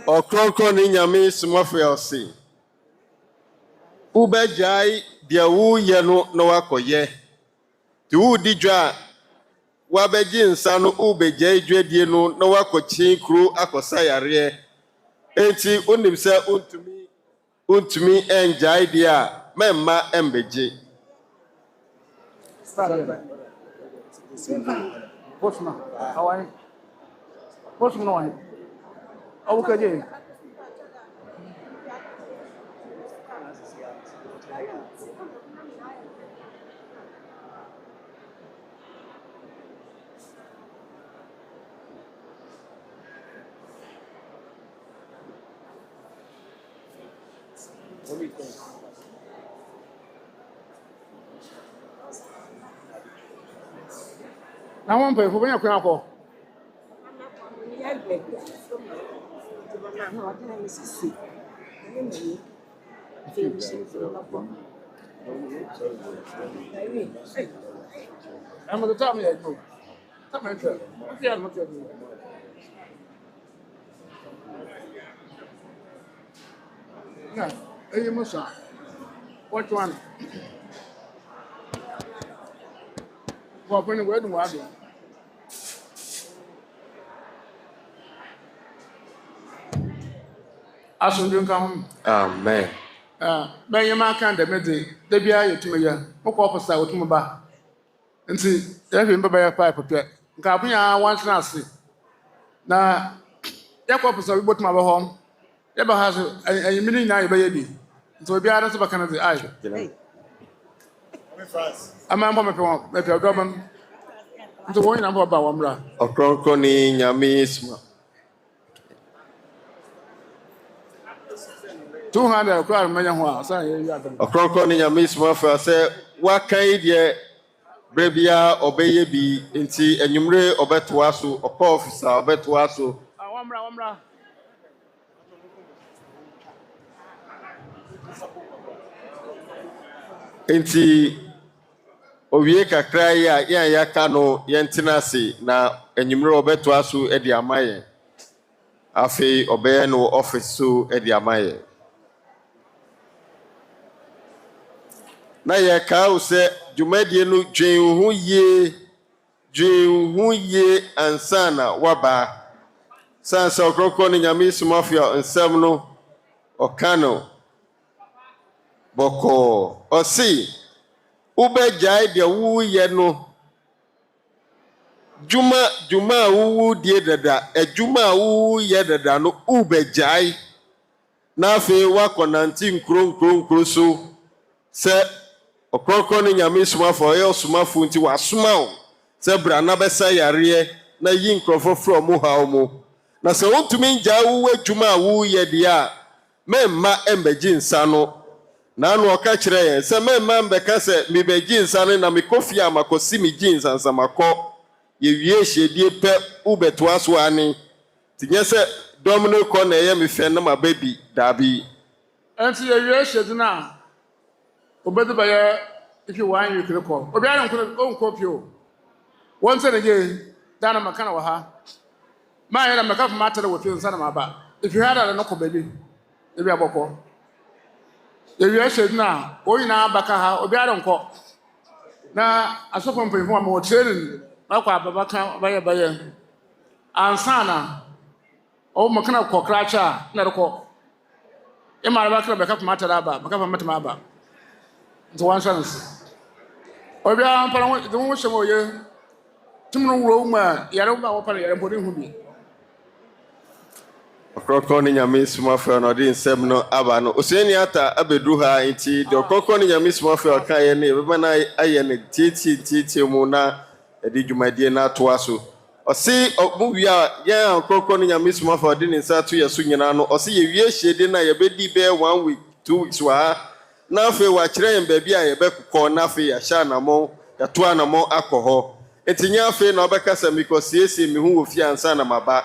Ɔkrɔnkrɔn Nyame Somafo ɔse wobɛgyae deɛ woyɛ no na wakɔyɛ. Nti wodi dwa a wabɛgye nsa no wobɛgyae dwadie no na wakɔkye kuro akɔsa yareɛ. Enti wonim sɛ wontumi ɛngyae deɛ a mɛmma ɛmbɛgye. Postman, how are you? Postman, how are you? Okay. I want to pay for when you come up. I'm going to tell me that. Tell me that. No, hey, you must. What one? What when you go to work? Asomdwee come. Amen. Ben you man can demede. Dey bia yetumi ya. Mokọ officer otumi ba. Nti ya hwe mbaba ya pipe pe. Nka abunya wansena ase. Na yakọ officer bi botuma ba hom. Ya ba ha so ayimini na ye ba ye bi. Nti obi ara so ba kan dey ai. Ama mbo me pe odobam. Nti won na mbo ba wa mra. Ɔkrɔnkrɔn Nyame Somafo 200 crowd manya ho a say you adam. Ɔkrɔnkrɔn Nyame Somafo sɛ wakan deɛ brebia ɔbɛyɛ bi nti anwumre ɔbɛtoa so ɔkɔ officer ɔbɛtoa so. Wamra. Nti owie kakra yi a yɛn yɛaka no yɛntena ase na anwumre ɔbɛtoa so de ama yɛn. Afei ɔbɛyɛ no office so de ama yɛn. Na yɛkaa wo sɛ dwumadie no dwen ho yie dwen ho yie ansa na waba sansa Ɔkrɔnkrɔnyi Nyame Somafo nsɛm no ɔka no bɔkɔɔ ɔse wobɛgyae deɛ woyɛ no juma a wowu die dada adwuma a woyɛ dada no wobɛgyae na afei woakɔnante nkuro so sɛ Ɔkrɔnkrɔnyi Nyame Somafo ɔyɛ ɔsomafo nti wasoma wo sɛ bra na bɛsa yareɛ na yi nkurɔfo frɛ ɔmo haw mu na sɛ wontumi ngyae wowu adwuma a woyɛ deɛ a memma mbɛgye nsa no na ano ɔka kyerɛ yɛn sɛ memma mbɛka sɛ mebɛgye nsa no na mekɔ fie a makɔsi megye nsansamakɔ yɛwie hyiedie pɛ wobɛtoa so ane nti nyɛ sɛ dɔm no kɔ na ɛyɛ me fɛ na maba bi daabi ɛnti yɛwie hyiedi no a obɛdi bɛyɛ ifi wɔn yi kiri kɔ obiara nkɔ pio wɔn sɛ ne gye dana maka na wɔ ha maa yɛ na maka fama atare wɔ pio nsa na ma ba ifi ha da no kɔ baabi ebi abɔkɔ yɛwie hyiedi no a wɔn nyinaa baka ha obiara nkɔ na asɔfo mpanyinfo a ma wɔ training akɔ ababaka bɛyɛ ansa na ɔwɔ maka na kɔ krakye a na ɛrekɔ ɛma ababaka bɛka fama atare aba bɛka fama atare aba nti wɔn nhyɛ no so obiara mpana ho de ho hyɛ mo yɛ tum no wuro mu a yɛre mu a wɔpa no yɛre mpɔ ne ho bi Ɔkrɔnkrɔnyi Nyame Somafo na ɔde nsɛm no aba no osuani ata abɛduru ha nti de Ɔkrɔnkrɔnyi Nyame Somafo ɔka yɛ ne yɛbɛba na ayɛ ne tietie mu na ɛde dwumadie na atoa so ɔse ɔmo wie a yɛn a Ɔkrɔnkrɔnyi Nyame Somafo ɔde ne nsa ato yɛ so nyinaa no ɔse yɛwie hyiedi na yɛbɛdi bɛyɛ 1 week 2 weeks wɔ ha na afei wakyerɛ yɛn baabi a yɛbɛkɔ na afei yɛahyɛ anammɔn yɛto anammɔn akɔ hɔ enti nyɛ afei na ɔbɛka sɛ mekɔsiesie me ho wɔ fie ansa na maba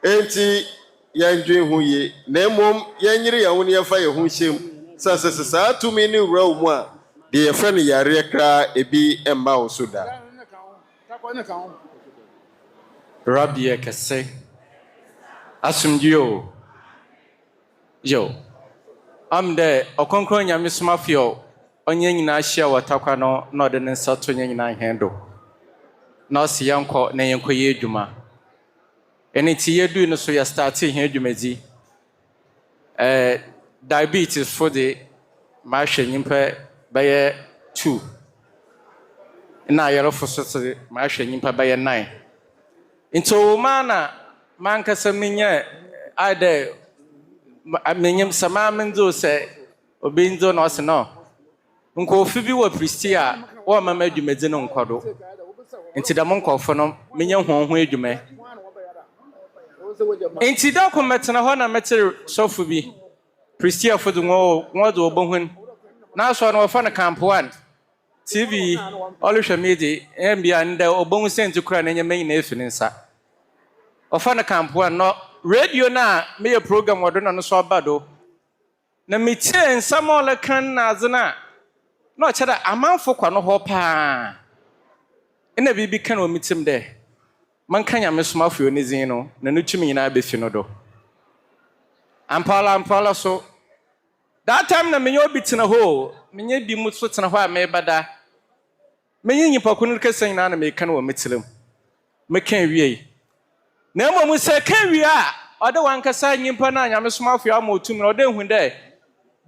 enti yɛndwen ho yie na mmom yɛnyere yɛn ho ne yɛfa yɛn ho hyɛm sɛ saa tumi ne wura wo mu a deɛ yɛfrɛ no yareɛ koraa ebi mma wo so da Rabbi kɛse Asomdwee o yo am de Ɔkrɔnkrɔnyi Nyame Somafo onye nyina hyia wɔtakwa no na ɔde ne nsa to nye nyina hendo na ɔsi yankɔ na yankɔ yɛ adwuma ene ti yedu no so ya start here adwumadi diabetes for the ma hwɛ nyimpa bɛyɛ 2 na ayɛrɛfo so se ma hwɛ nyimpa bɛyɛ 9 nto mana mankasa menyɛ ade menyem sama menzo sɛ obinzo na ɔse no nkɔfi bi wɔ pristi a wɔ mama adwumadi no nkɔdo nti da mo nkɔfo no menyɛ honho adwuma nti da ko metena hɔ na metere sɔfo bi pristi afo de ngo do obohun na so no wɔfa no camp 1 tv ɔlehwɛ media mbia nda obohun senti kura na nyɛ na efi ne nsa ɔfa no camp 1 no radio na me program wɔdo na no so aba do na metie nsɛm ɔle kan na azena na ɔkyerɛ amanfo kwa no hɔ paa ina bibi kan wɔ mitim dɛ man kan Nyame Somafo ne zin no na no tumi nyina befi no do ampala so that time na menye obi tena hɔ menye bi mu so tena hɔ a mebada menye nyipa ko no kasa nyina na me kan wɔ mitirim me kan wie na mmom sɛ kan wie a ɔde wankasa nyimpa na Nyame Somafo ama otum na ɔde hu dɛ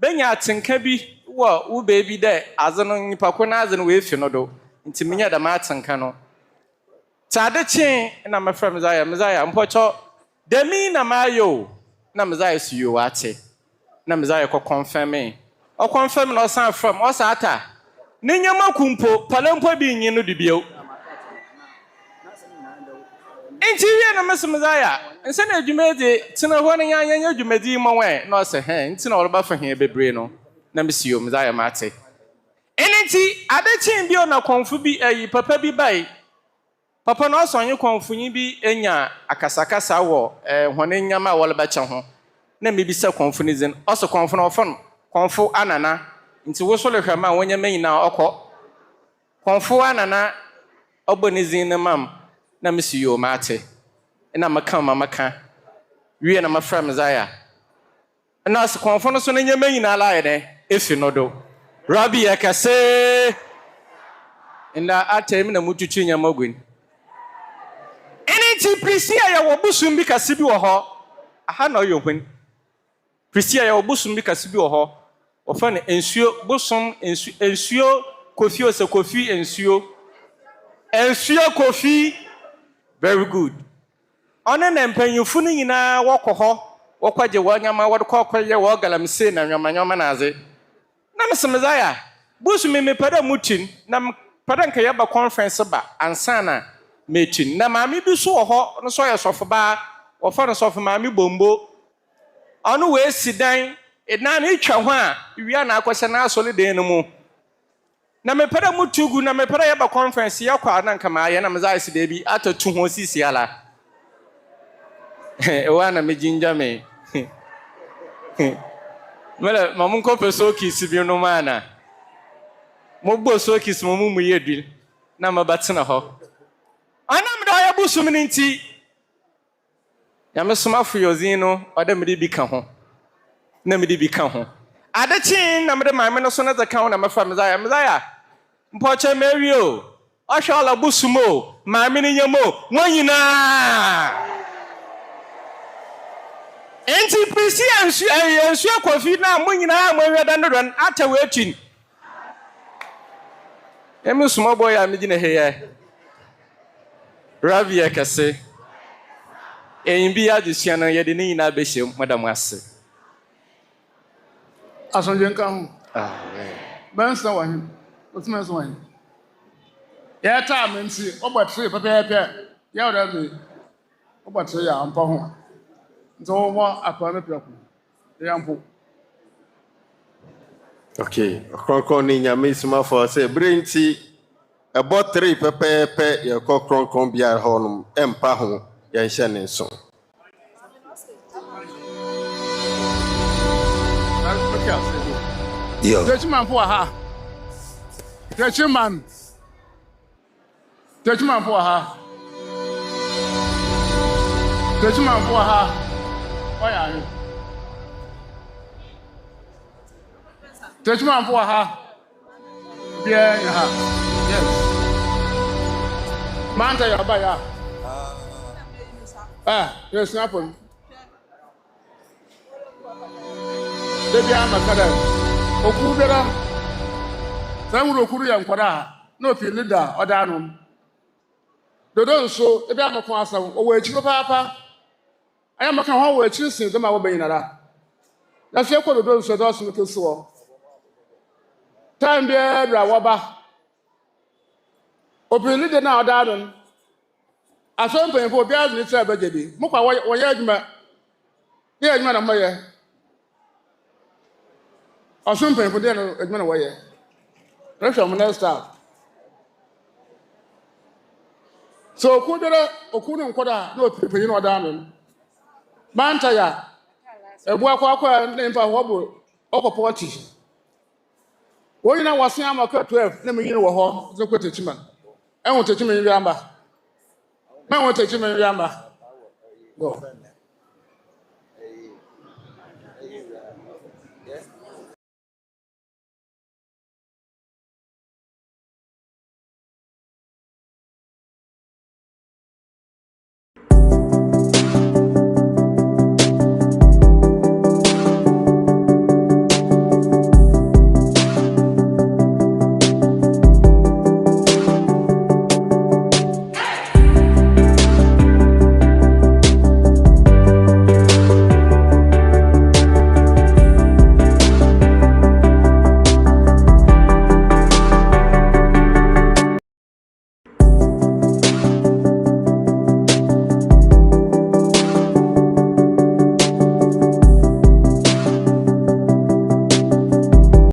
benya atenka bi wɔ wo baby dɛ aze no nyipa ko na aze no we fi no do nti menye da ma atenka no tade chen na me from Messiah mpocho demi na mayo na Messiah su yo ate na Messiah ko confirm o confirm na san from o sa ata ni nyama kumpo palempo bi nyi no dibio enti wie na Messiah nse na adwumadi tena ho na nya adwumadi mo we na o se he enti na o ba fa he bebre no na mesi yo Messiah mate enti ade chen bi o na konfu bi ayi papa bi bai papa no so anyi konfunyi bi enya akasakasa wo hone nyama a wole bache ho na me bi se konfu ni zin oso konfu no ofon konfu anana nti wo so le hwama wonya manyina okọ konfu anana oboni zin na mam na mesi yo mate na maka wie na mafra Messiah na so konfu no so na nya manyina la ye efi no do Rabbi yakase inda atem na mututu nya magwin Enti Prisia ya wobusum bi kase bi wo ho. Aha na oyo hwen. Prisia ya wobusum bi kase bi wo ho. Ofa ne ensuo busum ensuo kofi ose kofi ensuo. Ensuo kofi very good. One na mpanyufu no nyina wokɔ hɔ. Wokɔgye wanyama wɔdekɔkɔyɛ wɔ galamse na nwamanyama na aze. Na mesemezaya busum me pada mutin na pada nka yɛba conference ba ansana metin na maame bi so wɔ hɔ no so yɛ sɔfo ba wɔfa no sɔfo maame bombo ɔno wɔ esi dan na na etwa ho a wia na akɔhyɛ na asɔle dan no mu na me pada mutugu na me pada yɛba conference yɛkɔ na nka maayɛ na meza esi da bi atatu ho sisi ala ewa na me jinja me mele mamunko pesoki sibi no mana mo bo soki smo mu yedwil na mabatena ho anam da ya busum ni nti Nyame Somafo yozin no oda me de bi ka ho na me de bi ka ho adechin na me de maame no so na zaka ho na mafa mezaya mpoche merio ohwe ala busumo maame ni nyamo wonyina enti prisi ensu kofi na mo nyina mo weda ndodon atawe atwin emi small boy a megina heye Ravi ekase enbi adusua no ye de ni nyina behye madam ase Asomdwee nka ho amen bansa wa hin otuma so wa hin ya ta amenti ogbatre pepepe ya oda me ogbatre ya ampa ho nso wo akwa me peko ya mpo Okay, Ɔkrɔnkrɔnyi Nyame Somafo say brenti ebo 3 pepepe ye Ɔkrɔnkrɔn bia hɔ nom empa ho ye nhyɛ ne nso. Yo. Techiman for ha. Techiman for ha. Techiman for ha. Oya. Techiman for ha. Bien ha. Yes. Manta ya ba ya. Yes, snap on. Debi ama kada. Okuru bera. Sanwuru okuru ya nkwara na opi leader odanum. Dodo nso ebi amakon asam owo echi papa. Aya maka ho wo echi sin dema wo bayinara. Na fie ko dodo nso do so keso. Time be bra wo ba. Opi leader na odanum. Aso mpenfo obi az ni tira bajebi. Mokwa wo ye adwuma. Ye adwuma na moye. Asompen for there no adwuma na wo ye. Resha mo next time. So okunu nkoda na opipanyi na odanum. Manta ya ebu akwa na mfa ho bo opopoti. Woni na wasen amaka 12 na menyi wo ho ze kwetechima. Enwo techima yi amba. Ma wo techima yi amba. Go.